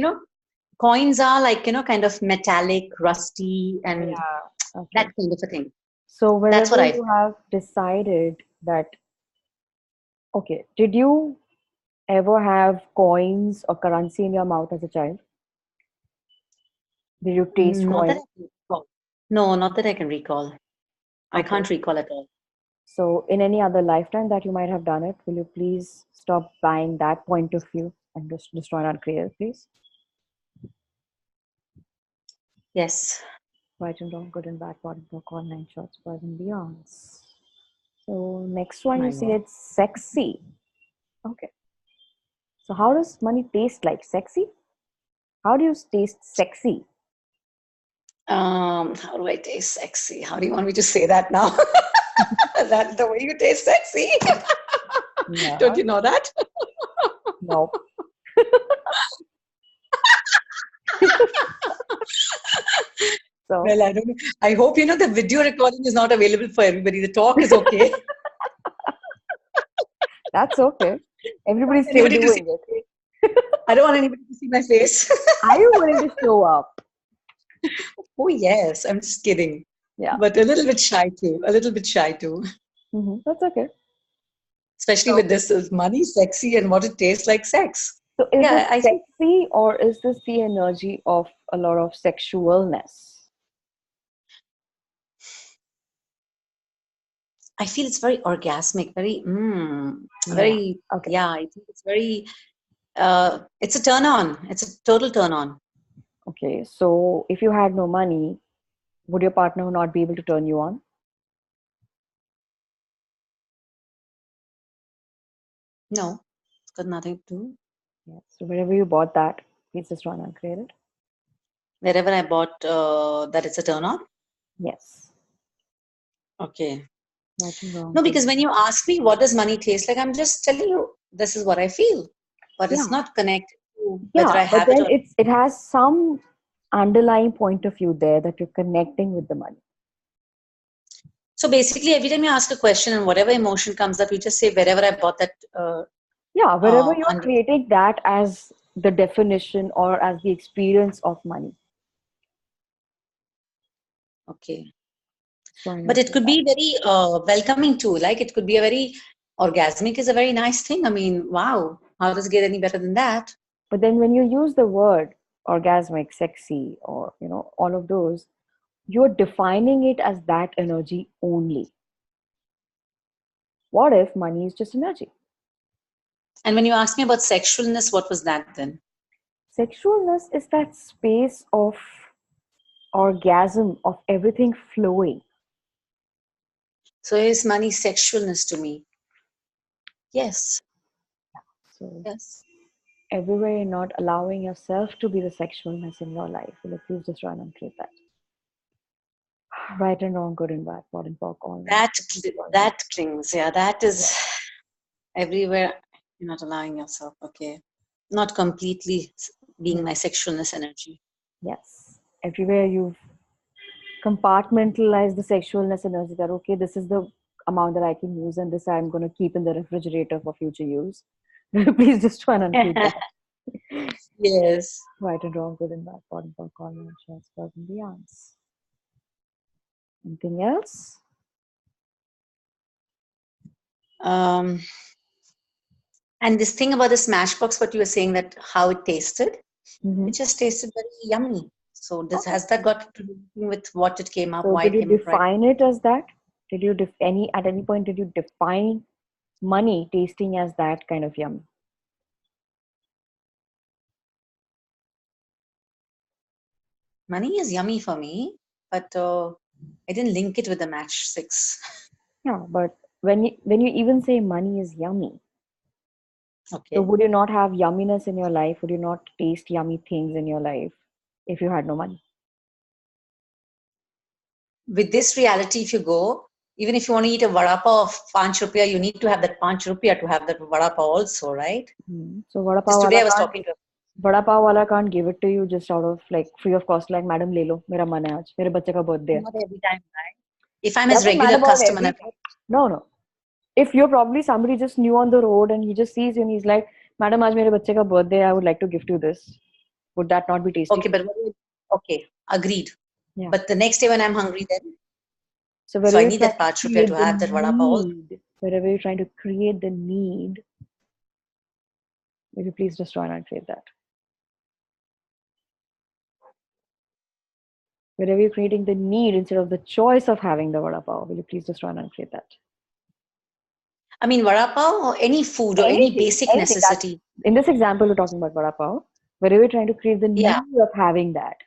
coins are like, kind of metallic, rusty, and Yeah. Okay. that kind of a thing. So That's what wherever I you have decided that, okay, did you ever have coins or currency in your mouth as a child? Did you taste Not that coin? I can recall. No, not that I can recall. I Okay. can't recall at all. So in any other lifetime that you might have done it, will you please stop buying that point of view and just destroy and uncreate, please? Yes. Right and wrong, good and bad, bottom book, all nine shorts, boys and beyonds. So next one, you My see God. it's sexy. Okay. So how does money taste like? Sexy? How do you taste sexy? How do I taste sexy? How do you want me to say that now? That's the way you taste sexy. Yeah. Don't you know that? No. So Well, I don't know. I hope the video recording is not available for everybody. The talk is okay. that's okay. Everybody's still Anybody to see doing my it. face. I don't want anybody to see my face. Are you willing to show up? Oh yes, I'm just kidding. Yeah. But a little bit shy too. A little bit shy too. That's okay. Especially So, with this money, sexy, and what it tastes like sex. so is Yeah, this I think sexy, or is this the energy of a lot of sexualness? I feel it's very orgasmic, very Yeah. very Okay. yeah, I think it's very it's a turn on. It's a total turn on. Okay. So if you had no money, would your partner not be able to turn you on? No, it's got nothing to do. Yeah. So wherever you bought that, please just run and create it. Wherever I bought that it's a turn on. Yes. Okay. Right and wrong. No, Good because and when you ask me what does money taste like, I'm just telling you this is what I feel. But bad. it's Yeah. not connected to whether Yeah. I But have it then or it has some underlying point of view there that you're connecting with the money. so basically every time you ask a question and whatever emotion comes up, you just say wherever I bought that Yeah. Wherever you're under creating that as the definition or as the experience of money. okay. So But it could be very welcoming too. Like it could be a very orgasmic is a very nice thing. I mean, wow, how does it get any better than that? But then when you use the word orgasmic, sexy, or all of those, you're defining it as that energy only. What if money is just energy? And when you asked me about sexualness, what was that then? Sexualness is that space of orgasm, of everything flowing. So is money sexualness to me? Yes. So Yes. Everywhere you're not allowing yourself to be the sexualness in your life, will you please just run and create that? Right and wrong, good and bad, pot and pork, all That clings. Yeah, that is everywhere. You're not allowing yourself. Okay, not completely being my sexualness energy. Yes. Everywhere you've compartmentalized the sexualness energy that, okay, this is the amount that I can use and this I'm going to keep in the refrigerator for future use. Please just run and create that. Yes. Right and wrong, good and bad, pot and pork, all chance, birds and beyonds. Anything else? And this thing about the Smashbox, what you were saying, that how it tasted, Mm-hmm. it just tasted very yummy. So this has that got to do with what it came up, So why did it you came up, right? define it as that? Did you at any point did you define money tasting as that kind of yum? Money is yummy for me, but I didn't link it with the match 6. Yeah, but when you even say money is yummy, Okay. so would you not have yumminess in your life? Would you not taste yummy things in your life if you had no money? With this reality, if you go, even if you want to eat a vada pav of 5 rupiah, you need to have that 5 rupiah to have that vada pav also, right? So vada Just pav today I wala was can't, talking to vada pav wala can't give it to you just out of like free of cost, like madam le lo, mera man hai aaj, mere bacche ka birthday hai. not every time, right? If I'm his Doesn't matter regular about customer, every time. No. If you're probably somebody just new on the road and he just sees you and he's like, madam, aaj mere bacche ka birthday, I would like to gift you this. Would that not be tasty? okay, but okay, agreed. Yeah. But the next day when I'm hungry, then So so wherever I you're need trying that to 5 rupiah create to the have that vada pav also. need, wherever you're trying to create the need, will you please just try and create that? Wherever you're creating the need instead of the choice of having the vada pav, will you please just try and create that? I mean, vada pav or any food or any basic Anything. That's, necessity. in this example, we're talking about vada pav. Wherever you're trying to create the Yeah. need of having that.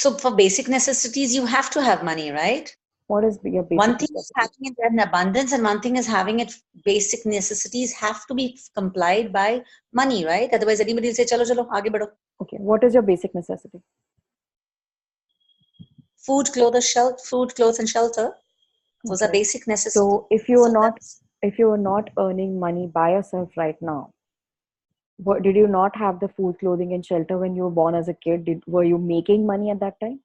So for basic necessities, you have to have money, right? What is your basic One thing is necessity? having it in abundance, and one thing is having it. Basic necessities have to be complied by money, right? Otherwise, anybody will say, "Chalo, chalo, aage badho." Okay, what is your basic necessity? Food, clothes, and shelter. Those are Okay. basic necessities. So if you are not earning money by yourself right now, did you not have the food, clothing, and shelter when you were born as a kid? Were you making money at that time?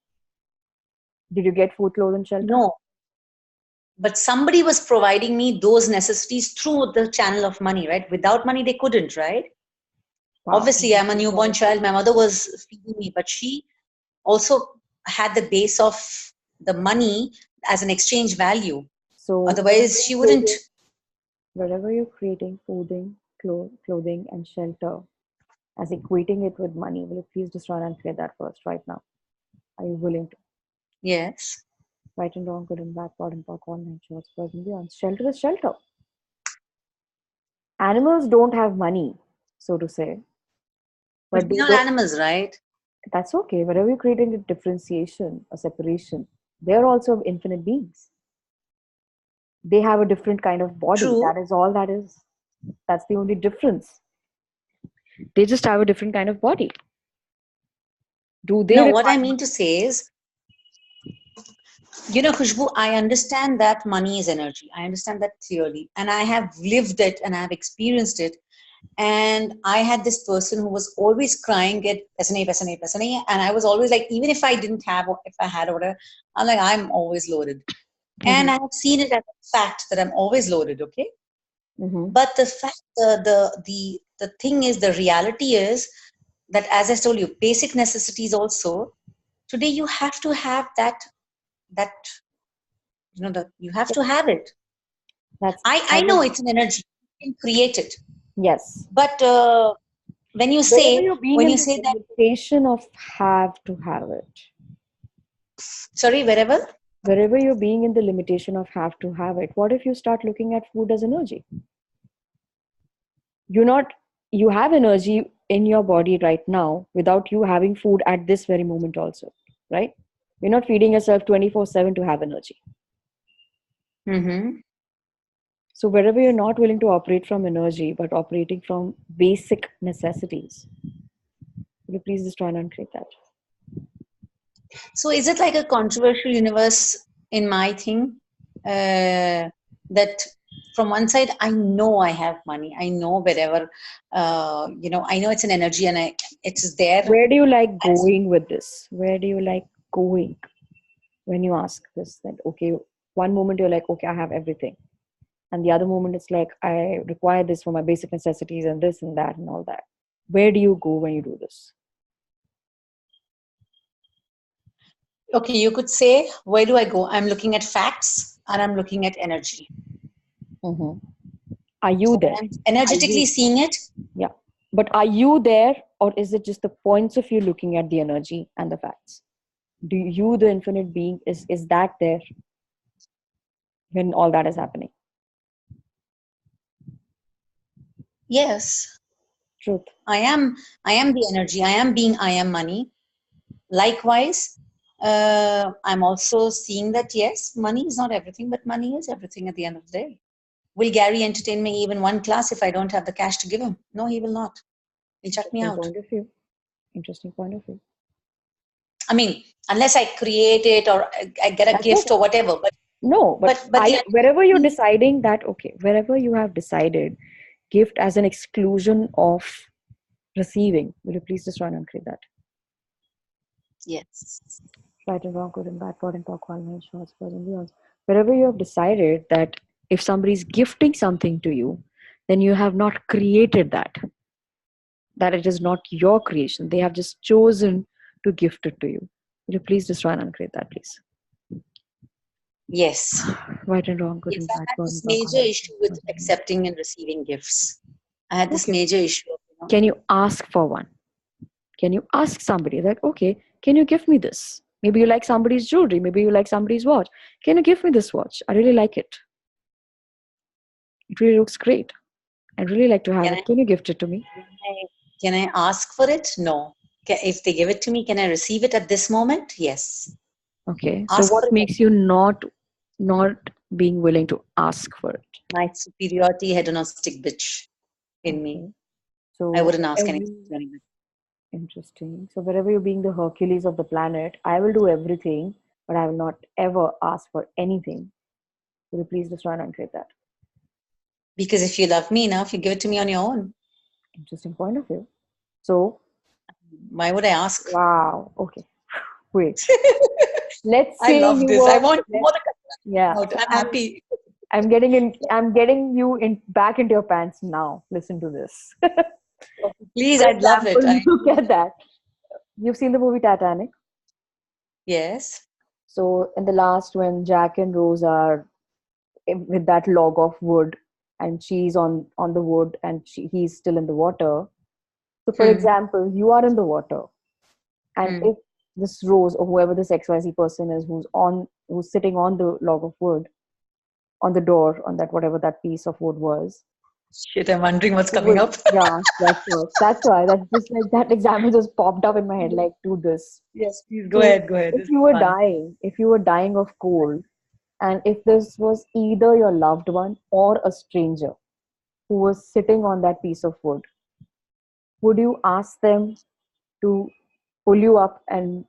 Did you get food, clothes, and shelter? No, but somebody was providing me those necessities through the channel of money, right? Without money, they couldn't, right? Wow. Obviously, I'm a newborn child. My mother was feeding me, but she also had the base of the money as an exchange value. So Otherwise, she wouldn't. wherever you're creating clothing, and shelter, as equating it with money, will you please just run and create that first right now? Are you willing to? Yes. Right and wrong, good and bad, pot and pork, all nine shorts, birds and beyond. Shelter is shelter. Animals don't have money, so to say. But we're not animals, right? That's okay. Wherever you're creating a differentiation, a separation, they're also infinite beings. They have a different kind of body. True. That is all that is. That's the only difference. They just have a different kind of body. Do they? No, what I mean to say is, Khushboo, I understand that money is energy. I understand that clearly. And I have lived it and I have experienced it. And I had this person who was always crying at SNA. And I was always like, even if I didn't have, or if I had or whatever, I'm like, I'm always loaded. And I have seen it as a fact that I'm always loaded, okay? But the fact, the thing is, the reality is that, as I told you, basic necessities also, today you have to have that you have to have it. I know it's an energy, you can create it. Yes. But when you say that limitation of have to have it. Sorry, wherever you're being in the limitation of have to have it, what if you start looking at food as energy? You have energy in your body right now without you having food at this very moment also, right? You're not feeding yourself 24/7 to have energy. So wherever you're not willing to operate from energy, but operating from basic necessities, will you please just try and uncreate that? So is it like a controversial universe in my thing? That from one side, I know I have money. I know wherever, I know it's an energy and it's there. Where do you like going with this? Where do you like going when you ask this? That, okay, one moment you're like, okay, I have everything. And the other moment it's like, I require this for my basic necessities and this and that and all that. Where do you go when you do this? Okay, you could say, where do I go? I'm looking at facts and I'm looking at energy. Mm-hmm. Are you there? I'm energetically seeing it. Yeah. But are you there, or is it just the points of you looking at the energy and the facts? Do you, the infinite being, is that there when all that is happening? Yes. Truth. I am the energy. I am money. Likewise, I'm also seeing that yes, money is not everything, but money is everything at the end of the day. Will Gary entertain me even one class if I don't have the cash to give him? No, he will not. He'll shut me out. Point of view. Interesting point of view. I mean, unless I create it or I get a gift or whatever. But no, but wherever you're deciding that, okay, wherever you have decided gift as an exclusion of receiving, will you please just try and uncreate that? Yes. Right and wrong, good and bad, God and talk, wherever you have decided that if somebody is gifting something to you, then you have not created that it is not your creation. They have just chosen to gift it to you. Will you please just try and uncreate that, please? Yes. Right and wrong, good yes, and bad. I had this major issue with accepting and receiving gifts. I had this major issue. Can you ask for one? Can you ask somebody that, okay, can you give me this? Maybe you like somebody's jewelry. Maybe you like somebody's watch. Can you give me this watch? I really like it. It really looks great. I'd really like to have it. Can you gift it to me? Can I ask for it? No. If they give it to me, can I receive it at this moment? Yes. Okay. So what makes you not being willing to ask for it? My superiority hedonistic bitch in me. So I wouldn't ask anything to anybody. Interesting. So wherever you're being the Hercules of the planet, I will do everything, but I will not ever ask for anything. Will you please just try and uncreate that? Because if you love me enough, you give it to me on your own. Interesting point of view. So why would I ask? Wow. Okay. Wait. Let's say I love this. I want more. Yeah. I'm happy. I'm getting you back into your pants now. Listen to this. Please, I'd love it. Look at that. You've seen the movie Titanic? Yes. So in the last, when Jack and Rose are with that log of wood, and she's on the wood and he's still in the water. So for example, you are in the water, and if this Rose or whoever this XYZ person is who's sitting on the log of wood, on the door, on that whatever that piece of wood was. Shit, I'm wondering what's coming up. Yeah, that's why. That's just like that example just popped up in my head. Like, do this. Yes, please go ahead. If you were dying of cold, and if this was either your loved one or a stranger who was sitting on that piece of wood, would you ask them to pull you up and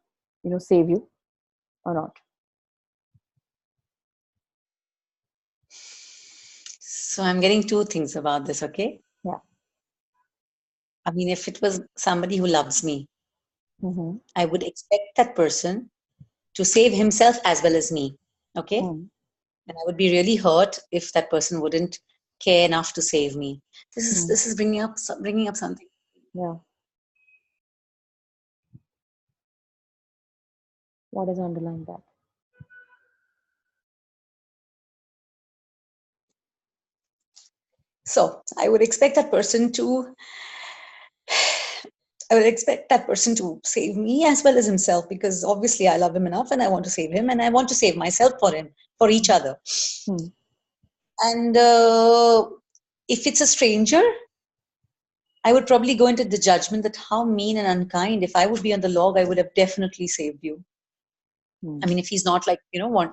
save you or not? So I'm getting two things about this, okay? Yeah. I mean, if it was somebody who loves me, I would expect that person to save himself as well as me, okay? And I would be really hurt if that person wouldn't care enough to save me. This is bringing up something. Yeah. What is underlying that? So I would expect that person to save me as well as himself, because obviously I love him enough and I want to save him and I want to save myself for him, for each other. And if it's a stranger, I would probably go into the judgment that how mean and unkind. If I would be on the log, I would have definitely saved you. I mean, if he's not like,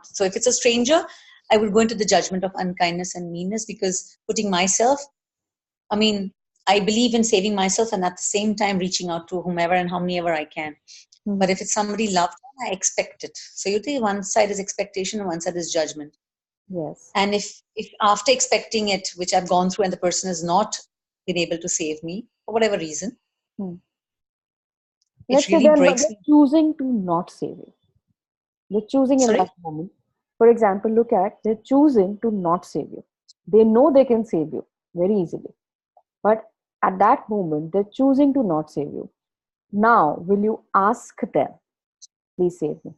so if it's a stranger, I would go into the judgment of unkindness and meanness, because putting myself, I mean, I believe in saving myself and at the same time reaching out to whomever and however I can. But if it's somebody loved, I expect it. So you think one side is expectation and one side is judgment. Yes. And if after expecting it, which I've gone through, and the person has not been able to save me for whatever reason, Hmm. it Let's say really they're breaks me. choosing to not save you. They're choosing in Sorry? that moment. For example, look at, they're choosing to not save you. They know they can save you very easily. But at that moment, they're choosing to not save you. Now, will you ask them, please save me?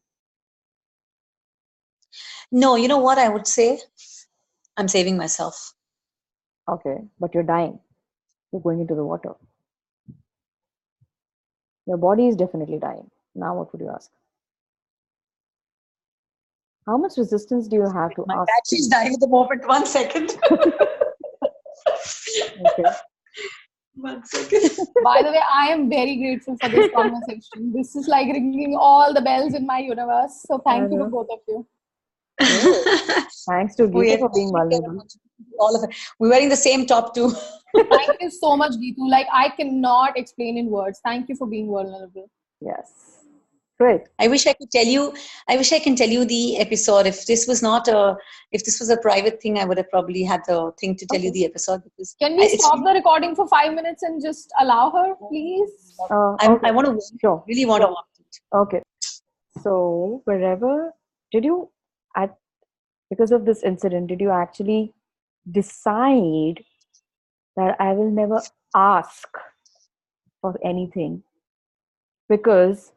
No, you know what I would say? I'm saving myself. Okay, but you're dying. You're going into the water. Your body is definitely dying. Now, what would you ask? How much resistance do you have to My ask? battery is dying at the moment. 1 second. Okay. 1 second. By the way, I am very grateful for this conversation. This is like ringing all the bells in my universe. So thank you to both of you. Thanks to Geeta for being vulnerable. All of it. We're wearing the same top too. Thank you so much, Geetu. Like, I cannot explain in words. Thank you for being vulnerable. Yes. Great. I wish I could tell you. I wish I can tell you the episode. If this was a private thing, I would have probably had the thing to tell you the episode, because Can we stop the recording for 5 minutes and just allow her, please? I want to Sure. really want to watch it. Okay. So wherever because of this incident, did you actually decide that I will never ask for anything because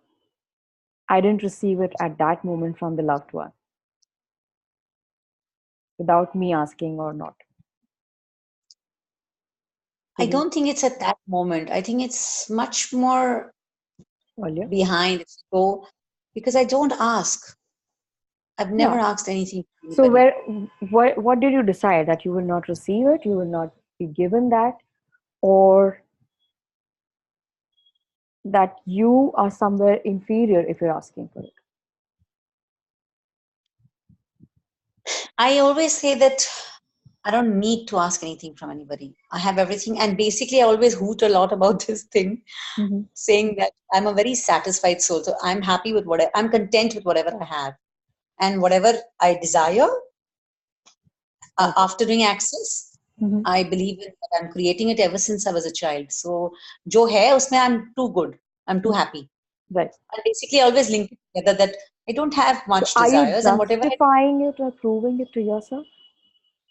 I didn't receive it at that moment from the loved one, without me asking or not? I don't think it's at that moment. I think it's much more Earlier? behind. If you go, because I don't ask. I've never asked anything from So anybody. what did you decide, that you will not receive it, you will not be given that, or that you are somewhere inferior if you're asking for it? I always say that I don't need to ask anything from anybody. I have everything. And basically, I always hoot a lot about this thing, saying that I'm a very satisfied soul. So I'm happy with I'm content with whatever I have. And whatever I desire, after doing access, I believe in that I'm creating it ever since I was a child. So, jo hai, usme I'm too good. I'm too happy. Right. And basically, I always link it together that I don't have much So are you desires, and whatever justifying it or proving it to yourself?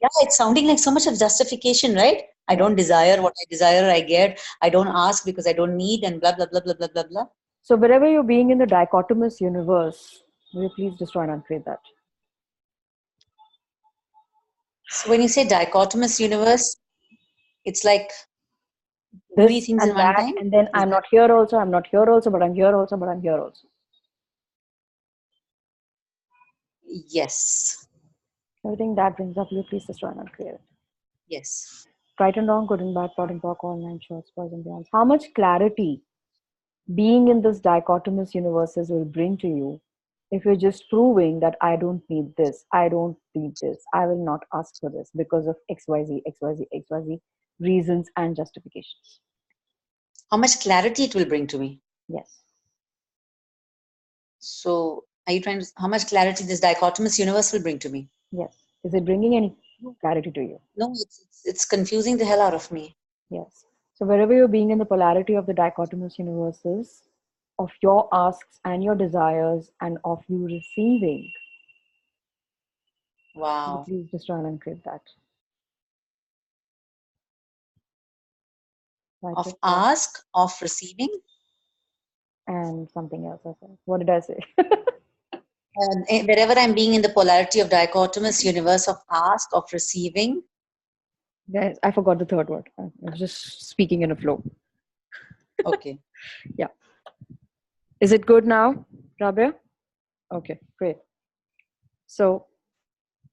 yeah, it's sounding like so much of justification, right? I don't desire what I desire, I get. I don't ask because I don't need, and blah, blah, blah, blah, blah, blah, blah. So wherever you're being in the dichotomous universe, will you please destroy and uncreate that? So when you say dichotomous universe, it's like too many This things in and one that, time. and then I'm not here also, I'm not here also, but I'm here also, but I'm here also. Yes. Everything that brings up, will you please destroy and uncreate it? Yes. Right and wrong, good and bad, pot and pock, all nine shorts, boys and beyond. How much clarity being in this dichotomous universes will bring to you if you're just proving that I don't need this, I don't need this, I will not ask for this because of XYZ, XYZ, XYZ reasons and justifications. How much clarity it will bring to me. Yes. So are you trying to, how much clarity this dichotomous universe will bring to me? Yes. Is it bringing any clarity to you? No, it's confusing the hell out of me. Yes. So wherever you're being in the polarity of the dichotomous universes, of your asks and your desires and of you receiving, Wow. please destroy and uncreate that. Right, of ask, of receiving. And something else I said. What did I say? Wherever I'm being in the polarity of dichotomous universe of ask, of receiving. Guys, I forgot the third word. I was just speaking in a flow. Okay. Yeah. Is it good now, Rabia? Okay, great. So,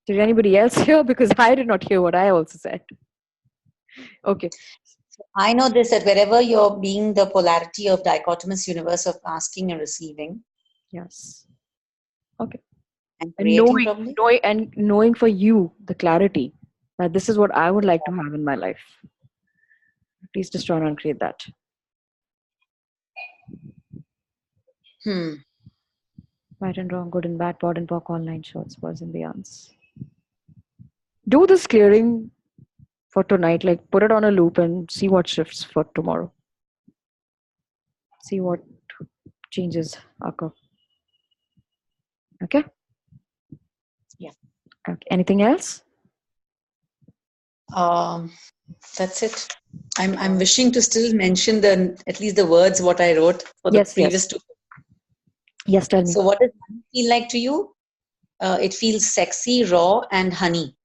did anybody else hear? Because I did not hear what I also said. Okay. I know this, that wherever you're being the polarity of dichotomous universe of asking and receiving. Yes. Okay. And And creating probably. knowing for you the clarity that this is what I would like to have in my life. Please just try and create that. Hmm. Right and wrong, good and bad, pod and pock, online shorts, boys and beyonds. Do this clearing for tonight, like put it on a loop and see what shifts for tomorrow. See what changes occur. Okay? Yeah. Okay. Anything else? Um, that's it. I'm wishing to still mention the at least the words what I wrote for the Yes, previous yes. two. Yes, tell me. So what does money feel like to you? It feels sexy, raw, and honey.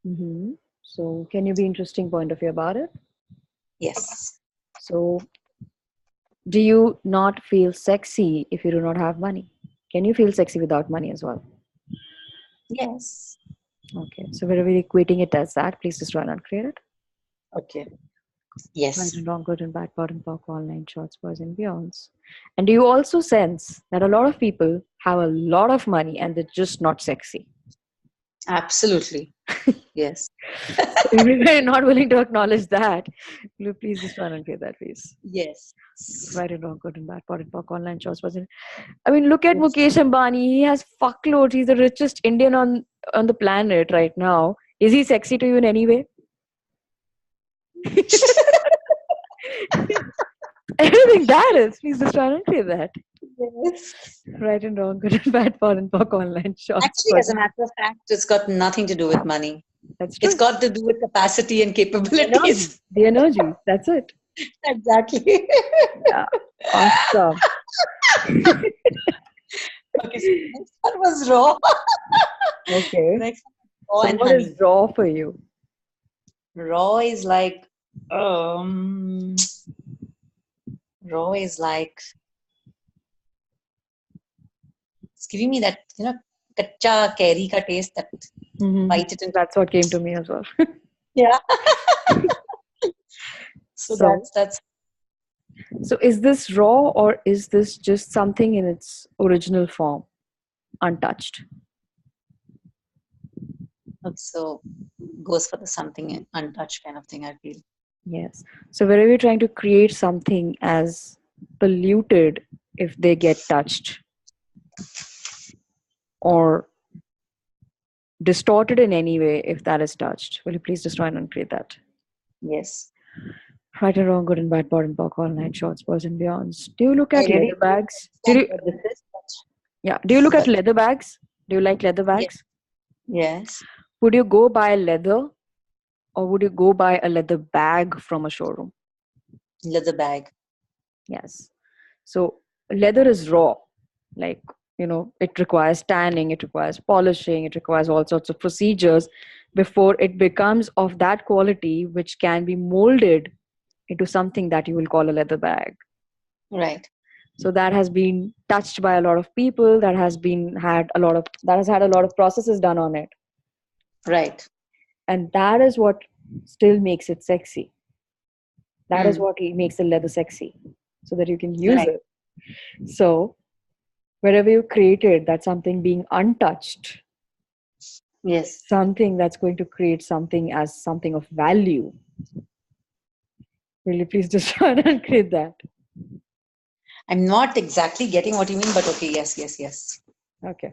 Mm-hmm. So, can you be interesting point of view about it? Yes. So, do you not feel sexy if you do not have money? Can you feel sexy without money as well? Yes. Okay. So, wherever you're equating it as that, please just run and create it. Okay. Right Yes. and wrong, good and bad, pod and pock, online shorts, boys and beyonds. And do you also sense that a lot of people have a lot of money and they're just not sexy? Absolutely. Yes. If you're not willing to acknowledge that, will you please just run and create that, please. Yes. Right and wrong, good and bad, pod and pock, online shorts, boys and I mean, look at Yes. Mukesh Ambani. He has fuckloads. He's the richest Indian on the planet right now. Is he sexy to you in any way? Everything that is. Please just try and clear that. Yes. Right and wrong, good and bad, pod and pock, online shorts. Actually, as a matter of fact, it's got nothing to do with money. That's It's true. got to do with capacity and The energy. capabilities. The energy. That's it. Exactly. Yeah. Awesome. Okay, so next one was raw. Okay. Next one, raw So and what honey. is raw for you? Raw is like raw is like it's giving me that kacha curry ka taste that bite it into. That's what came to me as well. Yeah. So So, that's so is this raw or is this just something in its original form, untouched? so goes for the something untouched kind of thing, I feel. Yes. So wherever you're trying to create something as polluted if they get touched or distorted in any way if that is touched, will you please just try and uncreate that? Yes. Right and wrong, good and bad, pod and pock, online shorts, boys and beyonds. Do you look I at really leather bags? don't understand what this is, Yeah. Do you look at but leather bags? Do you like leather yes. bags? Yes. Would you go buy leather or would you go buy a leather bag from a showroom? Leather bag. Yes. So leather is raw. Like, it requires tanning, it requires polishing, it requires all sorts of procedures before it becomes of that quality which can be molded into something that you will call a leather bag. Right. So that has been touched by a lot of people, that has had a lot of processes done on it. Right. And that is what still makes it sexy. That is Mm. what makes the leather sexy, so that you can use Right. it. So wherever you created that something being untouched, Yes. something that's going to create something as something of value, will you please just try and create that? I'm not exactly getting what you mean, but okay, yes. Okay.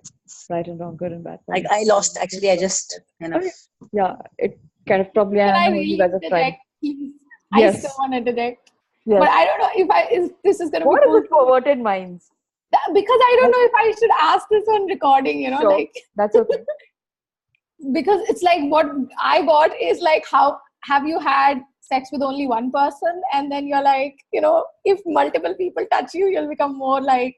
Right and wrong, good and bad. I lost actually. I just Okay. Yeah, it kind of probably, Can I I know you really guys have tried. interject, please? I still Yes. want to interject. Yes. But I don't know if this is going to be What is cool. with perverted minds? Because I don't know if I should ask this on recording, Sure. like, That's okay. because it's like what I got is like, how have you had sex with only one person? And then you're like, if multiple people touch you, you'll become more like,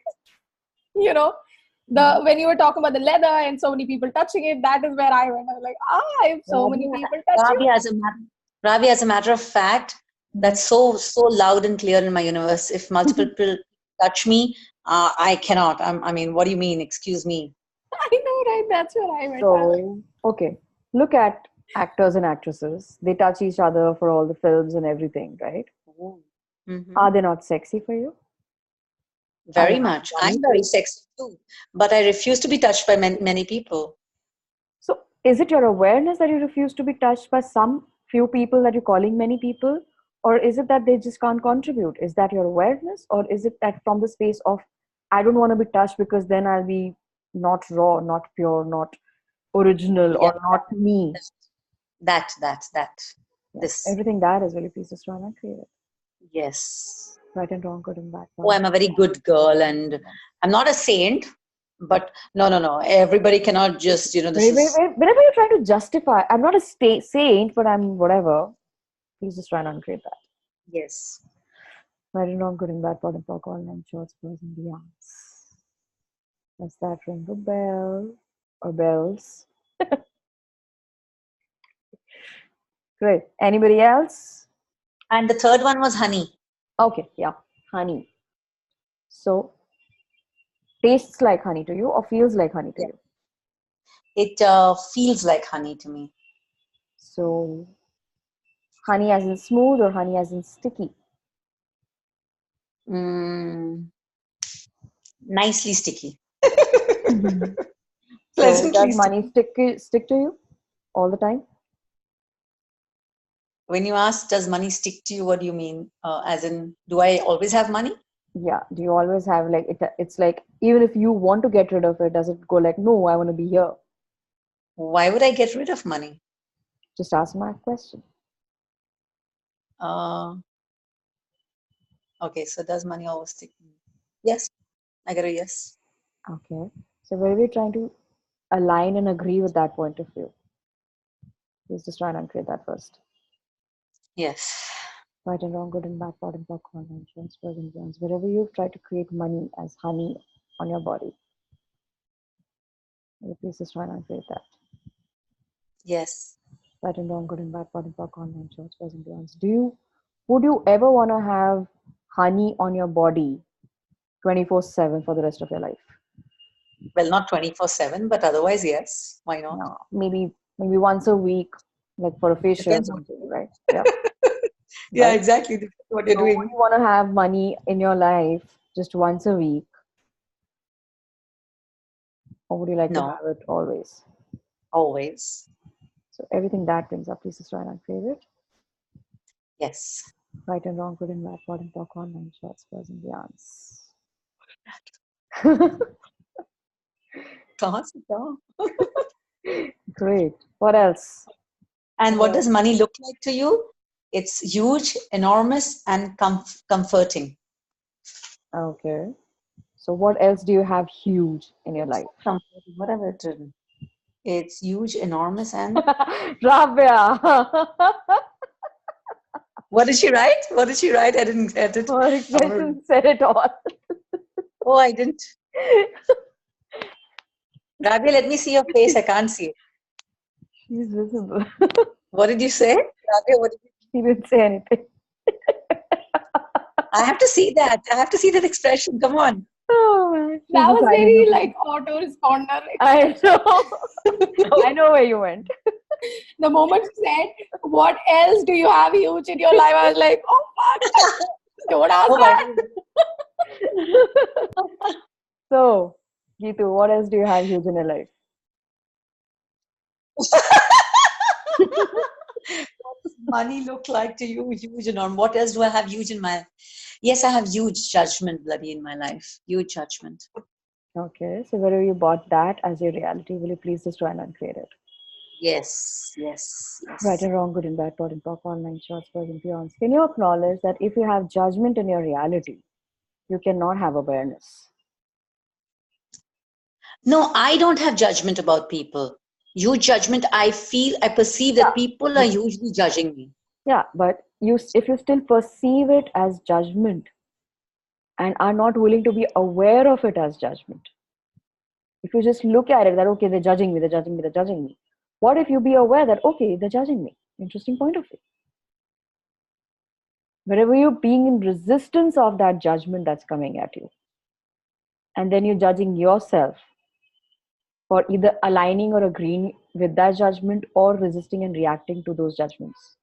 when you were talking about the leather and so many people touching it, that is where I went. I was like, if so many people touch you. Ravi, as a matter of fact, that's so loud and clear in my universe. If multiple people touch me, I cannot. I mean, what do you mean? Excuse me. I know, right? That's where I went. So, okay. Look at actors and actresses. They touch each other for all the films and everything, right? Mm-hmm. Are they not sexy for you? I Very have much. money. I'm very sexy too, but I refuse to be touched by many people. So is it your awareness that you refuse to be touched by some few people that you're calling many people? Or is it that they just can't contribute? Is that your awareness? Or is it that from the space of, I don't want to be touched because then I'll be not raw, not pure, not original, Yeah, or not me? that. Yeah. This. Everything that is really please destroy and create. Yes. Right and wrong, good and bad. Oh, I'm a very good girl, and I'm not a saint, but no. Everybody cannot just, this is. Whenever you're trying to justify, I'm not a saint, but I'm whatever. Please just try and uncreate that. Yes. Right and wrong, good and bad, bottom, talk, online, shorts, pros, and beyonds. Does that ring a bell or bells? Great. Anybody else? And the third one was honey. Okay, yeah, honey. So, tastes like honey to you or feels like honey to Yeah. you? It feels like honey to me. So, honey as in smooth or honey as in sticky? Mm, nicely sticky. So, Pleasantly does sticky. money stick to you all the time? When you ask, does money stick to you? What do you mean? As in, do I always have money? Yeah. Do you always have like it? It's like even if you want to get rid of it, does it go like, no, I want to be here? Why would I get rid of money? Just ask my question. Uh, okay, so does money always stick to me? Yes, I got a yes. Okay. So, where we're trying to align and agree with that point of view. Let's just try and uncreate that first. Yes. Right and wrong, good and bad, pot and popcorn, insurance, pros and cons. Wherever you try to create money as honey on your body, please just try and uncreate that. Yes. Right and wrong, good and bad, pot and popcorn, insurance, pros and cons. Would you ever want to have honey on your body 24/7 for the rest of your life? Well, not 24/7, but otherwise, yes. Why not? No, maybe once a week, like for a facial or Depends what. something, right? Yeah, Yeah, right. exactly. Depends what you're So would doing. you want to have money in your life just once a week, or would you like to No, have it always? always. So everything that brings up, please just try and uncreate it. Yes. Right and wrong, good and bad, pot and talk, online shots, pros and beyonds. Great. What else? And what does money look like to you? It's huge, enormous, and comforting. Okay. So what else do you have huge in your life? Comforting, whatever it is. It's huge, enormous, and Rabia. what did she write? What did she write? I didn't get it. Her expression said it all. Oh, I didn't. Rabia, let me see your face. I can't see it. She's visible. What did you say? Rabia, what did you... She didn't say anything. I have to see that. I have to see that expression. Come on. Oh, man. She's That a was silent very movie. like auto-responder. I know. I know where you went. The moment you said, "What else do you have huge in your life?" I was like, "Oh fuck! Don't ask Oh, that." So, Geetu, what else do you have huge in your life? What does money look like to you? Huge, enormous. What else do I have huge in my... Yes, I have huge judgment, bloody, in my life. Huge judgment. Okay, so wherever you bought that as your reality, will you please just try and uncreate it? Yes. Right and wrong, good and bad, pot and pop, online shots, pros and beyonds. Can you acknowledge that if you have judgment in your reality, you cannot have awareness? No, I don't have judgment about people. Huge judgment. I perceive that people are hugely judging me. Yeah, but if you still perceive it as judgment and are not willing to be aware of it as judgment, if you just look at it that, okay, they're judging me, they're judging me, they're judging me. What if you be aware that, okay, they're judging me? Interesting point of view. Wherever you're being in resistance of that judgment that's coming at you, and then you're judging yourself for either aligning or agreeing with that judgment or resisting and reacting to those judgments.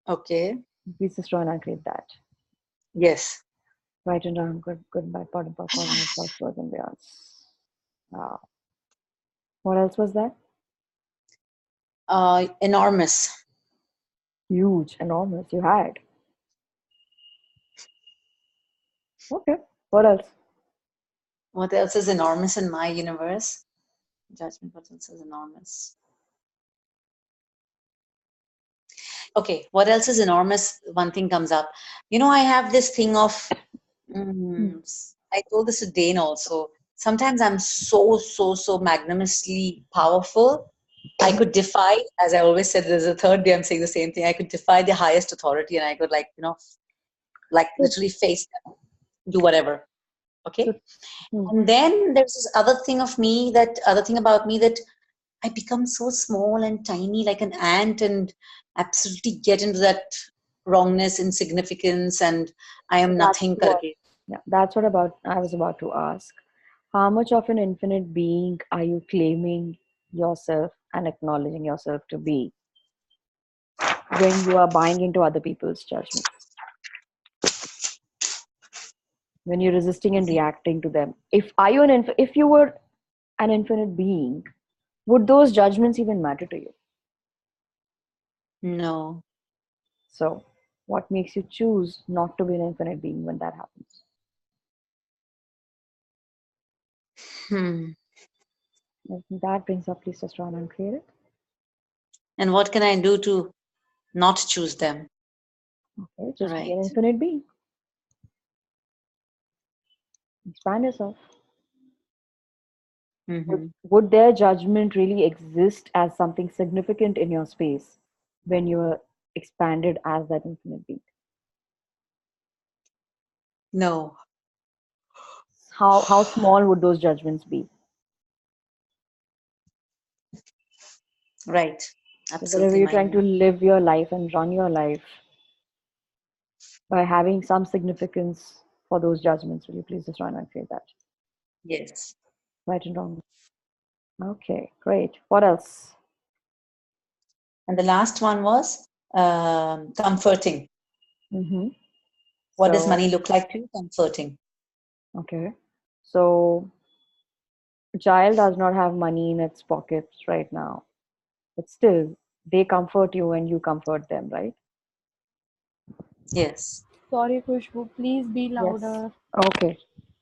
Okay. Please just try and uncreate that. Yes. Right and wrong, good, bad, bottom, top, all night, short, words and beyond. Wow. What else was that? Enormous. Huge, enormous. You had. Okay. What else? What else is enormous in my universe? Judgment. What else is enormous? Okay, what else is enormous? One thing comes up. I have this thing of, I told this to Dane also. Sometimes I'm so magnanimously powerful. I could defy, as I always said, there's a third day I'm saying the same thing. I could defy the highest authority and I could literally face them, do whatever. Okay. And then there's this other thing about me that I become so small and tiny like an ant and absolutely get into that wrongness, insignificance, and I am nothing. That's what I was about to ask. How much of an infinite being are you claiming yourself and acknowledging yourself to be when you are buying into other people's judgments? When you're resisting and reacting to them. If you were an infinite being, would those judgments even matter to you? No. So, what makes you choose not to be an infinite being when that happens? That brings up, please just run and create it. And what can I do to not choose them? Okay, just be an infinite being. Expand yourself. Would their judgment really exist as something significant in your space when you are expanded as that infinite being? No. How small would those judgments be? Right. Absolutely. So whenever you're trying to live your life and run your life by having some significance for those judgments, will you please just run and create that? Yes. Right and wrong. Okay, great. What else? And the last one was comforting. What does money look like to you? Comforting. Okay. So a child does not have money in its pockets right now, but still they comfort you and you comfort them, right? Yes. Sorry, Khushboo, please be louder. Yes. Okay.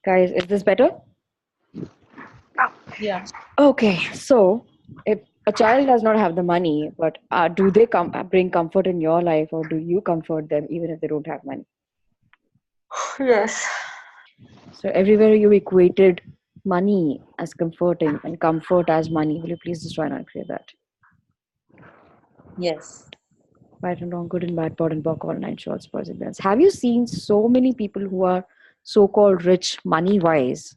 Guys, is this better? Yeah. Okay, so if a child does not have the money, but do they bring comfort in your life, or do you comfort them even if they don't have money? Yes. So everywhere you equated money as comforting and comfort as money, will you please just try and clear that? Yes. Right and wrong, good and bad, pod and pock, all nine shorts, boys and girls. Have you seen so many people who are so-called rich money-wise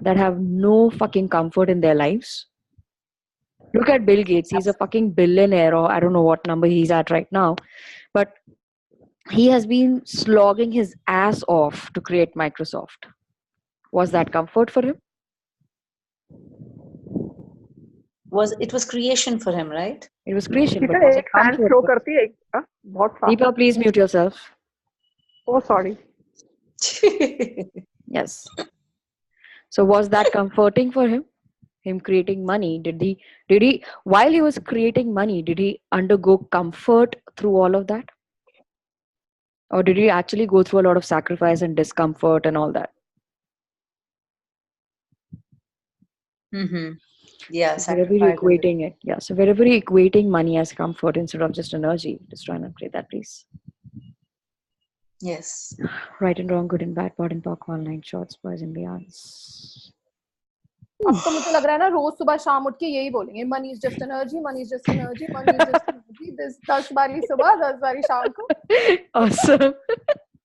that have no fucking comfort in their lives? Look at Bill Gates. He's a fucking billionaire, or I don't know what number he's at right now, but he has been slogging his ass off to create Microsoft. Was that comfort for him? It was creation for him, right? It was creation, but was it comfort? Deepa, please mute yourself. Oh, sorry. Yes. So was that comforting for him? Him creating money? Did he while he was creating money, did he undergo comfort through all of that? Or did he actually go through a lot of sacrifice and discomfort and all that? Yeah, so wherever you're equating it. Yeah. So wherever you're equating money as comfort instead of just energy, just try and upgrade that, please. Yes. Right and wrong, good and bad, pod and pock, all nine shorts, boys and beyonds. अब तो मुझे लग रहा है ना रोज सुबह शाम उठ के यही बोलेंगे money is just energy, money is just energy, money is just energy. 10 बारी सुबह 10 बारी शाम को. Awesome.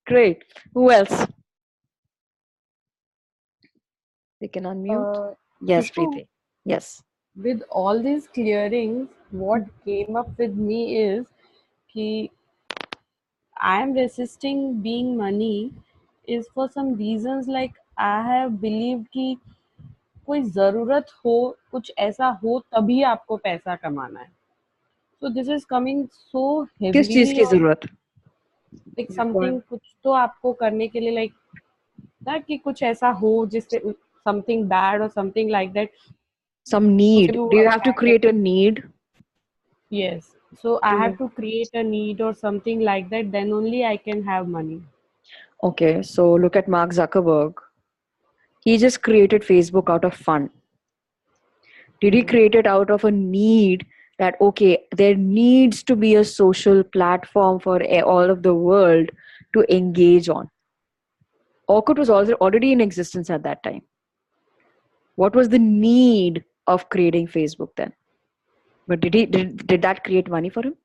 Great. Who else? They can unmute. Yes, Preeti. Yes. With all these clearings, what came up with me is कि I am resisting being money is for some reasons like I have believed कि कोई ज़रूरत हो, कुछ ऐसा हो तभी आपको पैसा कमाना है. So this is coming so heavily. किस चीज की जरूरत? Like something कुछ तो आपको करने के लिए like ना कि कुछ ऐसा हो जिससे something bad or something like that. Some मुझे need. भी वो Do you have to attract create a need? Yes. So I have to- to create a need or something like that, then only I can have money. Okay, so look at Mark Zuckerberg. He just created Facebook out of fun. Did he create it out of a need that, okay, there needs to be a social platform for all of the world to engage on? Orkut was also already in existence at that time. What was the need of creating Facebook then? But did that create money for him?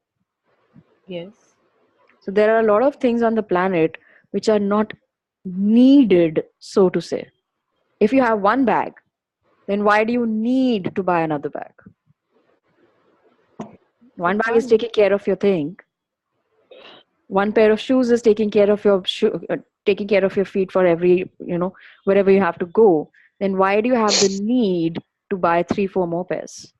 Yes. So there are a lot of things on the planet which are not needed, so to say. If you have one bag, then why do you need to buy another bag? One bag is fun. taking care of your thing. One pair of shoes is taking care of your taking care of your feet for every, wherever you have to go. Then why do you have the need to buy 3 4 more pairs?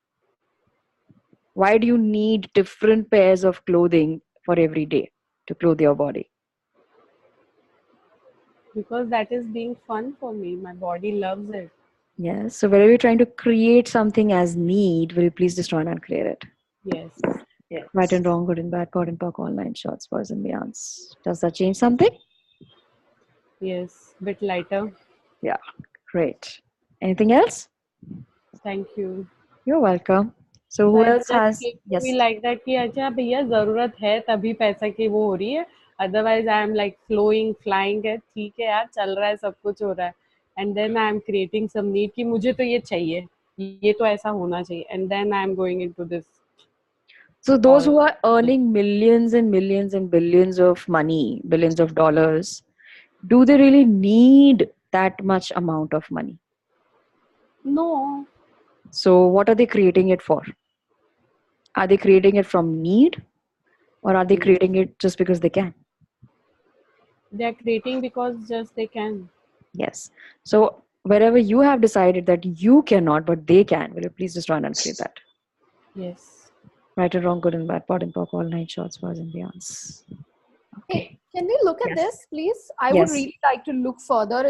Why do you need different pairs of clothing for every day to clothe your body? Because that is being fun for me. My body loves it. Yes. So wherever you're trying to create something as need, will you please destroy and uncreate it? Yes. Right and wrong, good and bad, pod and puck, online shots, boys and beyonds. Does that change something? Yes. Bit lighter. Yeah. Great. Anything else? Thank you. You're welcome. So who So it else just has? came to me Yes. like that कि अच्छा भैया जरूरत है तभी पैसा की वो हो रही है. Otherwise I am like flowing, flying है. ठीक है यार चल रहा है सब कुछ हो रहा है. And then I am creating some need कि मुझे तो ये चाहिए. ये तो ऐसा होना चाहिए. And then I am going into this. So those All. who are earning millions and millions and billions of money, billions of dollars, do they really need that much amount of money? No. So what are they creating it for? Are they creating it from need, or are they creating it just because they can? They are creating because just they can. Yes. So wherever you have decided that you cannot, but they can, will you please just run and create that? Yes. Right and wrong, good and bad, pod and pop, all night shots, boys and beyonds. Hey, can we look at Yes. this, please? I would Yes. really like to look further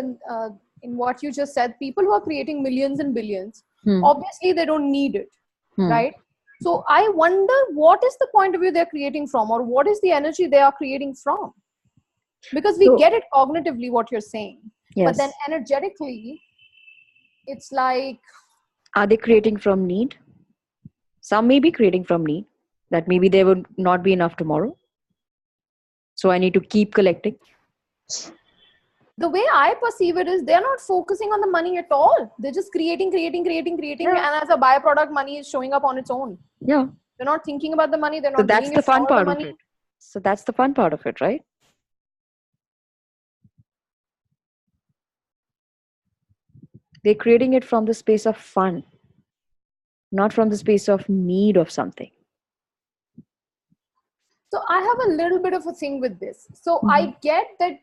in what you just said. People who are creating millions and billions, Hmm. obviously they don't need it, Hmm. right? So I wonder what is the point of view they're creating from, or what is the energy they are creating from? Because we So- get it cognitively what you're saying, but Yes. then energetically, it's like, Are they creating from need? Some may be creating from need, that maybe there will not be enough tomorrow. So I need to keep collecting. the way I perceive it is they're not focusing on the money at all. They're just creating, Yeah. and as a byproduct, money is showing up on its own. Yeah. They're not thinking about the money. They're So not that's doing the it fun for the part of money. it. So that's the fun part of it, right? They're creating it from the space of fun, not from the space of need of something. So I have a little bit of a thing with this. So I get that,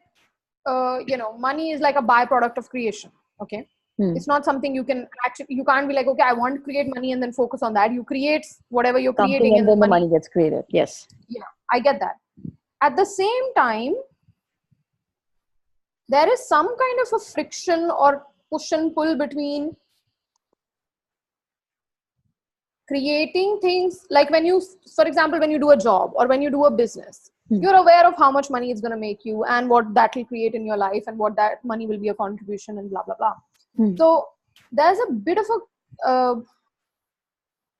money is like a byproduct of creation. Okay. It's not something you can't be like, okay, I want to create money and then focus on that. You create whatever you're Something creating and then the money gets created. Yes. Yeah, I get that. At the same time, there is some kind of a friction or push and pull between creating things like for example, when you do a job or when you do a business, you're aware of how much money it's going to make you and what that will create in your life and what that money will be a contribution and blah, blah, blah. So there's a bit of a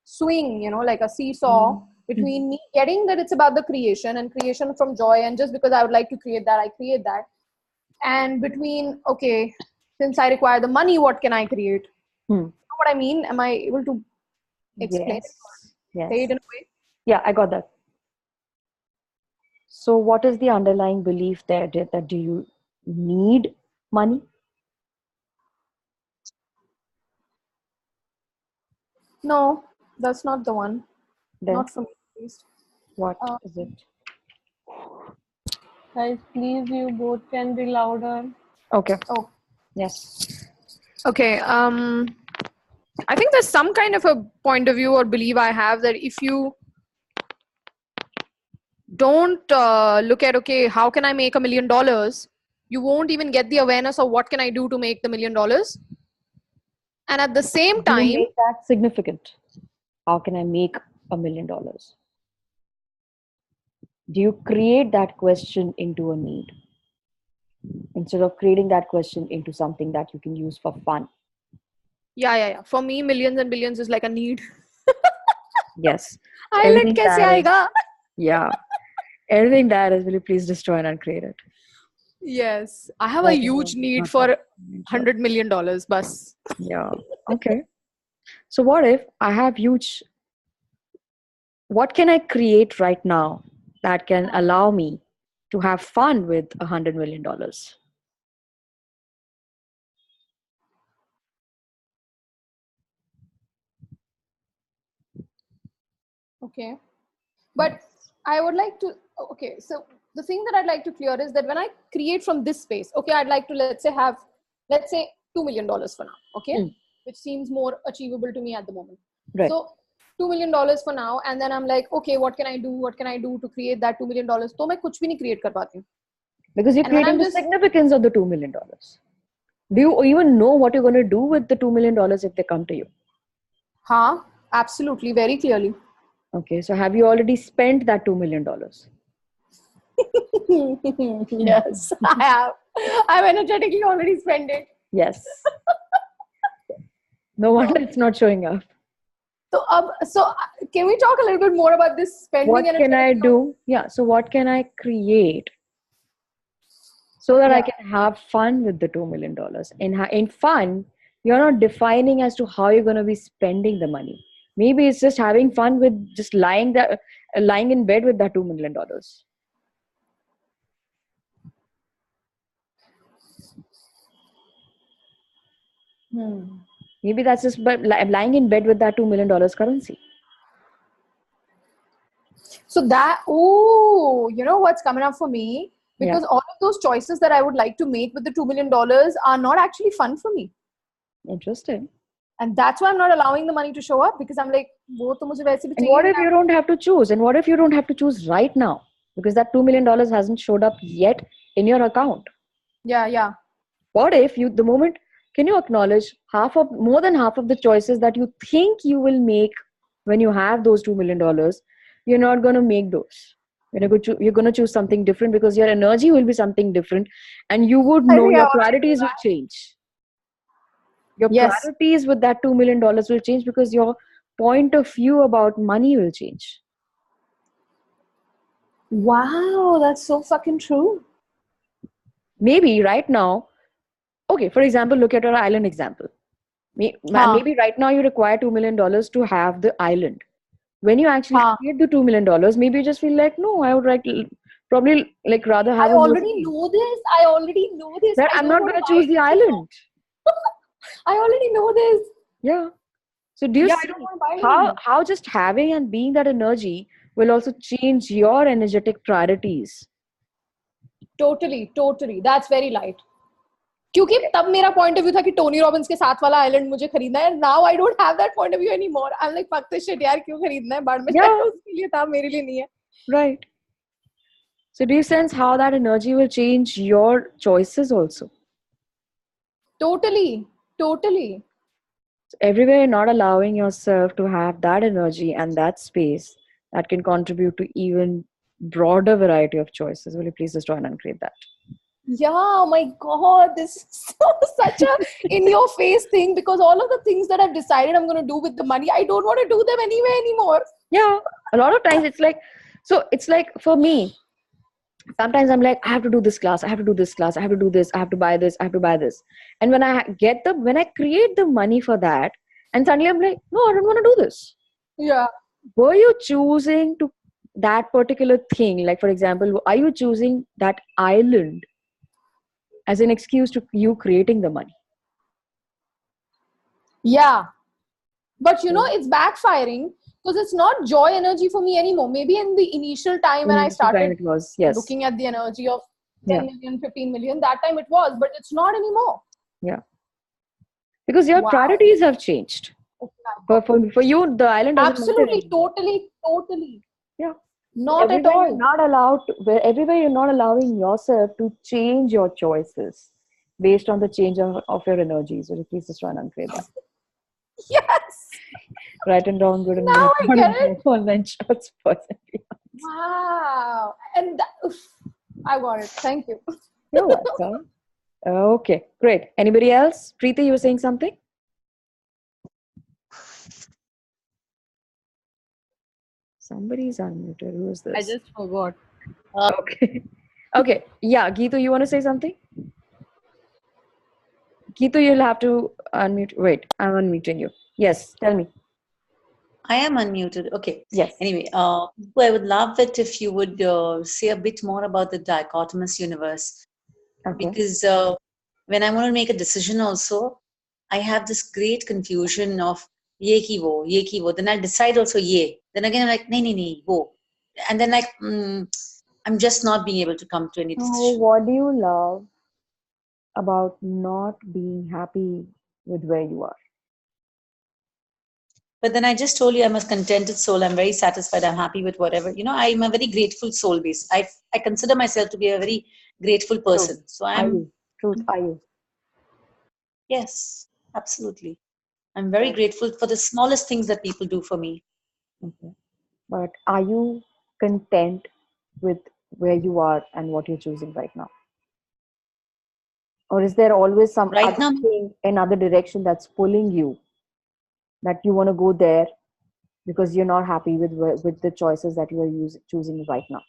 swing, like a seesaw between me getting that it's about the creation and creation from joy. And just because I would like to create that, I create that. And between, okay, since I require the money, what can I create? You know what I mean? Am I able to explain it or say it in a way? Yeah, I got that. So what is the underlying belief there that do you need money? No, that's not the one. Then Not for me, at least. what is it? Guys, please, you both can be louder. Okay. Oh. Yes. Okay. I think there's some kind of a point of view or belief I have that if you don't look at, okay, how can I make $1 million? You won't even get the awareness of what can I do to make the $1 million. And at the same Do you time, make that significant? How can I make $1 million? Do you create that question into a need instead of creating that question into something that you can use for fun? yeah. For me, millions and billions is like a need. Yes. So Island everything kaise that is, aayega? yeah, everything that is, will you please destroy and uncreate it? Yes, I have So a I can huge need not for talk. $100 million, bus. Yeah. Okay. So what if I have huge, what can I create right now that can allow me to have fun with $100 million? Okay. But I would like to, okay, so the thing that I'd like to clear is that when I create from this space, okay, I'd like to, let's say $2 million for now, okay, which seems more achievable to me at the moment. Right. So $2 million for now, and then I'm like, okay, what can I do? What can I do to create that $2 million? So मैं कुछ भी नहीं create कर पाती हूँ. Because you're And when creating I'm the just, significance of the $2 million. Do you even know what you're going to do with the $2 million if they come to you? absolutely, very clearly. Okay, so have you already spent that $2 million? Yes, I have. I've energetically already spent it. Yes. No wonder it's not showing up. So can we talk a little bit more about this spending? What can I do? Yeah, so what can I create so that I can have fun with the $2 million? In fun, you're not defining as to how you're going to be spending the money. Maybe it's just having fun with just lying in bed with that $2 million. Maybe that's just lying in bed with that $2 million currency. So that, you know what's coming up for me? Because all of those choices that I would like to make with the $2 million are not actually fun for me. Interesting. And that's why I'm not allowing the money to show up, because I'm like, wo to mujhe waise bhi And chahiye what if na. you don't have to choose? And what if you don't have to choose right now? Because that $2 million hasn't showed up yet in your account. Yeah. What if the moment, can you acknowledge more than half of the choices that you think you will make when you have those $2 million, you're not going to make those. You're going to choose something different because your energy will be something different, and you would know your priorities will change. Your priorities with that $2 million will change because your point of view about money will change. Wow, that's so fucking true. Maybe right now, okay, for example, look at our island example. Maybe right now you require $2 million to have the island. When you actually create the $2 million, maybe you just feel like, no, I would probably rather have I already know this. That I'm not going to choose the island. I already know this. Yeah. So do you see how just having and being that energy will also change your energetic priorities? Totally. That's very light. क्योंकि तब मेरा point of view था कि Tony Robbins के साथ वाला island मुझे खरीदना है. Now I don't have that point of view anymore. I'm like, fuck this shit यार, क्यों खरीदना है? बाद में उसके लिए था, मेरे लिए नहीं है. Right. So do you sense how that energy will change your choices also? Totally. So everywhere you're not allowing yourself to have that energy and that space that can contribute to even broader variety of choices. Will you please just try and uncreate that? Yeah, oh my God, this is such a in-your-face thing, because all of the things that I've decided I'm going to do with the money, I don't want to do them anymore. Yeah, a lot of times it's like for me, sometimes I'm like, I have to do this class, I have to do this class, I have to do this, I have to buy this, I have to buy this. And when I create the money for that, and suddenly I'm like, no, I don't want to do this. Yeah. Were you choosing that particular thing? Like, for example, are you choosing that island as an excuse to you creating the money? Yeah. But it's backfiring, because it's not joy energy for me anymore. Maybe in the initial time when I started looking at the energy of 10 million, 15 million, that time it was, but it's not anymore. Yeah. Because your priorities have changed. For you, the island doesn't absolutely, totally. Yeah. Not at Everywhere you're all. not allowed to, where everywhere you're not allowing yourself to change your choices based on the change of your energies. Would you please just try and uncreate that? Yes. Right and wrong, good and Now bad, I fun get and it. broke, online shots, person. Wow. And oof, I got it. Thank you. You're welcome. Okay, great. Anybody else? Preeti, you were saying something? Somebody's unmuted. Who is I this? just forgot. Okay. Okay. Yeah, Geetu, you want to say something? Geetu, you'll have to unmute. Wait, I'm unmuting you. Yes, tell me. I am unmuted. Okay. Yes. Anyway, I would love it if you would say a bit more about the dichotomous universe, Okay. because when I want to make a decision, also, I have this great confusion of ye ki wo. Then I decide also ye. Then again, I'm like, nee, wo. And then like, I'm just not being able to come to any So, decision. what do you love about not being happy with where you are? But then I just told you I'm a contented soul. I'm very satisfied. I'm happy with whatever. I'm a very grateful soul base. I consider myself to be a very grateful Truth. person. So Are I'm, you? Truth, are you? yes, absolutely. I'm very Right. grateful for the smallest things that people do for me. Okay. But are you content with where you are and what you're choosing right now? Or is there always some Right other now, thing, another direction that's pulling you that you want to go there because you're not happy with the choices that you are choosing right now?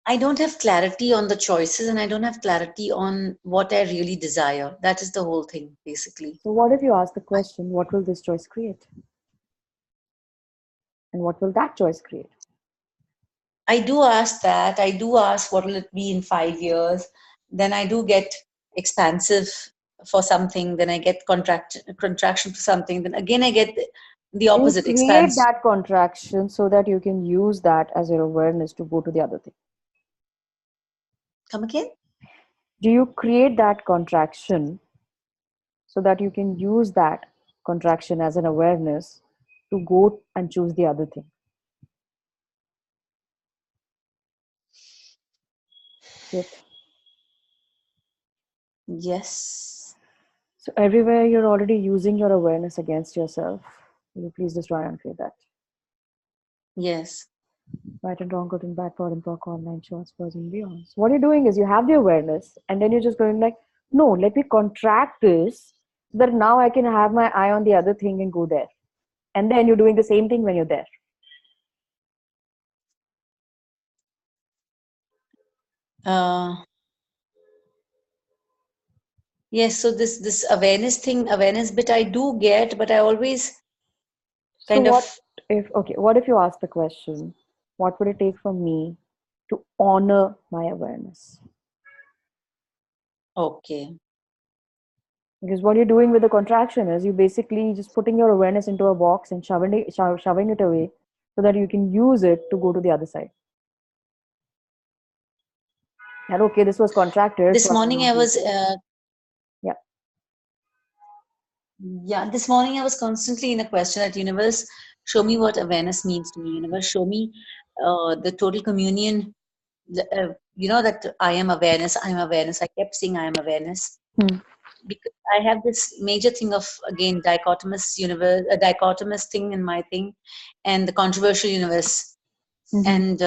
I don't have clarity on the choices and I don't have clarity on what I really desire. That is the whole thing, basically. So what if you ask the question, what will this choice create? And what will that choice create? I do ask that. I do ask what will it be in 5 years. Then I do get expansive for something. Then I get contraction for something. Then again I get the And you opposite, create expansion. that contraction so that you can use that as your awareness to go to the other thing. Come again? Do you create that contraction so that you can use that contraction as an awareness to go and choose the other thing? Good. Yes. So everywhere you're already using your awareness against yourself, will you please just try and create that? Yes. Right and wrong, good and bad, pod and talk, online shots, pros and beyonds. What you're doing is you have the awareness and then you're just going like, no, let me contract this so that now I can have my eye on the other thing and go there. And then you're doing the same thing when you're there. Uh, yes. So this awareness bit I do get, but I always So kind of, what if you ask the question, what would it take for me to honor my awareness? okay. Because what you're doing with the contraction is you basically just putting your awareness into a box and shoving it away so that you can use it to go to the other side. And okay, this was contracted, This so I morning I cannot use was it. Yeah. Yeah, this morning I was constantly in a question at universe, show me what awareness means to me. Universe, show me the total communion. That I am awareness. I am awareness. I kept saying I am awareness Hmm. because I have this major thing of again dichotomous universe, a dichotomous thing in my thing, and the controversial universe. Mm-hmm. And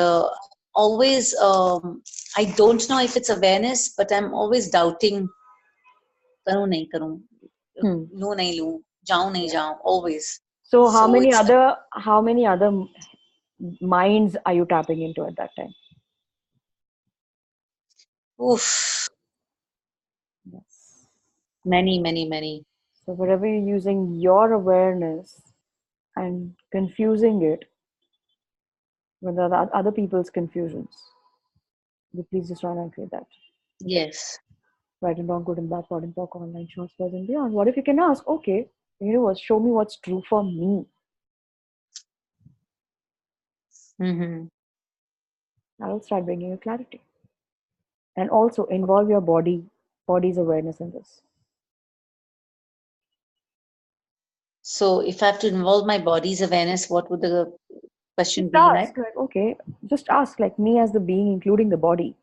always, I don't know if it's awareness, but I'm always doubting. करूं नहीं करूं Hmm. लूं नहीं लूं जाऊं नहीं Yeah. जाऊं always. So So it's how many other minds are you tapping into at that time? oof, Yes. many. So wherever you're using your awareness and confusing it with other people's confusions, you please just try and create that. Yes. Right and wrong, good and bad, pod and talk, online shows, pros and beyond. What if you can ask, okay, universe, show me what's true for me. Mm-hmm. I will start bringing you clarity. And also involve your body's awareness in this. So if I have to involve my body's awareness, what would the Question Just B, ask, like, like, okay, just ask, like, me as the being, including the body.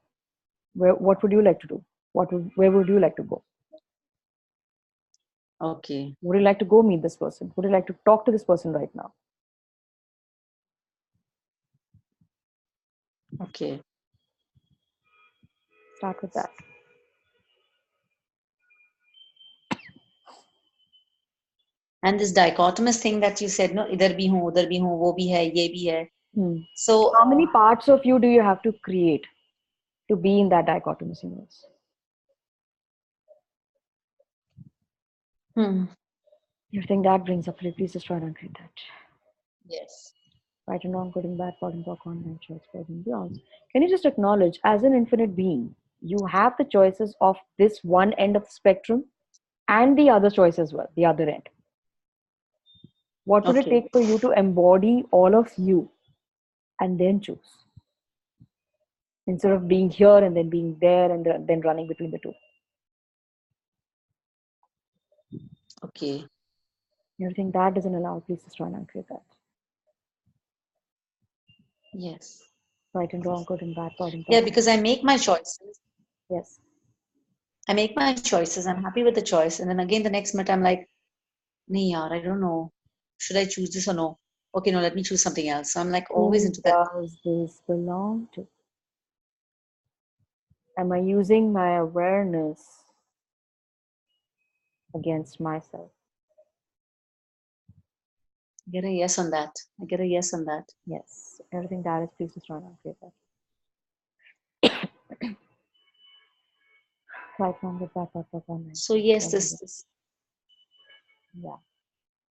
What would you like to do? Where would you like to go? okay, Would you like to go meet this person? Would you like to talk to this person right now? okay. Start with that. And this dichotomous thing that you said, no, idhar bhi hu, udhar bhi hu, wo bhi hai, ye bhi hai. So, How many parts of you do you have to create to be in that dichotomous universe? You think that brings up, please just try and uncreate that. yes. Right and wrong, good and bad, pot and popcorn, and choice, good and beyond. Can you just acknowledge, as an infinite being, you have the choices of this one end of the spectrum and the other choice as well, the other end. What would it Okay. take for you to embody all of you and then choose? Instead of being here and then being there and then running between the two. Okay. You think that doesn't allow, please just try and uncreate that. Yes. Right and wrong, good and bad, pot and Yeah, popcorn. because I make my choices. Yes. I make my choices. I'm happy with the choice. And then again, the next minute, I'm like, nee, yaar, I don't know. Should I choose this or no? Okay, no, let me choose something else. So I'm like always Who into that. does this belong to? Am I using my awareness against myself? I get a yes on that. I get a yes on that. Yes. Everything that is, please just try and uncreate that. Right now, with that, popcorn. So yes, this. Yeah.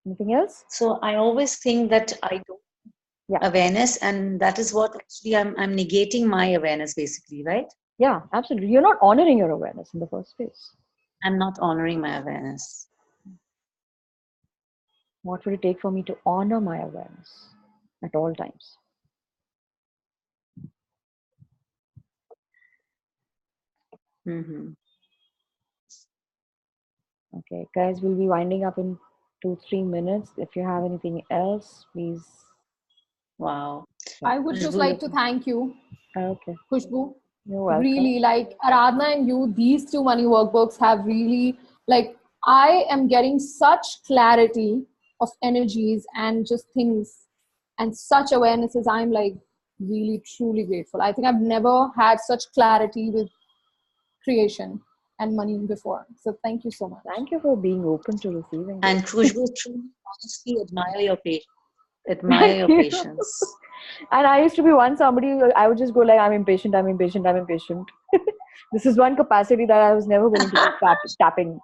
Anything else? So I always think that I don't Yeah. awareness, and that is what actually I'm negating my awareness basically, right? Yeah, absolutely. You're not honoring your awareness in the first place. I'm not honoring my awareness. What would it take for me to honor my awareness at all times? Mm-hmm. Okay, guys, we'll be winding up in 2-3 minutes. If you have anything else, please. Wow. I would just like to thank you, Okay, Khushboo. you're welcome. Really, like Aradhana and you, these two money workbooks have really, like, I am getting such clarity of energies and just things and such awarenesses. I'm like really, truly grateful. I think I've never had such clarity with creation and money before. So thank you so much. Thank you for being open to receiving And this. Khushboo, truly, honestly admire your patience. Admire Thank your you. patience. And I used to be somebody, I would just go like, I'm impatient, I'm impatient, I'm impatient. This is one capacity that I was never willing to do tapping.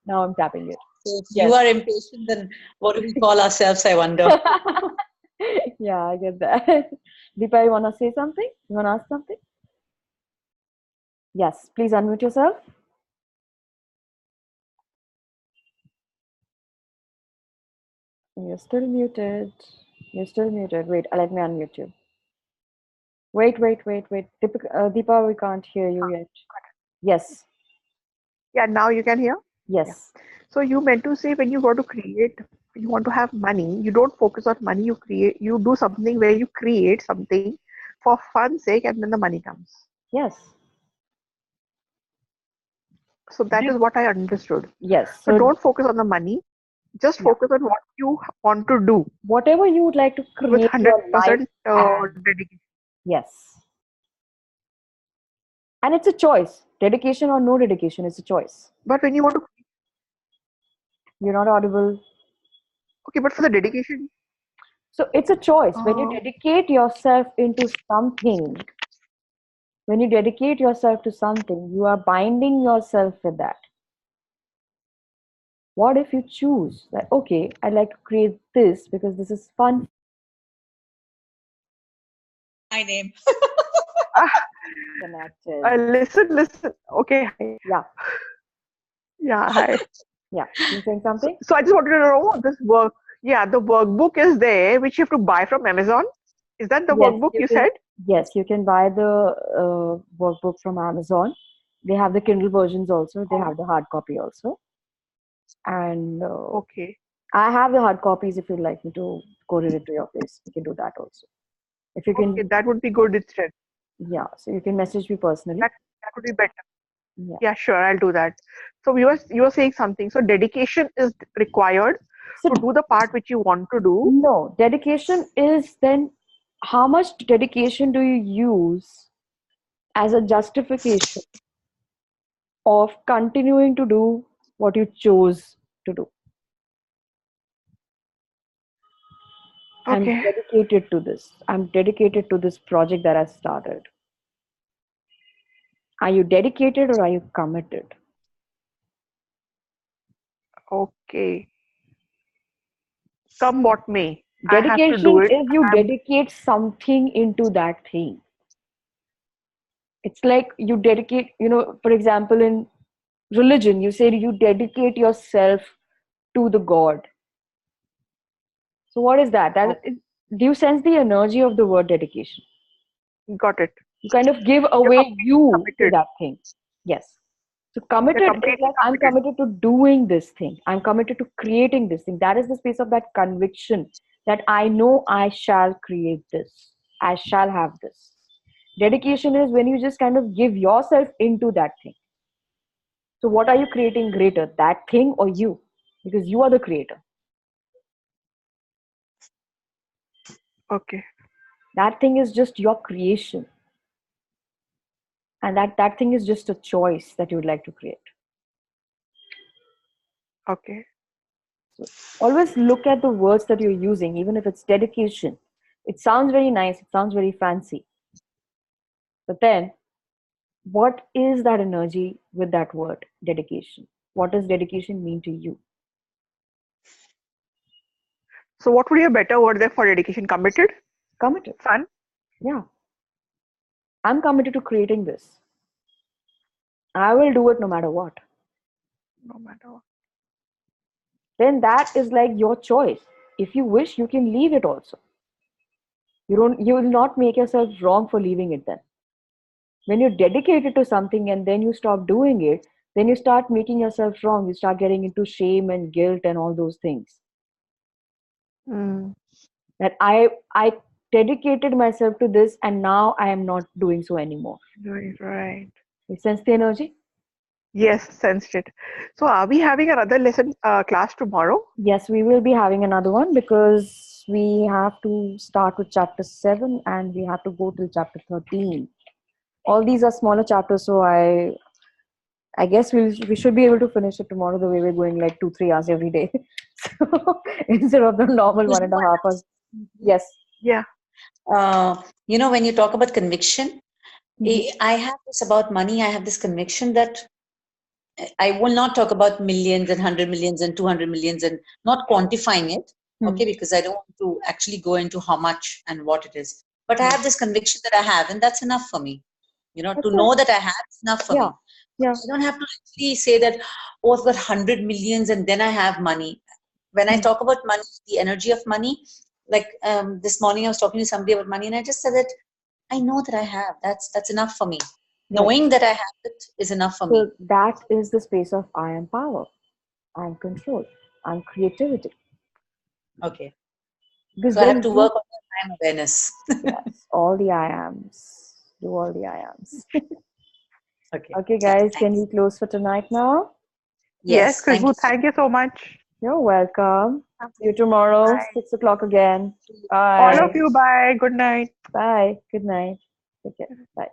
Now I'm tapping it. So if Yes. you are impatient, then what do we call ourselves, I wonder? Yeah, I get that. Deepa, you want to say something? You want to ask something? Yes, please unmute yourself. You're still muted. You're still muted. Wait, let me unmute you. Wait. Deepa, we can't hear you yet. Yes. Yeah, now you can hear? Yes. So you meant to say when you want to create, when you want to have money, you don't focus on money, you do something where you create something for fun's sake and then the money comes. Yes. So that is what I understood. Yes. So don't focus on the money, just focus on what you want to do whatever you would like to with create your life 100% dedication. Yes. And it's a choice. Dedication or no dedication is a choice. But when you want to, You're not audible. okay, but for the dedication, So it's a choice. When you dedicate yourself into something, when you dedicate yourself to something, you are binding yourself with that. What if you choose that, okay, I'd like to create this because this is fun. My name. Connected. listen. Okay, hi. Yeah. Yeah, hi. Yeah. You saying something? So I just wanted to know this work. Yeah, the workbook is there, which you have to buy from Amazon. Is that the workbook you said? Yes, you can buy the workbook from Amazon. They have the Kindle versions also. They have the hard copy also. And Okay. I have the hard copies if you'd like me to courier it to your place. You can do that also. If you Okay, can, that would be good instead. yeah, so you can message me personally. That would be better. Yeah. Yeah, sure, I'll do that. So you were saying something. So dedication is required So, to do the part which you want to do. no, dedication is then how much dedication do you use as a justification of continuing to do what you chose to do? I'm Okay. dedicated to this. I'm dedicated to this project that I started. Are you dedicated or are you committed? Okay. Come what may, I have to do Dedication it. is you I'm dedicate something into that thing. It's like you dedicate, for example, in religion, you say you dedicate yourself to the God. So, what is that? Do you sense the energy of the word dedication? got it. You kind of give You're away completely you to committed. that thing. Yes. So You're committed is completely like I'm committed. committed to doing this thing. I'm committed to creating this thing. That is the space of that conviction that I know I shall create this. I shall have this. Dedication is when you just kind of give yourself into that thing. So what are you creating greater? That thing or you? Because you are the creator. Okay. That thing is just your creation. And that thing is just a choice that you would like to create. Okay. Always look at the words that you're using, even if it's dedication. It sounds very nice, it sounds very fancy. But then, what is that energy with that word, dedication? What does dedication mean to you? So what would be a better word there for dedication? Committed? Committed. Fun? Yeah. I'm committed to creating this. I will do it no matter what. No matter what. Then that is like your choice. If you wish, you can leave it also. You will not make yourself wrong for leaving it then. When you're dedicated to something and then you stop doing it, then you start making yourself wrong. You start getting into shame and guilt and all those things. Mm, That I dedicated myself to this and now I am not doing so anymore. right. You sense the energy? Yes, sensed it. So are we having another lesson class tomorrow? Yes, we will be having another one because we have to start with chapter 7 and we have to go till chapter 13. All these are smaller chapters, so I guess we should be able to finish it tomorrow the way we're going like 2-3 hours every day. So instead of the normal one and a half hours. Yes. Yeah. When you talk about conviction, Mhm. I have this about money. I have this conviction that I will not talk about millions and 100 millions and 200 millions and not quantifying it, Hmm. okay, because I don't want to actually go into how much and what it is. But I Hmm. have this conviction that I have, and that's enough for me. To That's it. know that I have is enough for Yeah. me. Yeah. I don't have to actually say that, oh, I've got 100 millions and then I have money. When I Hmm. talk about money, the energy of money, like this morning I was talking to somebody about money and I just said that I know that I have. That's enough for me. Right. Knowing that I have it is enough for me. So that is the space of I am power, I am control, I'm creativity. Okay. Because So I have then to you, work on my time awareness. yes, all the I ams. Do all the I ams. Okay. Okay, Yeah. guys, can Thanks. we close for tonight now? Yes, Yes. Thank Khushboo, you so thank you so much. You're welcome. See you tomorrow, Bye. 6 o'clock again. All of Bye. you, bye. Good night. Bye. Good night. Take care. Bye.